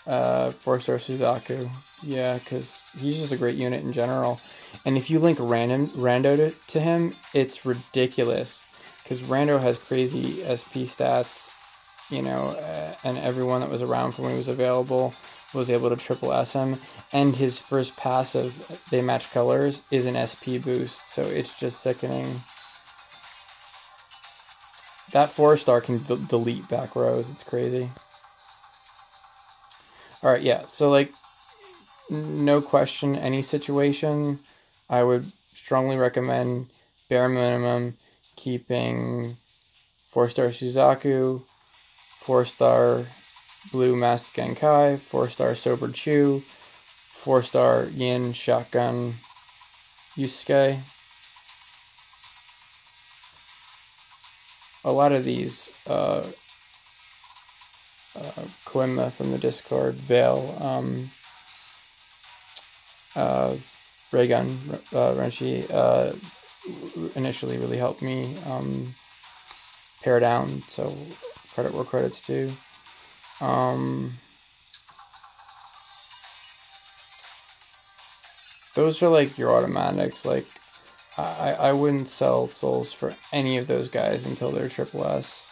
4-star Suzaku. Yeah, because he's just a great unit in general. And if you link Rando to him, it's ridiculous. Because Rando has crazy SP stats, you know, and everyone that was around from when he was available was able to triple S him. And his first passive, they match colors, is an SP boost. So it's just sickening. That 4-star can delete back rows. It's crazy. Alright, yeah. So, like, no question, any situation, I would strongly recommend, bare minimum, keeping 4-star Suzaku, 4-star Blue Masked Genkai, 4-star Sober Chu, 4-star Yin Shotgun Yusuke. A lot of these, Koima from the Discord, Vale, Raygun, Renshi, initially really helped me pare down, so credit where credit's due. Those are like your automatics. Like, I wouldn't sell souls for any of those guys until they're triple S.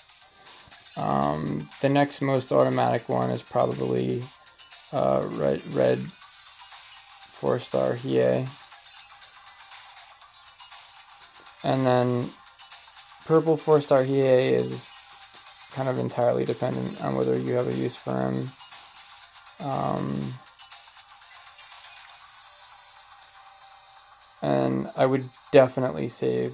The next most automatic one is probably red 4-star Hie. And then Purple 4-star Hiei is kind of entirely dependent on whether you have a use for him. And I would definitely save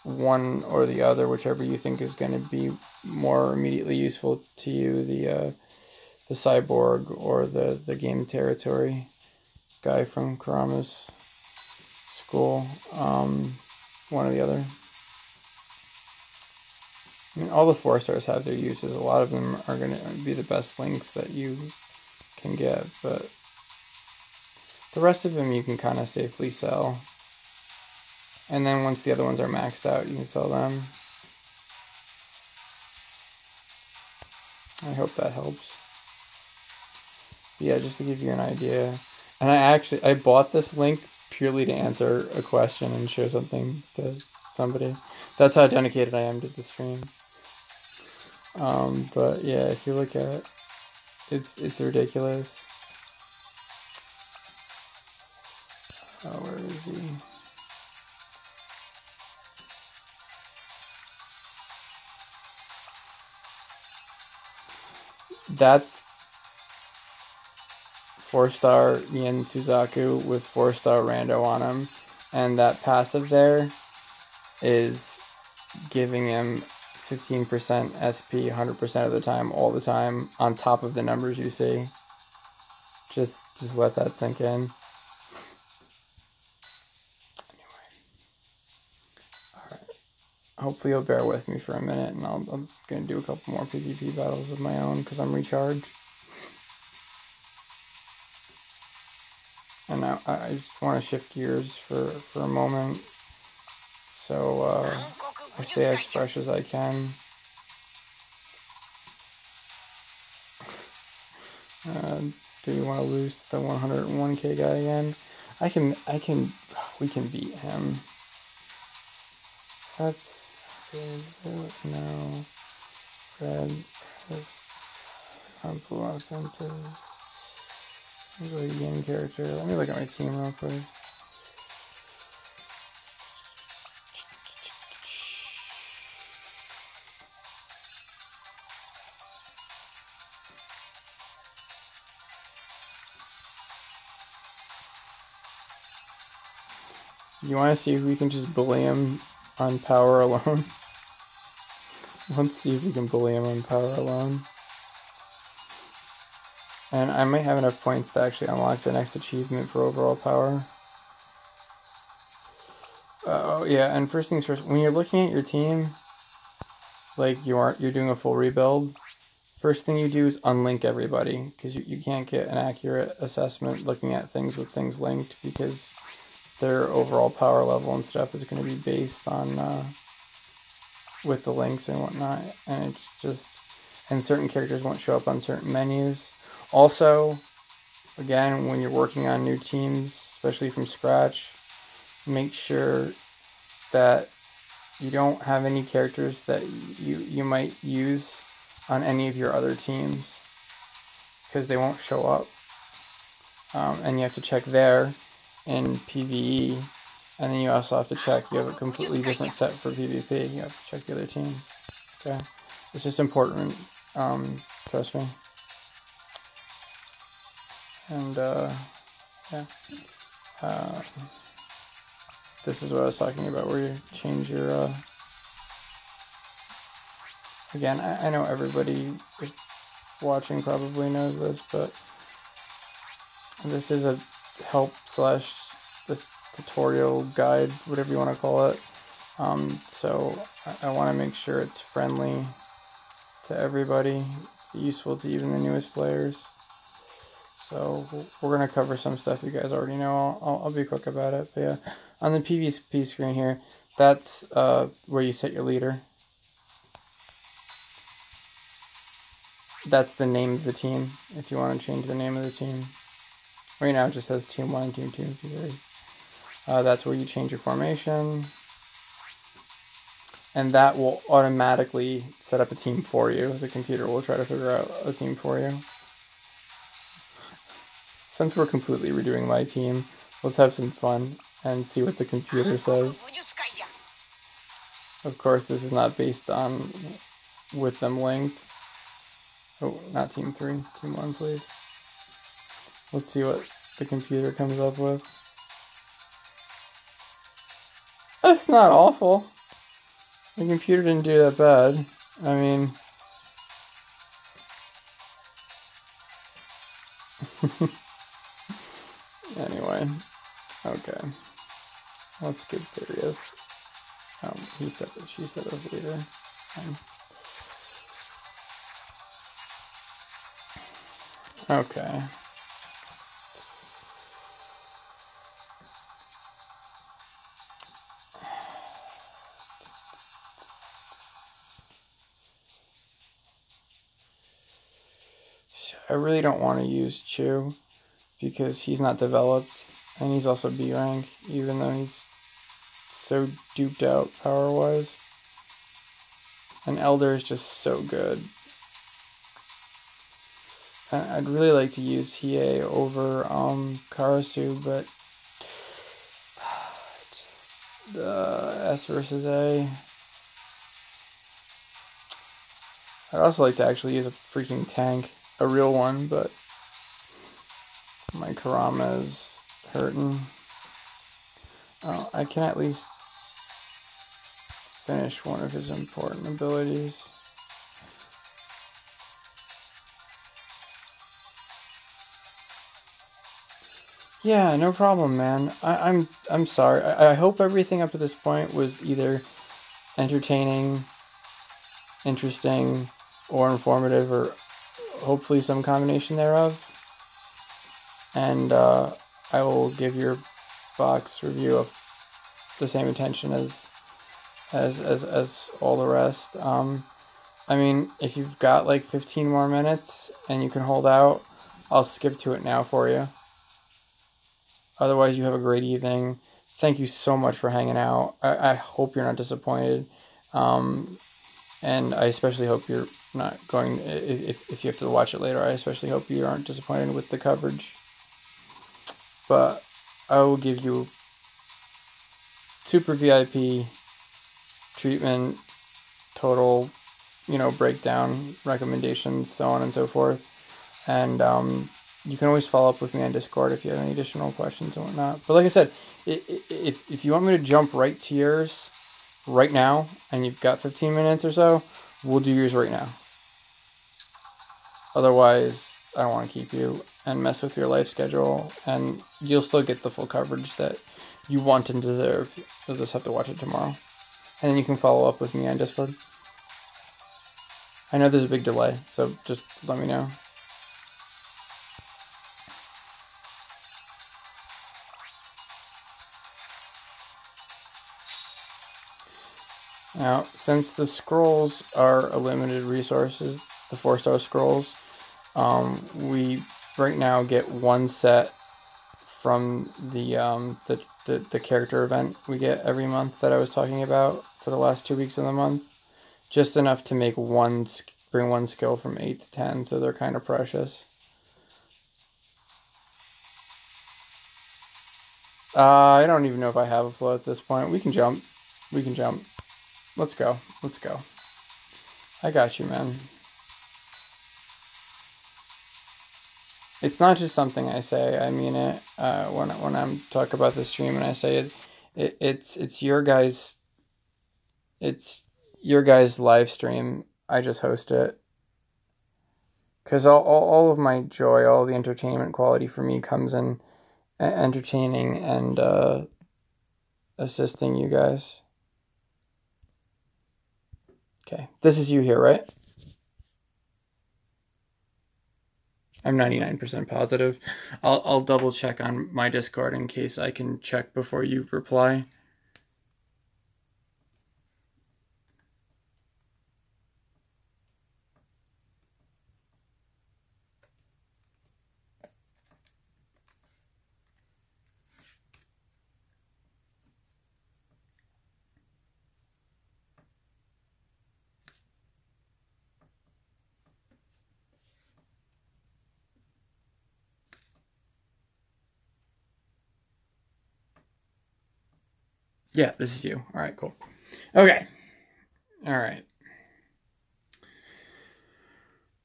one or the other, whichever you think is going to be more immediately useful to you, the cyborg or the game territory guy from Kurama's school. One or the other. I mean, all the 4-stars have their uses. A lot of them are going to be the best links that you can get, but the rest of them you can kind of safely sell. And then once the other ones are maxed out, you can sell them. I hope that helps. But yeah, just to give you an idea. And I bought this link purely to answer a question and show something to somebody. That's how dedicated I am to the stream. But yeah, if you look at it, it's ridiculous. Where is he? That's 4-star Yen Suzaku with 4-star Rando on him, and that passive there is giving him 15% SP 100% of the time, all the time, on top of the numbers you see. Just let that sink in. Anyway. Alright. Hopefully you'll bear with me for a minute, and I'm going to do a couple more PvP battles of my own, because I'm recharged. And now I just want to shift gears for a moment, so I stay as fresh as I can. Do you want to lose the 101k guy again? We can beat him. That's good. No. Red is blue offensive. Go to game character. Let me look at my team real quick. You want to see if we can just bully him on power alone? Let's see if we can bully him on power alone. And I might have enough points to actually unlock the next achievement for overall power. Oh yeah, and first things first, when you're looking at your team, like you're doing a full rebuild, first thing you do is unlink everybody, because you can't get an accurate assessment looking at things with things linked, because their overall power level and stuff is going to be based on with the links and whatnot, and it's just, and certain characters won't show up on certain menus. Also, again, when you're working on new teams, especially from scratch, make sure that you don't have any characters that you might use on any of your other teams, because they won't show up. And you have to check there in PvE, and then you also have to check, you have a completely different set for PvP. You have to check the other teams. Okay, it's just important, trust me. And yeah, this is what I was talking about, where you change your again, I know everybody watching probably knows this, but this is a help / this tutorial guide, whatever you want to call it. So I want to make sure it's friendly to everybody. It's useful to even the newest players. So we're going to cover some stuff you guys already know. I'll be quick about it. But yeah, on the PvP screen here, that's where you set your leader. That's the name of the team, if you want to change the name of the team. Right now it just says Team 1, Team 2, Team 3. That's where you change your formation. And that will automatically set up a team for you. The computer will try to figure out a team for you. Since we're completely redoing my team, let's have some fun and see what the computer says. Of course, this is not based on with them linked. Oh, not Team 3. Team 1, please. Let's see what the computer comes up with. That's not awful. The computer didn't do that bad. I mean... Anyway. Okay. Let's get serious. He said that she said it was later. Okay. I really don't want to use Chu because he's not developed and he's also B rank, even though he's so duped out power-wise. And Elder is just so good. I'd really like to use Hiei over Karasu, but just S versus A. I'd also like to actually use a freaking tank, a real one, but my Kurama is hurting. Oh, I can at least finish one of his important abilities. Yeah, no problem, man. I'm sorry. I hope everything up to this point was either entertaining, interesting, or informative, or hopefully some combination thereof. And I will give your box review of the same attention as all the rest. I mean, if you've got like 15 more minutes and you can hold out, I'll skip to it now for you. Otherwise, you have a great evening. Thank you so much for hanging out. I hope you're not disappointed. And I especially hope you're not going, if you have to watch it later, I especially hope you aren't disappointed with the coverage. But I will give you super VIP treatment, total, breakdown, recommendations, so on and so forth. And you can always follow up with me on Discord if you have any additional questions and whatnot. But like I said, if you want me to jump right to yours right now, and you've got 15 minutes or so, we'll do yours right now. Otherwise, I don't want to keep you and mess with your life schedule, and you'll still get the full coverage that you want and deserve. You'll just have to watch it tomorrow. And then you can follow up with me on Discord. I know there's a big delay, so just let me know. Now, since the scrolls are a limited resources, the 4-star scrolls, we right now get one set from the character event we get every month that I was talking about for the last 2 weeks of the month. Just enough to make bring one skill from 8 to 10, so they're kind of precious. I don't even know if I have a flow at this point. We can jump. We can jump. Let's go. Let's go. I got you, man. It's not just something I say. I mean it. When I'm talking about the stream and I say it, it's your guys. It's your guys' live stream. I just host it. Because all of my joy, all the entertainment quality for me comes in entertaining and assisting you guys. Okay, this is you here, right? I'm 99% positive. I'll double check on my Discord in case I can check before you reply. Yeah, this is you. All right, cool. Okay. All right.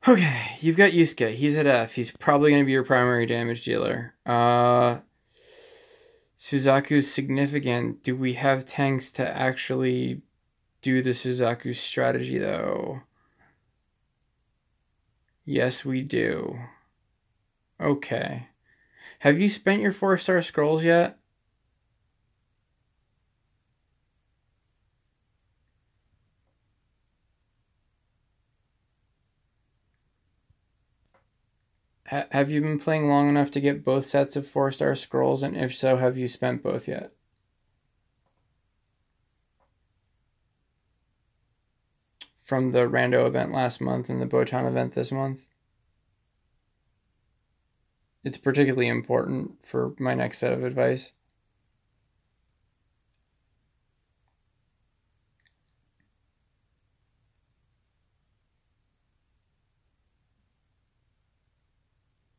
Okay, you've got Yusuke. He's at F. He's probably going to be your primary damage dealer. Suzaku's significant. Do we have tanks to actually do the Suzaku strategy, though? Yes, we do. Okay. Have you spent your 4-star scrolls yet? Have you been playing long enough to get both sets of 4-star scrolls? And if so, have you spent both yet? From the rando event last month and the Botan event this month? It's particularly important for my next set of advice.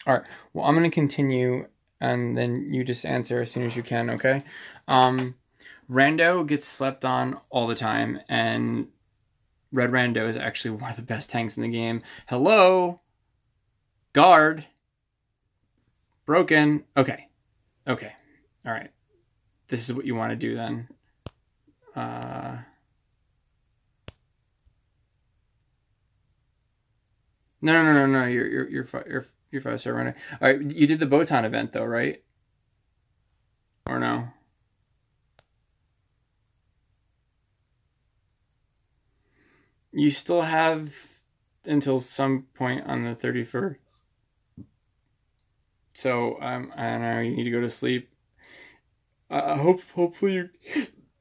All right. Well, I'm going to continue, and then you just answer as soon as you can, okay? Rando gets slept on all the time, and Red Rando is actually one of the best tanks in the game. Hello? Guard. Broken. Okay. Okay. All right. This is what you want to do then. No. You're 5-star runner. All right. You did the Botan event though, right? Or no? You still have until some point on the 31st. So I don't know. You need to go to sleep. Hopefully you,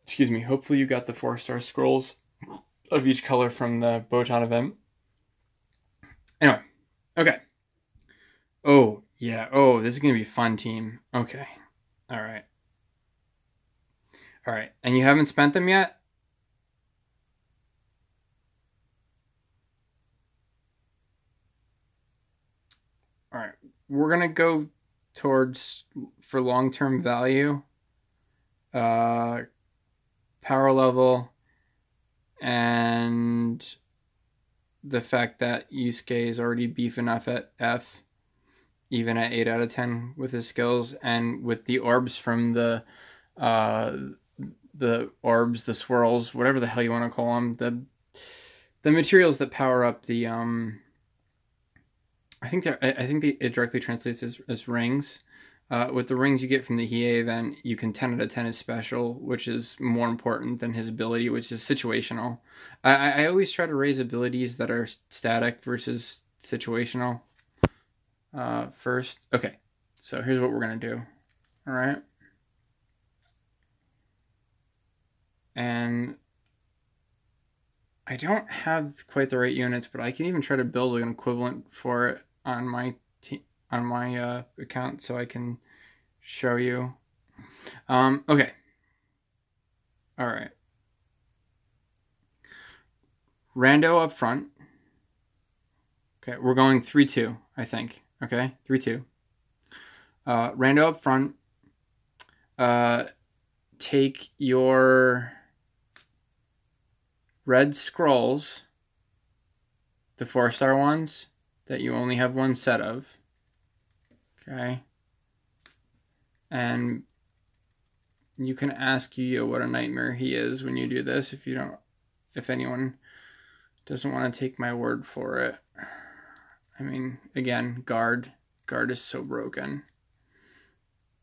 excuse me. Hopefully you got the 4-star scrolls of each color from the Botan event. Anyway, okay. Oh yeah. Oh, this is gonna be a fun team. Okay. All right. All right. And you haven't spent them yet? All right. We're gonna go towards for long-term value. Power level and the fact that Yusuke is already beef enough at F, even at 8 out of 10 with his skills, and with the orbs from the orbs, the swirls, whatever the hell you want to call them, the materials that power up the I think it directly translates as rings. With the rings you get from the Hiei event, you can 10 out of 10 is special, which is more important than his ability, which is situational. I always try to raise abilities that are static versus situational first. Okay, so here's what we're going to do. All right. And I don't have quite the right units, but I can even try to build an equivalent for it on my account so I can show you. Okay. All right. Rando up front. Okay, we're going 3-2, I think. Okay, 3-2. Rando up front. Take your red scrolls, the 4-star ones that you only have one set of. Okay. And you can ask Yu what a nightmare he is when you do this if anyone doesn't want to take my word for it. I mean, again, guard is so broken.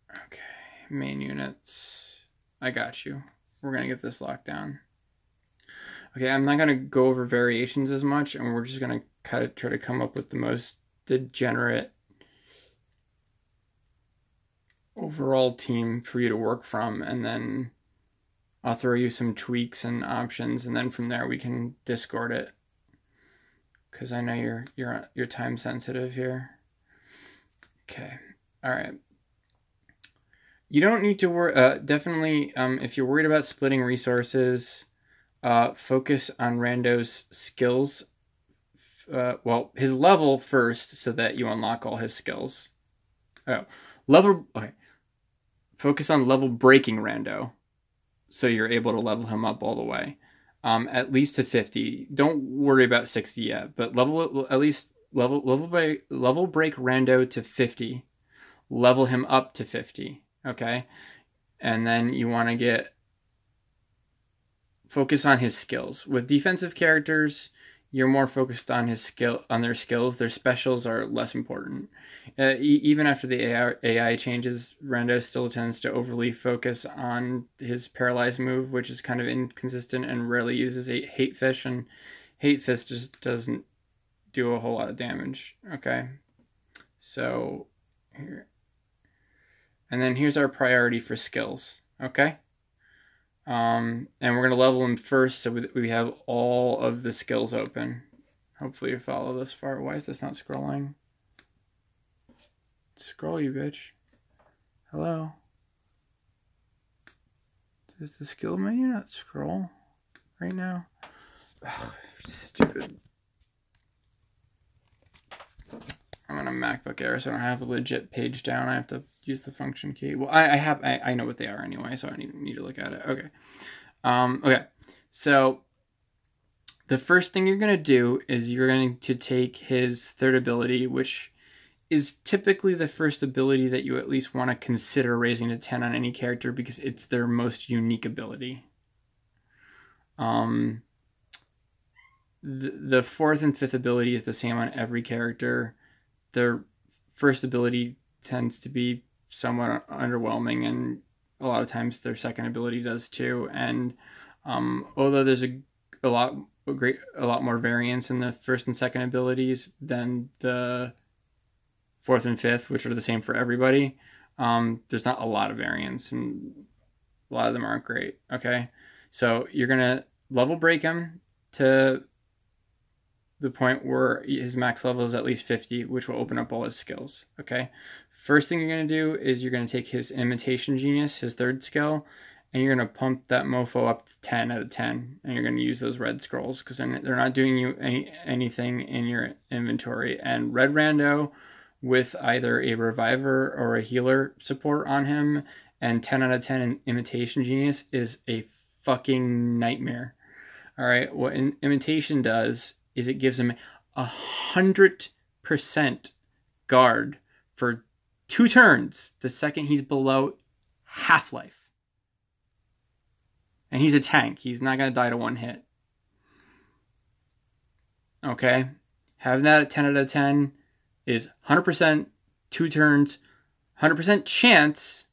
Okay, main units. I got you. We're going to get this locked down. Okay, I'm not going to go over variations as much, and we're just going to kind of try to come up with the most degenerate overall team for you to work from, and then I'll throw you some tweaks and options, and then from there we can Discord it, because I know you're time sensitive here. Okay, all right. You don't need to worry. Definitely, if you're worried about splitting resources, focus on Rando's skills. Well, his level first, so that you unlock all his skills. Oh, level. Okay. Focus on level breaking Rando, so you're able to level him up all the way. at least to 50. Don't worry about 60 yet, but at least level break Rando to 50. Level him up to 50. Okay, and then you want to focus on his skills. With defensive characters, you're more focused on their skills. Their specials are less important. Even after the AI changes, Rando still tends to overly focus on his paralyzed move, which is kind of inconsistent and rarely uses a hate fish, and hate fish just doesn't do a whole lot of damage. Okay, so here, and then here's our priority for skills. Okay. And we're going to level him first so we have all of the skills open. Hopefully you follow this far. Why is this not scrolling? Scroll, you bitch. Hello? Does the skill menu not scroll right now? Ugh, stupid. I'm on a MacBook Air, so I don't have a legit page down. I have to use the function key. Well, I know what they are anyway, so I need to look at it. Okay. Okay. So the first thing you're going to do is you're going to take his third ability, which is typically the first ability that you at least want to consider raising to 10 on any character because it's their most unique ability. The fourth and fifth ability is the same on every character. Their first ability tends to be somewhat underwhelming, and a lot of times their second ability does too. And although there's a lot more variance in the first and second abilities than the fourth and fifth, which are the same for everybody, there's not a lot of variance, and a lot of them aren't great. Okay, so you're gonna level break him to the point where his max level is at least 50, which will open up all his skills. Okay, first thing you're going to do is you're going to take his Imitation Genius, his third skill, and you're going to pump that mofo up to 10 out of 10, and you're going to use those red scrolls because they're not doing you anything in your inventory. And Red Rando with either a reviver or a healer support on him and 10 out of 10 in Imitation Genius is a fucking nightmare. All right, what Imitation does is it gives him 100% guard for 2 turns the second he's below half-life. And he's a tank. He's not going to die to 1 hit. Okay? Having that at 10 out of 10 is 100%, 2 turns, 100% chance,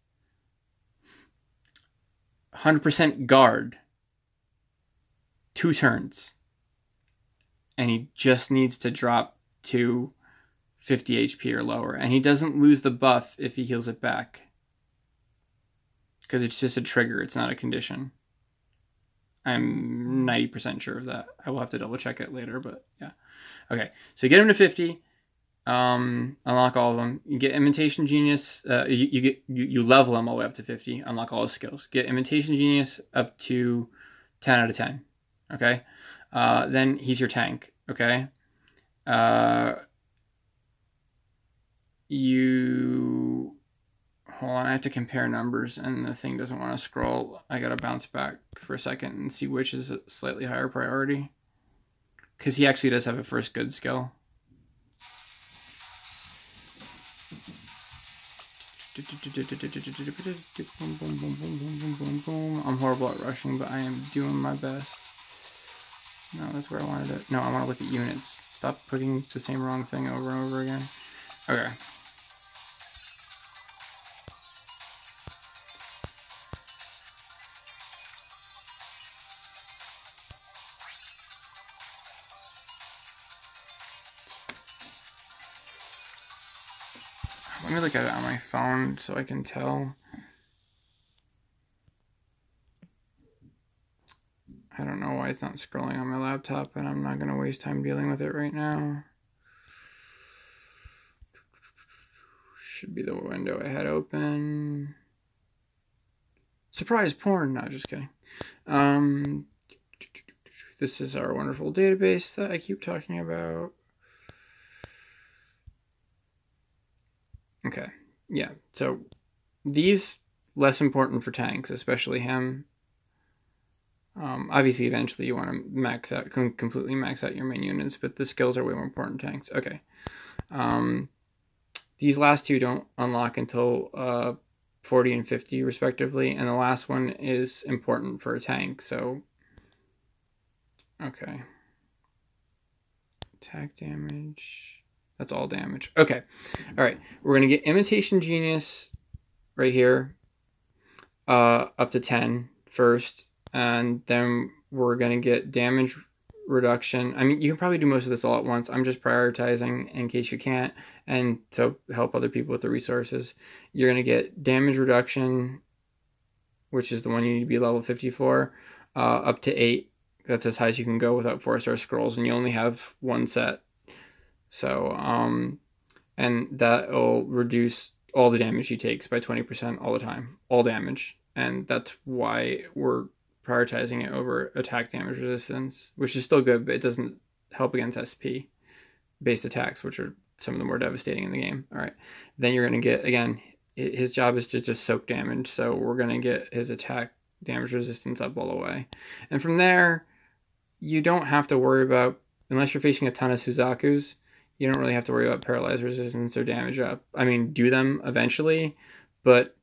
100% guard, 2 turns. And he just needs to drop to 50 HP or lower. And he doesn't lose the buff if he heals it back. Because it's just a trigger, it's not a condition. I'm 90% sure of that. I will have to double check it later, but yeah. Okay, so get him to 50. Unlock all of them. You get Imitation Genius. You level him all the way up to 50. Unlock all his skills. Get Imitation Genius up to 10 out of 10. Okay? Then he's your tank, okay? Hold on, I have to compare numbers, and the thing doesn't want to scroll. I gotta bounce back for a second and see which is a slightly higher priority. Because he actually does have a first good skill. I'm horrible at rushing, but I am doing my best. No, that's where I wanted it. No, I want to look at units. Stop clicking the same wrong thing over and over again. Okay. Let me look at it on my phone so I can tell. I don't know why it's not scrolling on my laptop, and I'm not going to waste time dealing with it right now. Should be the window I had open. Surprise porn! No, just kidding. This is our wonderful database that I keep talking about. Okay, yeah, so these less important for tanks, especially him. Obviously, eventually you want to max out, completely max out your main units, but the skills are way more important than tanks. Okay. These last two don't unlock until 40 and 50 respectively, and the last one is important for a tank, so okay. Attack damage. That's all damage. Okay. All right. We're going to get Imitation Genius right here up to 10 first, and then we're going to get damage reduction. I mean, you can probably do most of this all at once. I'm just prioritizing in case you can't, and to help other people with the resources. You're going to get damage reduction, which is the one you need to be level 54, up to 8. That's as high as you can go without 4-star scrolls, and you only have one set. So, and that'll reduce all the damage he takes by 20% all the time. All damage. And that's why we're prioritizing it over attack damage resistance, which is still good, but it doesn't help against SP-based attacks, which are some of the more devastating in the game. All right. Then you're going to get, again, his job is to just soak damage, so we're going to get his attack damage resistance up all the way. And from there, you don't have to worry about, unless you're facing a ton of Suzakus, you don't really have to worry about paralyzed resistance or damage up. I mean, do them eventually, but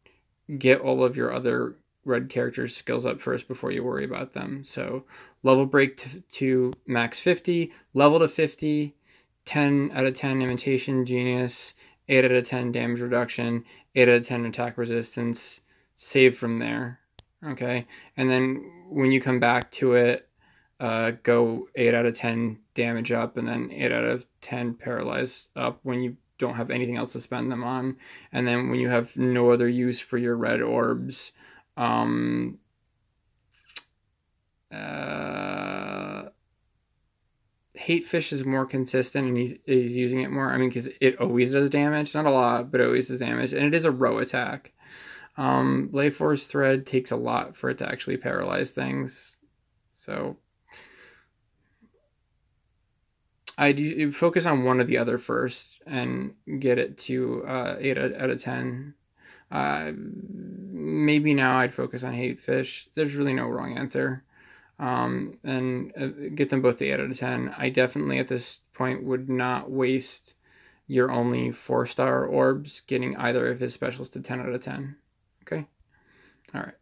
get all of your other red characters' skills up first before you worry about them. So level break to max 50, level to 50, 10 out of 10 imitation genius, 8 out of 10 damage reduction, 8 out of 10 attack resistance, save from there. Okay, and then when you come back to it, go 8 out of 10 damage up, and then 8 out of 10 paralyze up when you don't have anything else to spend them on. And then when you have no other use for your red orbs, Hate Fish is more consistent, and he's using it more. I mean, because it always does damage. Not a lot, but it always does damage. And it is a row attack. Lay Force Thread takes a lot for it to actually paralyze things. So I do focus on one or the other first and get it to 8 out of 10. Maybe now I'd focus on Hate Fish. There's really no wrong answer. And get them both to 8 out of 10. I definitely at this point would not waste your only 4-star orbs getting either of his specials to 10 out of 10. Okay? Alright.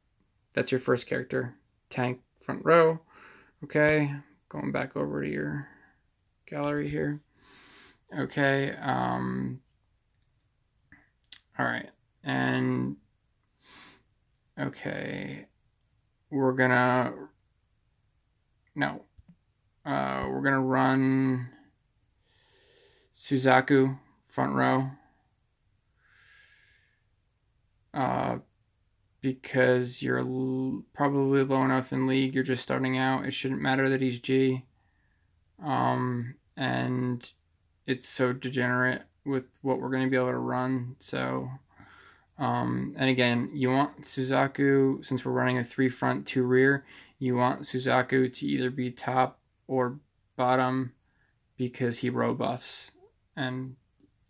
That's your first character. Tank, front row. Okay. Going back over to your gallery here. Okay. Alright. And okay. We're gonna run Suzaku front row. Because you're probably low enough in league, you're just starting out. It shouldn't matter that he's G. And it's so degenerate with what we're going to be able to run. So, and again, you want Suzaku, since we're running a 3 front, 2 rear, you want Suzaku to either be top or bottom because he row buffs. And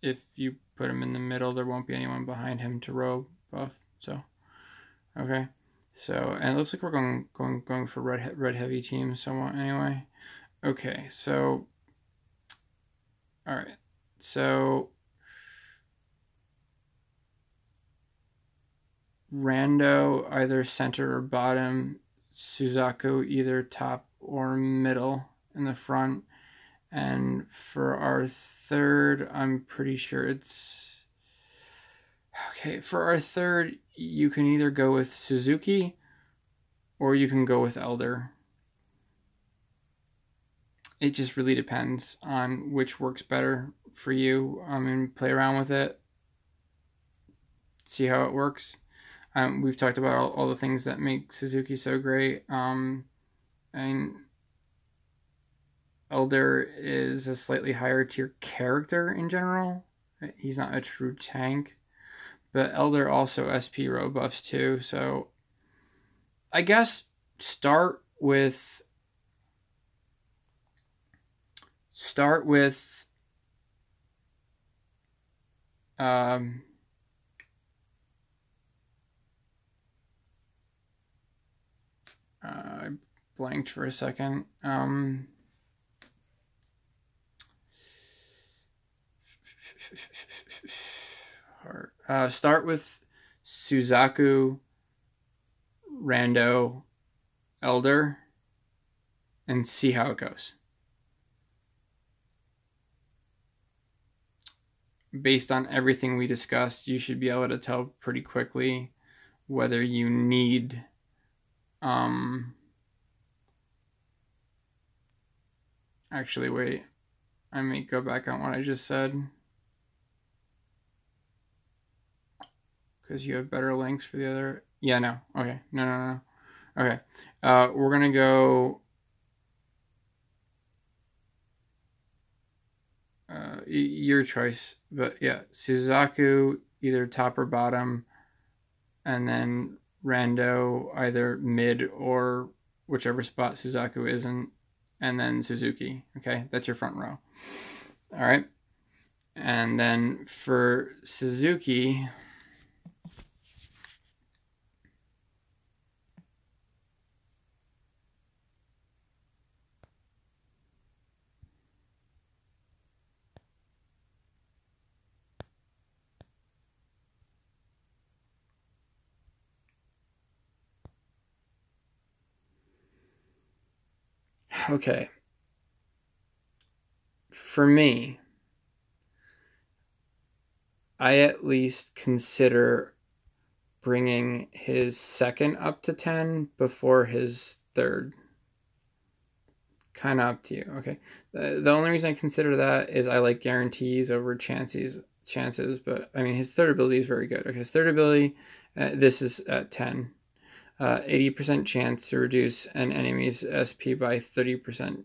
if you put him in the middle, there won't be anyone behind him to row buff. So, okay. So, and it looks like we're going for red heavy team somewhat anyway. Okay, so all right. So Rando either center or bottom, Suzaku either top or middle in the front. And for our third, I'm pretty sure it's okay. For our third, you can either go with Suzuki or you can go with Elder. It just really depends on which works better for you. And play around with it, see how it works. We've talked about all the things that make Suzuki so great. And Elder is a slightly higher tier character in general. He's not a true tank, but Elder also SP row buffs too. So I guess start with blanked for a second. Start with Suzaku, Rando, Elder, and see how it goes. Based on everything we discussed, you should be able to tell pretty quickly whether you need actually wait, I may go back on what I just said because you have better links for the other. Yeah, no. Okay. No. Okay. We're gonna go your choice, but yeah, Suzaku either top or bottom, and then Rando either mid or whichever spot Suzaku isn't, and then Suzuki. Okay, that's your front row. All right, and then for Suzuki, okay, for me, I at least consider bringing his second up to 10 before his third. Kind of up to you. Okay. The only reason I consider that is I like guarantees over chances. But I mean, his third ability is very good. Okay, his third ability, this is at 10. 80% chance to reduce an enemy's SP by 30%.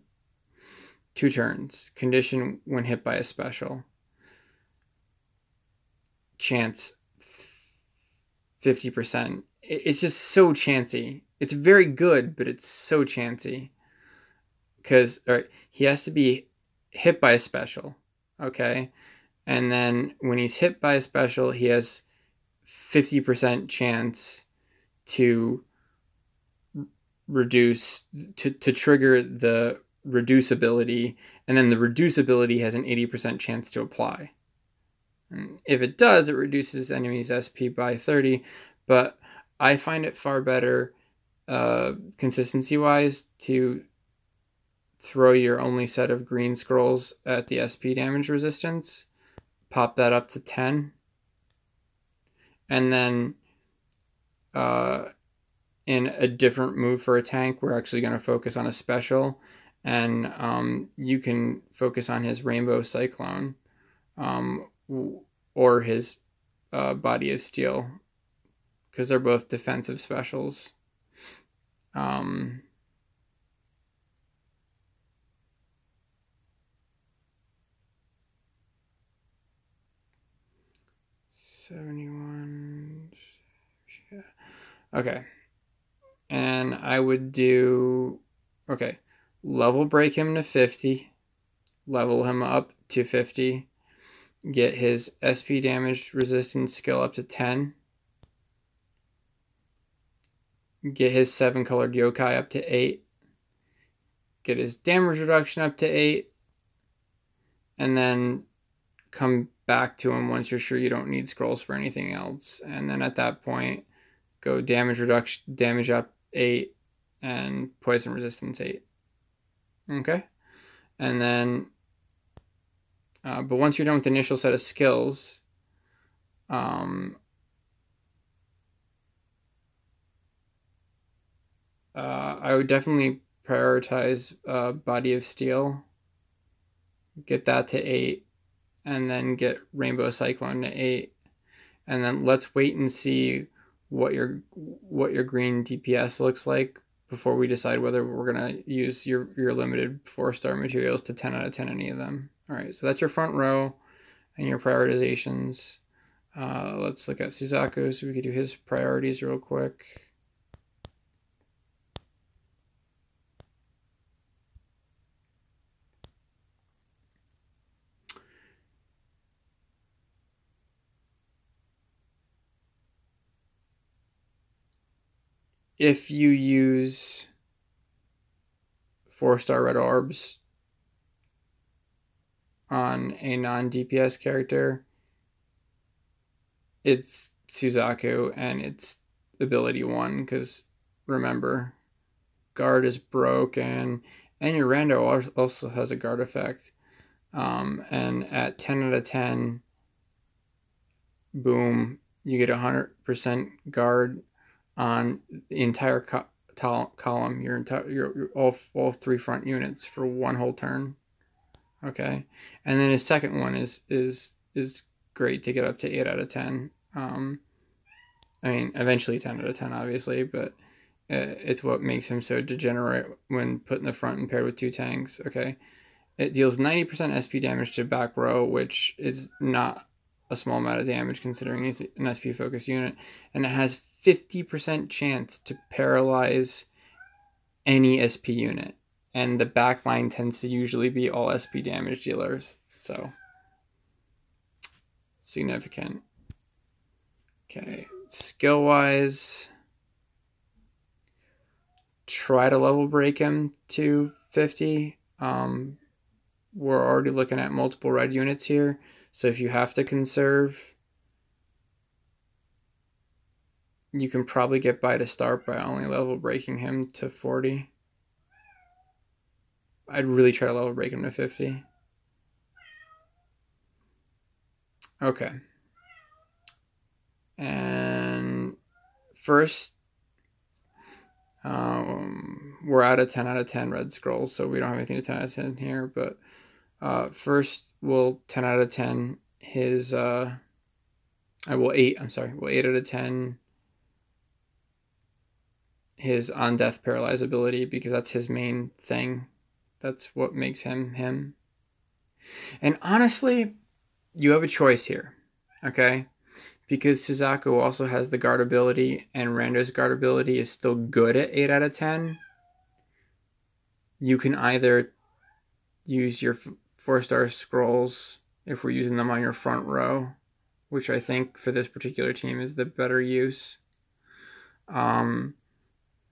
2 turns. Condition when hit by a special. Chance 50%. It's just so chancy. It's very good, but it's so chancy. Because he has to be hit by a special. Okay. And then when he's hit by a special, he has 50% chance to reduce, to trigger the reduce ability, and then the reduce ability has an 80% chance to apply. And if it does, it reduces enemies' SP by 30, but I find it far better consistency-wise to throw your only set of green scrolls at the SP damage resistance, pop that up to 10, and then in a different move for a tank, we're actually going to focus on a special, and you can focus on his Rainbow Cyclone or his Body of Steel, because they're both defensive specials. 71. Yeah. Okay. And I would do, okay, level break him to 50, level him up to 50, get his SP damage resistance skill up to 10, get his 7 colored yokai up to 8, get his damage reduction up to 8, and then come back to him once you're sure you don't need scrolls for anything else. And then at that point, go damage reduction, damage up 8, and poison resistance 8. Okay? And then, but once you're done with the initial set of skills, I would definitely prioritize Body of Steel, get that to 8, and then get Rainbow Cyclone to 8. And then let's wait and see what your green DPS looks like before we decide whether we're going to use your limited 4-star materials to 10 out of 10 any of them. All right, so that's your front row and your prioritizations. Let's look at Suzaku so we can do his priorities real quick. If you use 4-star red orbs on a non-DPS character, it's Suzaku and it's ability 1, because remember, guard is broken, and your rando also has a guard effect. And at 10 out of 10, boom, you get 100% guard on the entire column, your all 3 front units for 1 whole turn. Okay, and then his second one is great to get up to 8 out of 10. I mean, eventually 10 out of 10, obviously, but it's what makes him so degenerate when put in the front and paired with 2 tanks. Okay, it deals 90% SP damage to back row, which is not a small amount of damage considering he's an SP focused unit, and it has 50% chance to paralyze any SP unit, and the back line tends to usually be all SP damage dealers, so significant. Okay, skill wise, try to level break him to 50. We're already looking at multiple red units here, so if you have to conserve, you can probably get by to start by only level breaking him to 40. I'd really try to level break him to 50. Okay. And first, we're at a 10 out of 10 red scrolls, so we don't have anything to 10 out of 10 here, but first we'll 10 out of 10 his, we'll 8 out of 10 his on death paralyze ability, because that's his main thing. That's what makes him him. And honestly, you have a choice here, okay? Because Suzaku also has the guard ability, and Rando's guard ability is still good at 8 out of 10. You can either use your 4-star scrolls if we're using them on your front row, which I think for this particular team is the better use.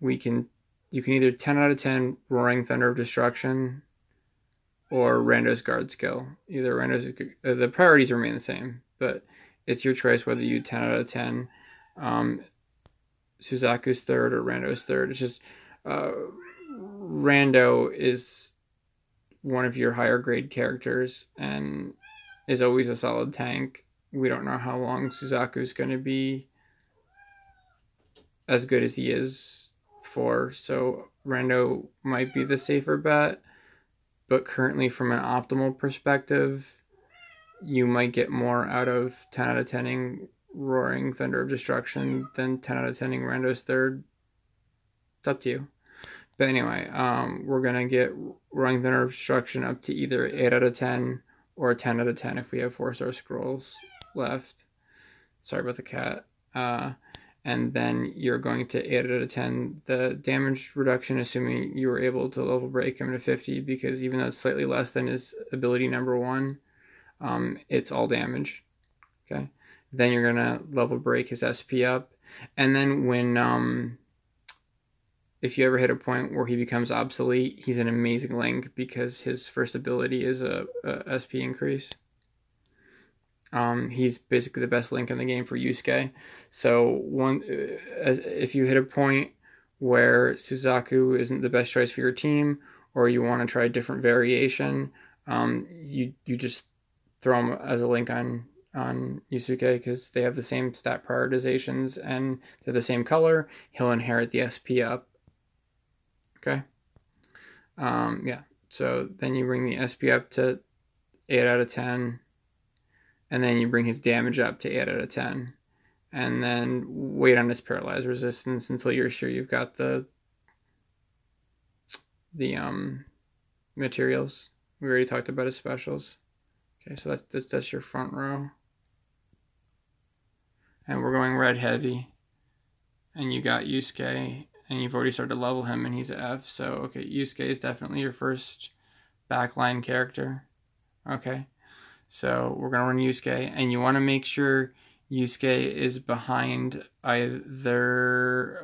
You can either 10 out of 10 Roaring Thunder of Destruction or Rando's guard skill. Either Rando's, the priorities remain the same, but it's your choice whether you 10 out of 10 Suzaku's third or Rando's third. It's just Rando is one of your higher grade characters and is always a solid tank. We don't know how long Suzaku's going to be as good as he is for, so Rando might be the safer bet, but currently from an optimal perspective, you might get more out of 10 out of 10ing Roaring Thunder of Destruction than 10 out of 10ing Rando's third. It's up to you. But anyway, we're going to get Roaring Thunder of Destruction up to either 8 out of 10 or 10 out of 10 if we have 4-star scrolls left. Sorry about the cat. And then you're going to 8 out of 10 the damage reduction, assuming you were able to level break him to 50, because even though it's slightly less than his ability number 1, it's all damage. Okay. Then you're gonna level break his SP up, and then when if you ever hit a point where he becomes obsolete, he's an amazing link because his first ability is a SP increase. He's basically the best link in the game for Yusuke. So if you hit a point where Suzaku isn't the best choice for your team, or you want to try a different variation, you just throw him as a link on Yusuke, because they have the same stat prioritizations and they're the same color. He'll inherit the SP up. Okay. Yeah. So then you bring the SP up to 8 out of 10. And then you bring his damage up to 8 out of 10. And then wait on his paralyzed resistance until you're sure you've got the materials. We already talked about his specials. Okay, so that's your front row. And we're going red heavy. And you got Yusuke, and you've already started to level him, and he's F. So, okay, Yusuke is definitely your first backline character. Okay. So we're going to run Yusuke, and you want to make sure Yusuke is behind either,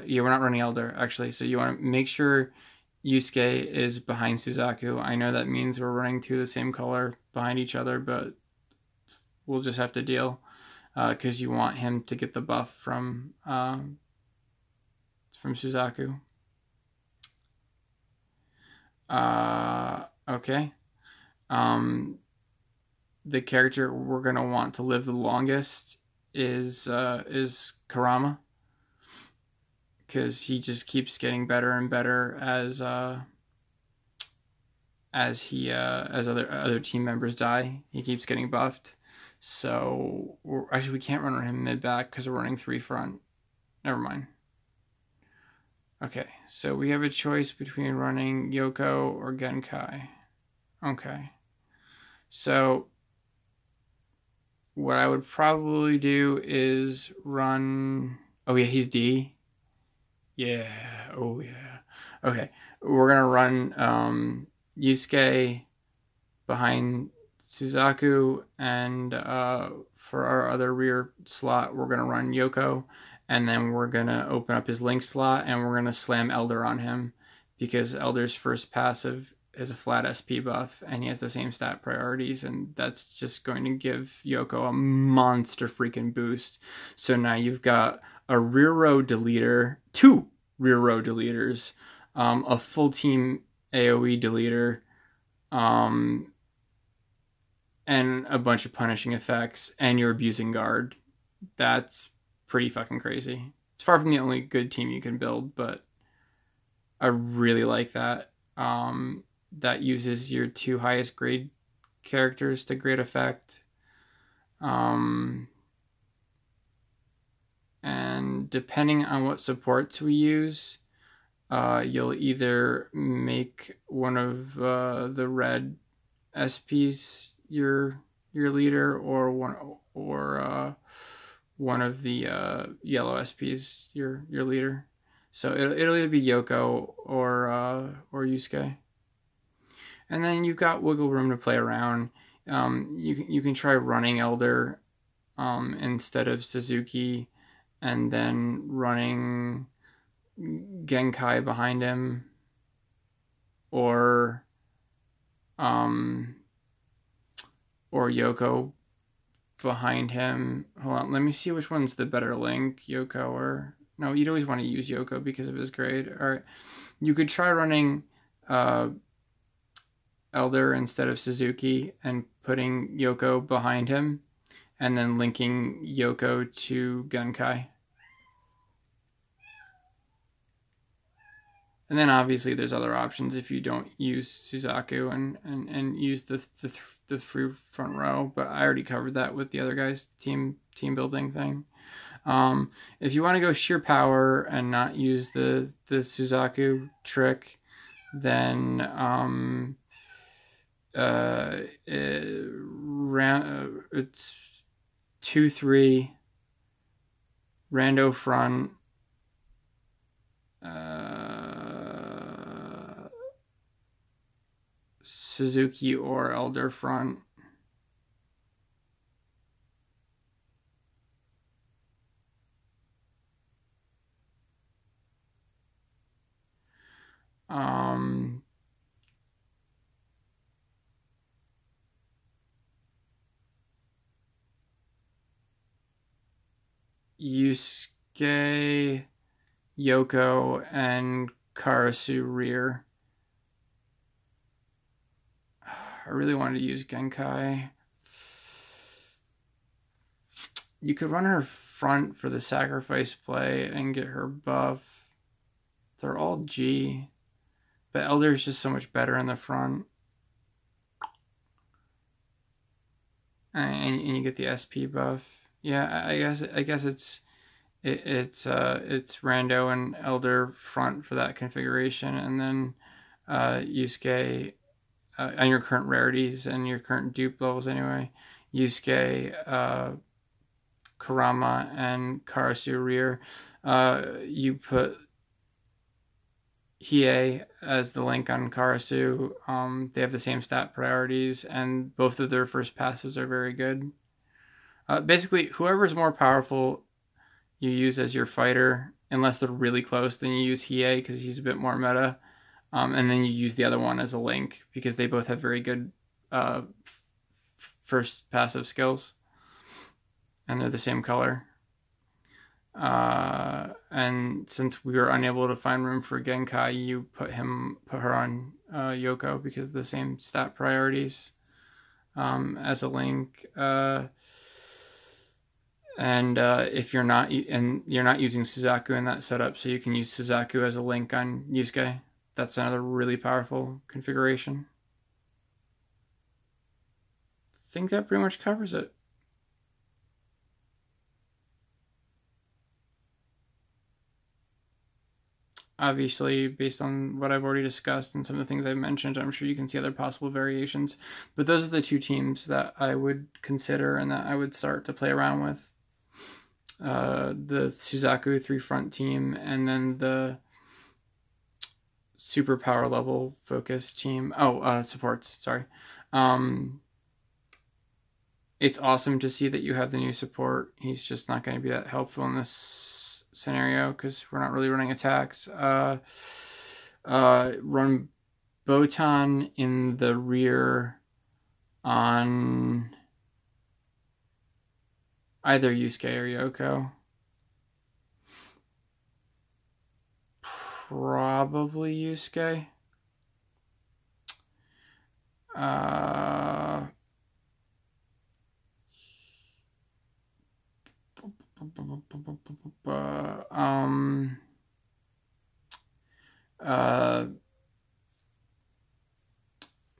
yeah, we're not running Elder, actually. So you want to make sure Yusuke is behind Suzaku. I know that means we're running two of the same color behind each other, but we'll just have to deal because you want him to get the buff from Suzaku. Okay. The character we're gonna want to live the longest is Karama, because he just keeps getting better and better as other team members die. He keeps getting buffed. So actually we can't run him mid back because we're running 3 front. Never mind. Okay, so we have a choice between running Yoko or Genkai. Okay. So what I would probably do is run... Oh yeah, he's D. Yeah. Oh yeah. Okay. We're going to run Yusuke behind Suzaku, and for our other rear slot, we're going to run Yoko, and then we're going to open up his Link slot, and we're going to slam Elder on him, because Elder's first passive is a flat SP buff, and he has the same stat priorities, and that's just going to give Yoko a monster freaking boost. So now you've got a rear row deleter, 2 rear row deleters, a full team AoE deleter, and a bunch of punishing effects, and you're abusing guard. That's pretty fucking crazy. It's far from the only good team you can build, but I really like that. That uses your 2 highest grade characters to great effect. And depending on what supports we use, you'll either make one of the red SPs your leader, or one of the yellow SPs your leader. So it'll either be Yoko or Yusuke. And then you've got wiggle room to play around. You can try running Elder instead of Suzuki, and then running Genkai behind him, or Yoko behind him. Hold on, let me see which one's the better link, Yoko or... No, you'd always want to use Yoko because of his grade. Alright, you could try running Elder instead of Suzuki and putting Yoko behind him, and then linking Yoko to Genkai. And then obviously there's other options if you don't use Suzaku and use the free front row, but I already covered that with the other guys' team building thing. If you want to go sheer power and not use the Suzaku trick, then it's 2-3 rando front, Suzuki or Elder front. Yusuke, Yoko, and Karasu rear. I really wanted to use Genkai. You could run her front for the sacrifice play and get her buff. They're all G, but Elder is just so much better in the front. And you get the SP buff. Yeah, I guess it's Rando and Elder front for that configuration, and then Yusuke on your current rarities and your current dupe levels anyway. Yusuke, Kurama, and Karasu rear. You put Hiei as the link on Karasu. They have the same stat priorities, and both of their first passives are very good. Basically, whoever's more powerful you use as your fighter, unless they're really close, then you use Hiei because he's a bit more meta. And then you use the other one as a link because they both have very good first passive skills, and they're the same color. And since we were unable to find room for Genkai, you put her on Yoko because of the same stat priorities as a link. If you're not using Suzaku in that setup, so you can use Suzaku as a link on Yusuke. That's another really powerful configuration. I think that pretty much covers it. Obviously, based on what I've already discussed and some of the things I've mentioned, I'm sure you can see other possible variations. But those are the two teams that I would consider and that I would start to play around with. The Suzaku 3-front team, and then the super power level focused team. Supports, sorry. It's awesome to see that you have the new support. He's just not going to be that helpful in this scenario because we're not really running attacks. Run Botan in the rear on either Yusuke or Yoko. Probably Yusuke.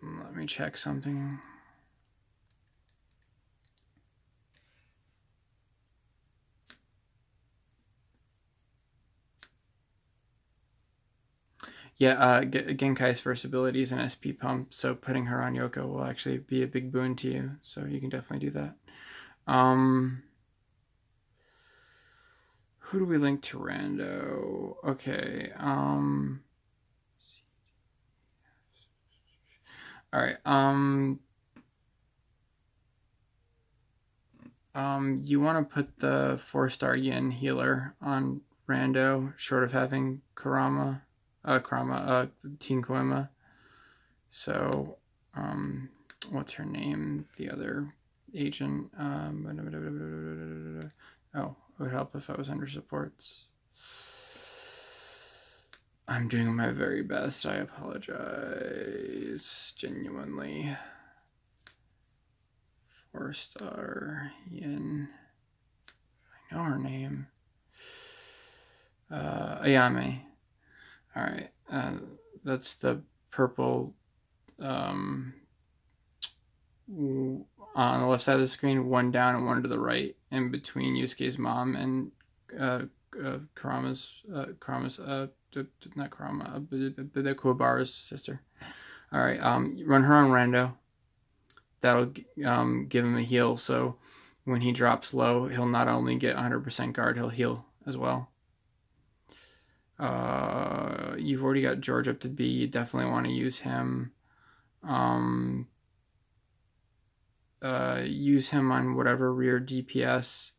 Let me check something. Yeah, Genkai's first ability is an SP pump, so putting her on Yoko will actually be a big boon to you, so you can definitely do that. Who do we link to Rando? Okay, alright, you want to put the 4-star Yin healer on Rando, short of having Teen Koima. So, what's her name? The other agent. Oh, it would help if I was under supports. I'm doing my very best. I apologize. Genuinely. 4-star Yin. I know her name. Ayame. Alright. That's the purple on the left side of the screen, one down and one to the right, in between Yusuke's mom and Kurama's not Kurama, the Kuwabara's sister. All right, run her on Rando. That'll give him a heal, so when he drops low, he'll not only get 100% guard, he'll heal as well. You've already got George up to B. You definitely want to use him. Use him on whatever rear DPS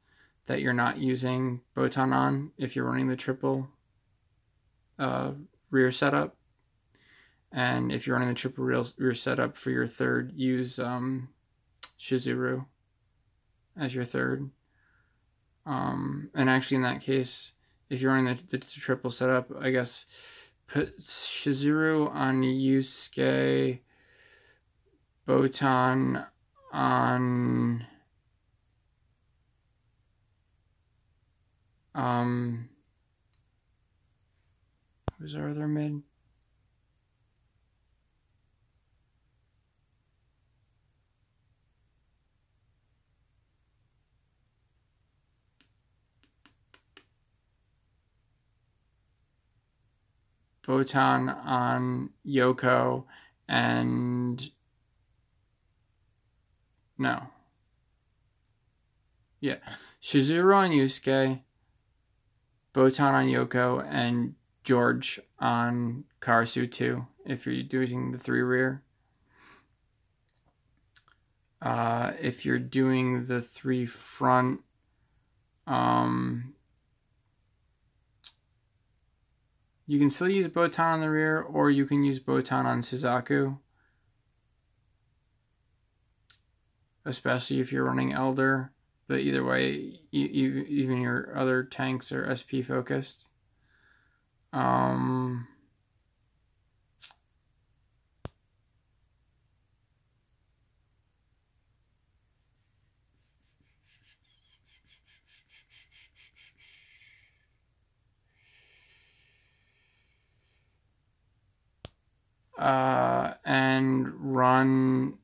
that you're not using Botan on if you're running the triple rear setup. And if you're running the triple rear setup for your third, use Shizuru as your third. And actually in that case, if you're running the triple setup, I guess put Shizuru on Yusuke, Botan on who's our other mid? Botan on Yoko and no. Yeah. Shizuru on Yusuke, Botan on Yoko, and George on Karasu 2 if you're doing the 3 rear. If you're doing the 3 front, You can still use Botan on the rear, or you can use Botan on Suzaku. Especially if you're running Elder. But either way, even your other tanks are SP focused. And run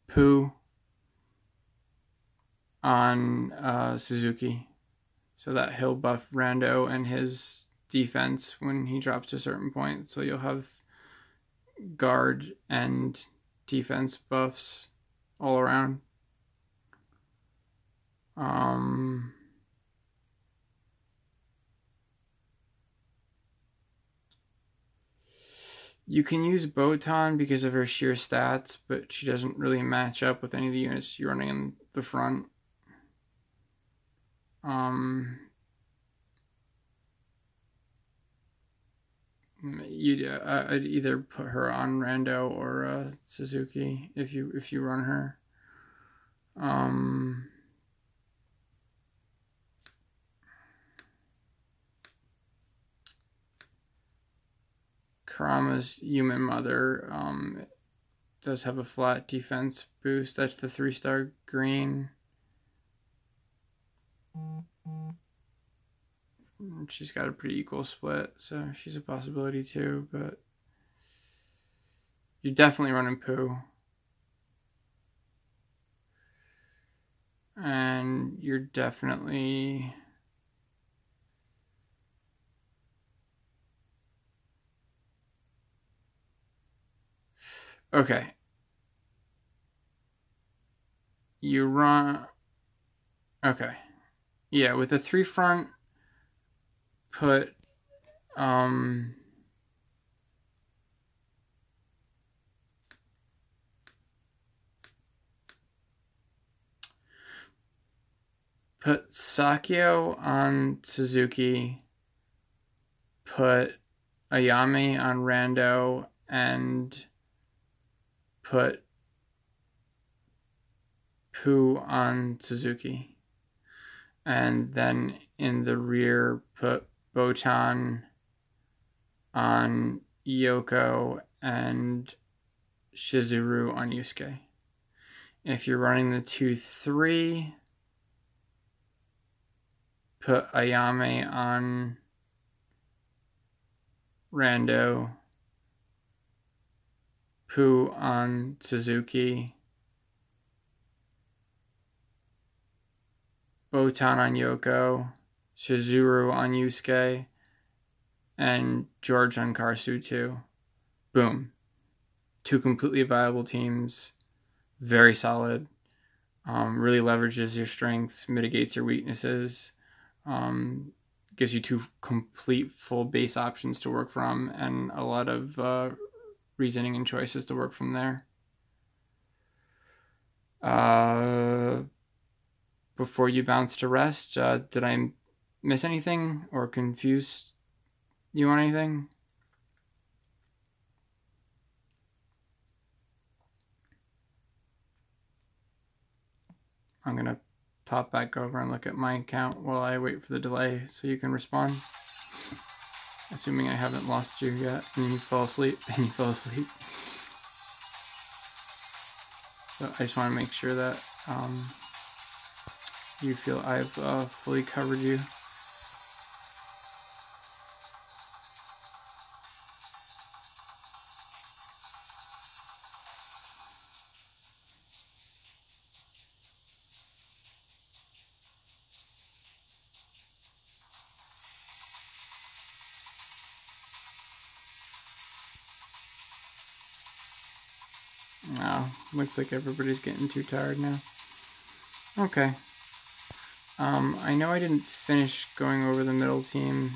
Pooh on Suzuki. So that he'll buff Rando and his defense when he drops to a certain point. So you'll have guard and defense buffs all around. You can use Botan because of her sheer stats, but she doesn't really match up with any of the units you're running in the front. I'd either put her on Rando or Suzuki if you run her. Kurama's Human Mother does have a flat defense boost. That's the 3-star green. She's got a pretty equal split, so she's a possibility too, but you're definitely running Pooh. And you're definitely... Okay. You run... Okay. Yeah, with the 3 front, put... Put Sakyo on Suzuki, put Ayame on Rando, and put Pooh on Suzuki. And then in the rear, put Botan on Yoko and Shizuru on Yusuke. If you're running the 2-3, put Ayame on Rando, Pooh on Suzuki, Botan on Yoko, Shizuru on Yusuke, and George on Karsu too. Boom. 2 completely viable teams. Very solid. Really leverages your strengths, mitigates your weaknesses. Gives you 2 complete full base options to work from, and a lot of reasoning and choices to work from there. Before you bounce to rest, did I miss anything or confuse you on anything? I'm going to pop back over and look at my account while I wait for the delay so you can respond. Assuming I haven't lost you yet and you fell asleep and you fell asleep. But I just want to make sure that you feel I've fully covered you. Wow, looks like everybody's getting too tired now. Okay. I know I didn't finish going over the middle team.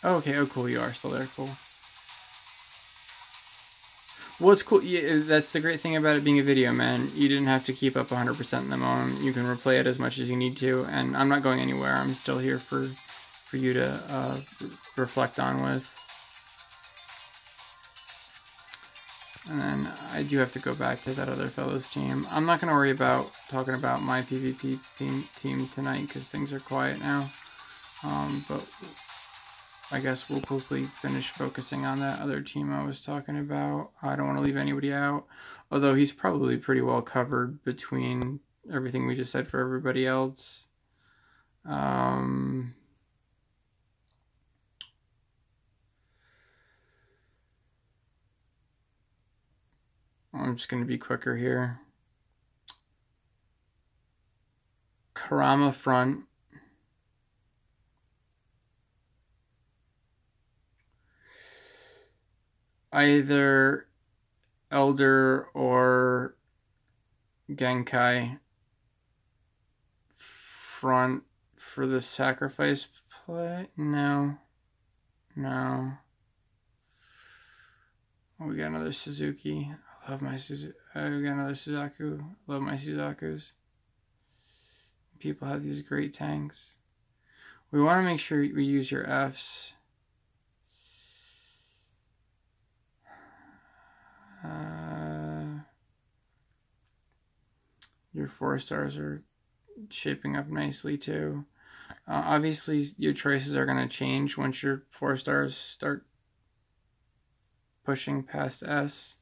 Okay, oh cool, you are still there, cool. Well, it's cool. Yeah, that's the great thing about it being a video, man. You didn't have to keep up 100% in the moment. You can replay it as much as you need to, and I'm not going anywhere. I'm still here for you to reflect on with. And then I do have to go back to that other fellow's team. I'm not going to worry about talking about my PvP team tonight because things are quiet now. But I guess we'll quickly finish focusing on that other team I was talking about. I don't want to leave anybody out, although he's probably pretty well covered between everything we just said for everybody else. I'm just going to be quicker here. Karama front. Either Elder or Genkai front for the sacrifice play? No. Oh, we got another Suzuki. I love my Suzuki. We got another Suzaku. Love my Suzakus. People have these great tanks. We want to make sure we use your Fs. Your 4-stars are shaping up nicely too. Obviously, your choices are going to change once your 4-stars start pushing past S.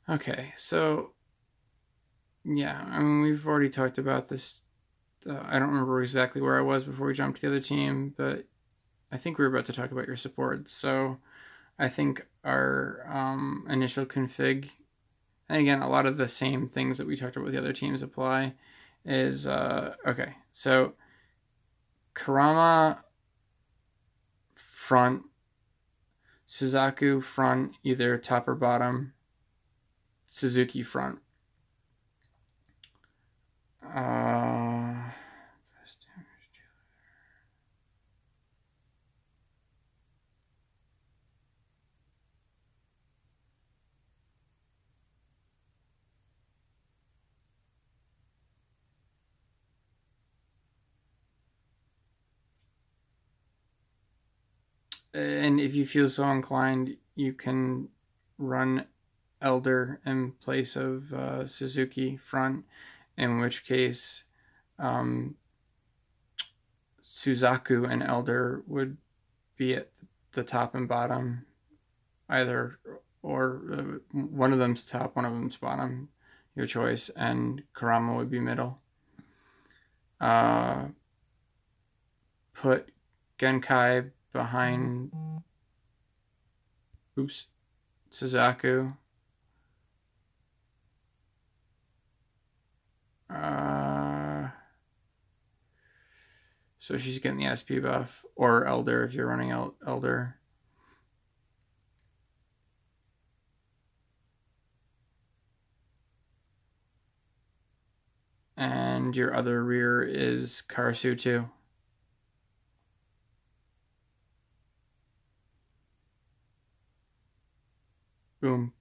Okay, so yeah, I mean, we've already talked about this. I don't remember exactly where I was before we jumped to the other team, but I think we were about to talk about your support. So I think our initial config, and again, a lot of the same things that we talked about with the other teams apply, is, okay, so Karama front, Suzaku front, either top or bottom, Suzuki front. And if you feel so inclined, you can run Elder in place of Suzuki front, in which case Suzaku and Elder would be at the top and bottom, either or one of them's top, one of them's bottom, your choice, and Karama would be middle. Put Genkai behind Suzaku. So she's getting the SP buff, or Elder if you're running Elder. And your other rear is Karasu too. Boom.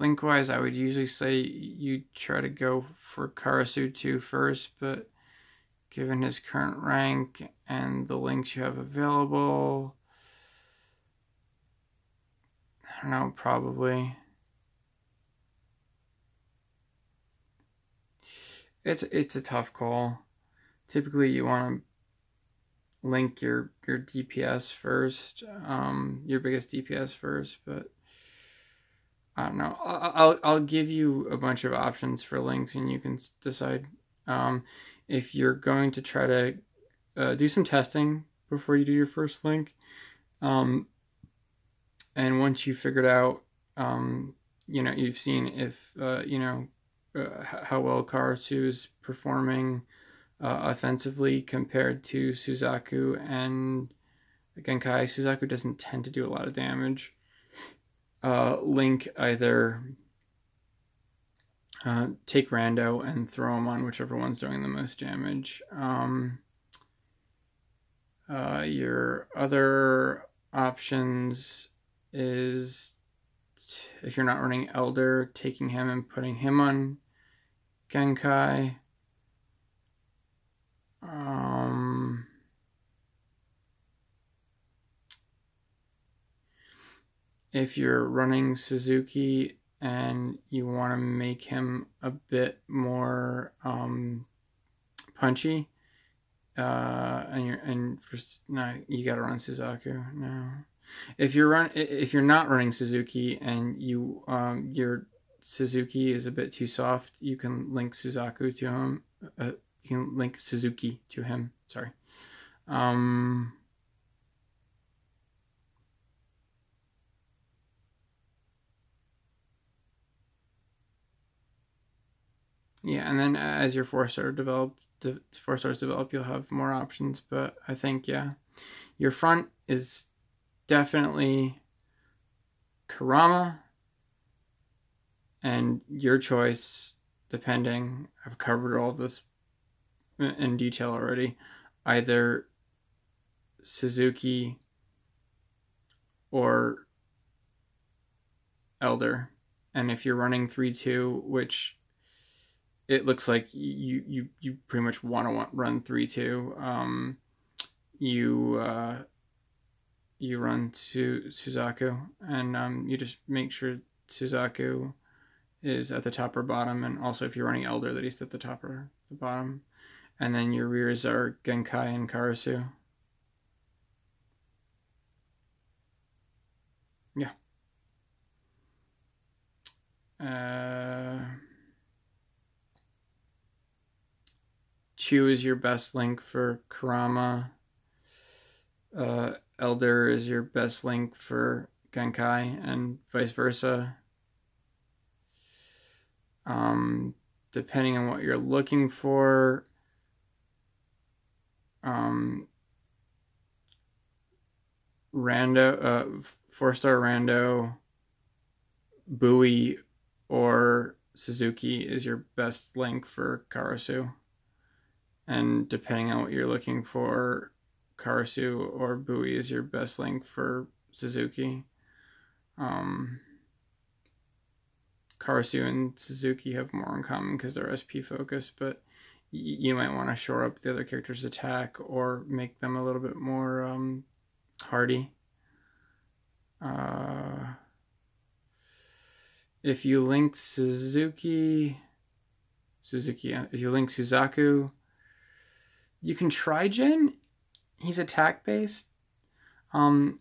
Link-wise, I would usually say you try to go for Karasu 2 first, but given his current rank and the links you have available, I don't know, probably. It's a tough call. Typically, you want to link your DPS first, your biggest DPS first, but I don't know. I'll give you a bunch of options for links, and you can decide. If you're going to try to do some testing before you do your first link, and once you figured out, you've seen if how well Karasu is performing offensively compared to Suzaku and Genkai. Suzaku doesn't tend to do a lot of damage. Link either take rando and throw them on whichever one's doing the most damage. Your other options is, if you're not running Elder, taking him and putting him on Genkai. If you're running Suzuki and you want to make him a bit more punchy, you gotta run Suzaku. No, if you're not running Suzuki and your Suzuki is a bit too soft, you can link Suzaku to him. You can link Suzuki to him. Sorry. Yeah, and then as your 4-star four stars develop, you'll have more options. But I think, yeah, your front is definitely Kurama, and your choice, depending. I've covered all of this in detail already. Either Suzuki or Elder. And if you're running 3-2, which it looks like you pretty much want to run 3-2, you run to Suzaku, and you just make sure Suzaku is at the top or bottom, and also if you're running Elder, that he's at the top or the bottom. And then your rears are Genkai and Karasu. Yeah. Chu is your best link for Kurama. Elder is your best link for Genkai, and vice versa. Depending on what you're looking for, rando, 4-star rando, Bowie, or Suzuki is your best link for Karasu. And depending on what you're looking for, Karasu or Bowie is your best link for Suzuki. Karasu and Suzuki have more in common because they're SP focused, but you might want to shore up the other character's attack or make them a little bit more hardy. If you link if you link Suzaku, you can try Jin. He's attack based.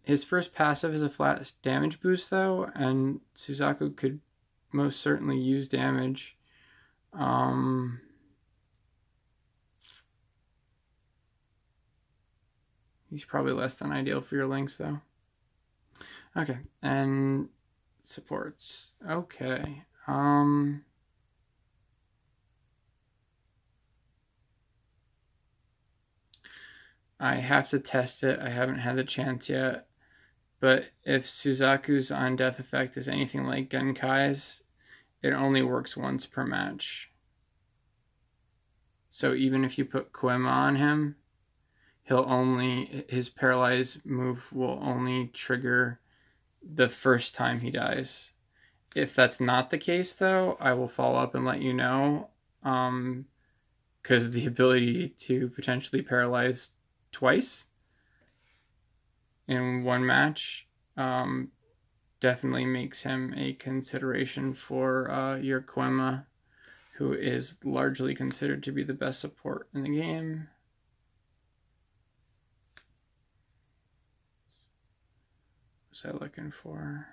His first passive is a flat damage boost though, and Suzaku could most certainly use damage. He's probably less than ideal for your links though. Okay, and supports. Okay. I have to test it. I haven't had the chance yet. But if Suzaku's on death effect is anything like Genkai's, it only works once per match. So even if you put Koema on him, his paralyze move will only trigger the first time he dies. If that's not the case, though, I will follow up and let you know, because the ability to potentially paralyze twice in one match definitely makes him a consideration for your Koema, who is largely considered to be the best support in the game. What was I looking for?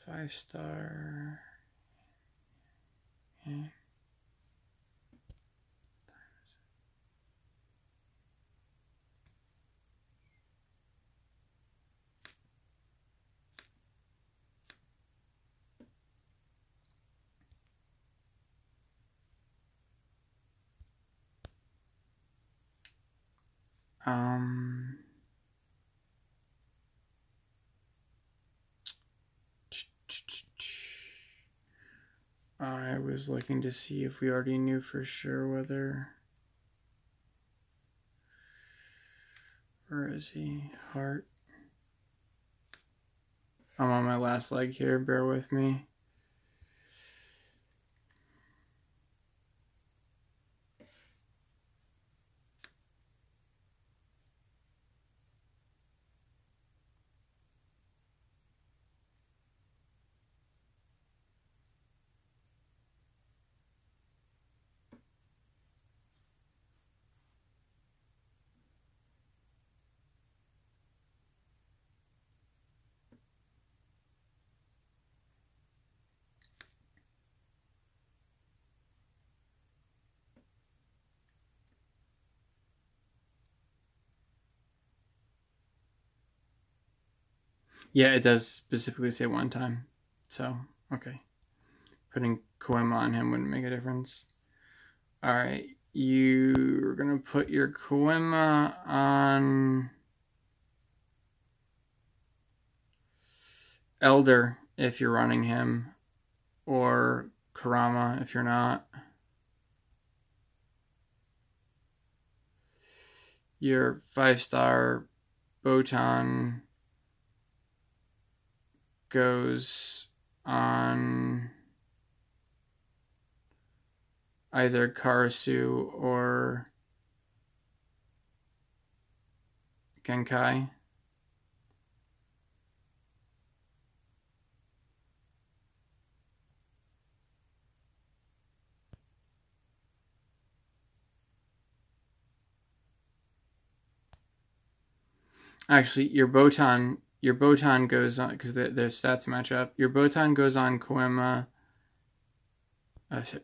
5-star. Okay. was looking to see if we already knew for sure whether... Where is he? Heart. I'm on my last leg here, bear with me. Yeah, it does specifically say one time. So, okay. Putting Koema on him wouldn't make a difference. Alright, you're going to put your Koema on Elder if you're running him, or Kurama if you're not. Your 5-star Botan goes on either Karasu or Genkai. Actually, your Botan goes on, because their stats match up. Your Botan goes on Koema.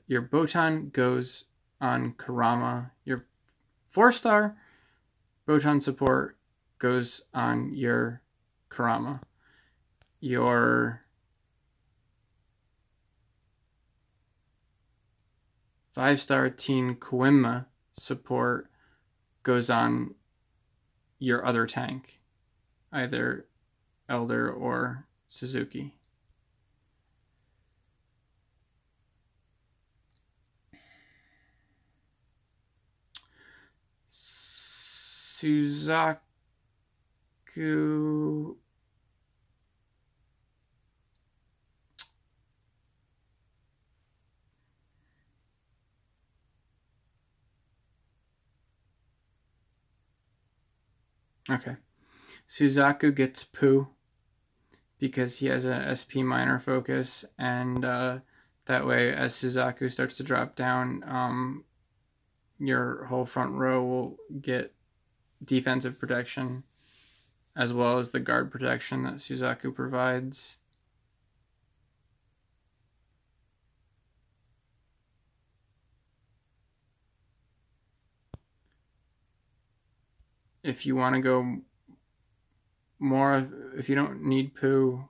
Your Botan goes on Kurama. Your 4-star Botan support goes on your Kurama. Your 5-star Teen Koema support goes on your other tank, either Elder or Suzuki. Suzaku. Okay. Suzaku gets Poo because he has a SP minor focus, and that way, as Suzaku starts to drop down, your whole front row will get defensive protection as well as the guard protection that Suzaku provides. If you want to go more, if you don't need Poo,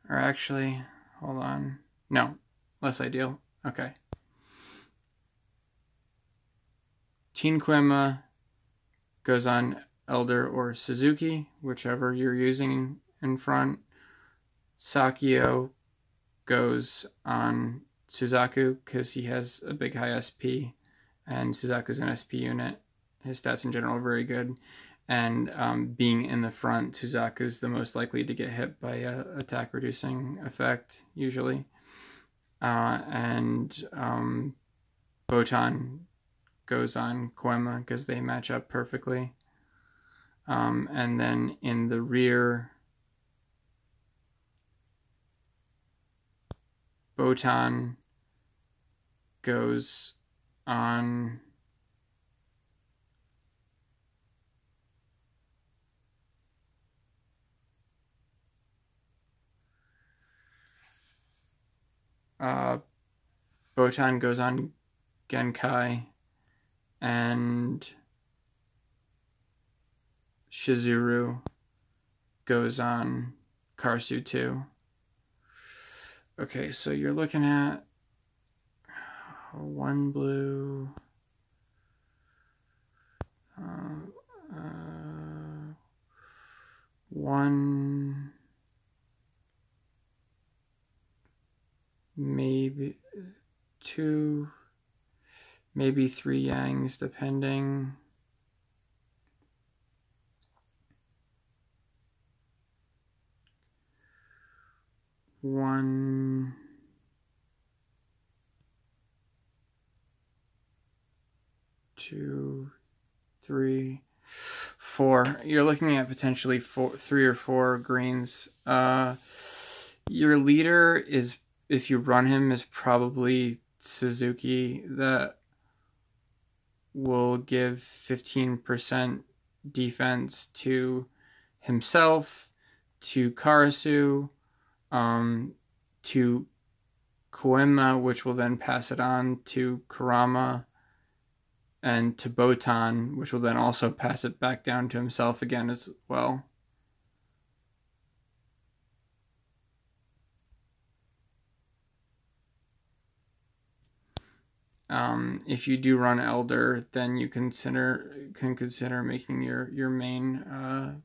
or actually, hold on. No, less ideal. Okay. Teen Koema goes on Elder or Suzuki, whichever you're using in front. Sakio goes on Suzaku because he has a big high SP, and Suzaku's an SP unit. His stats in general are very good. And being in the front, Suzaku's the most likely to get hit by a attack reducing effect, usually. And Botan goes on Koema because they match up perfectly. And then in the rear, Botan goes on Botan goes on Genkai, and Shizuru goes on Karsu 2. Okay, so you're looking at 1 blue, 1 maybe 2, maybe 3 Yangs, depending. One, 2, 3, 4. You're looking at potentially 3 or 4 greens. Your leader is, if you run him, is probably Suzuki. That will give 15% defense to himself, to Karasu, to Koema, which will then pass it on to Kurama, and to Botan, which will then also pass it back down to himself again as well. If you do run Elder, then you can consider making your main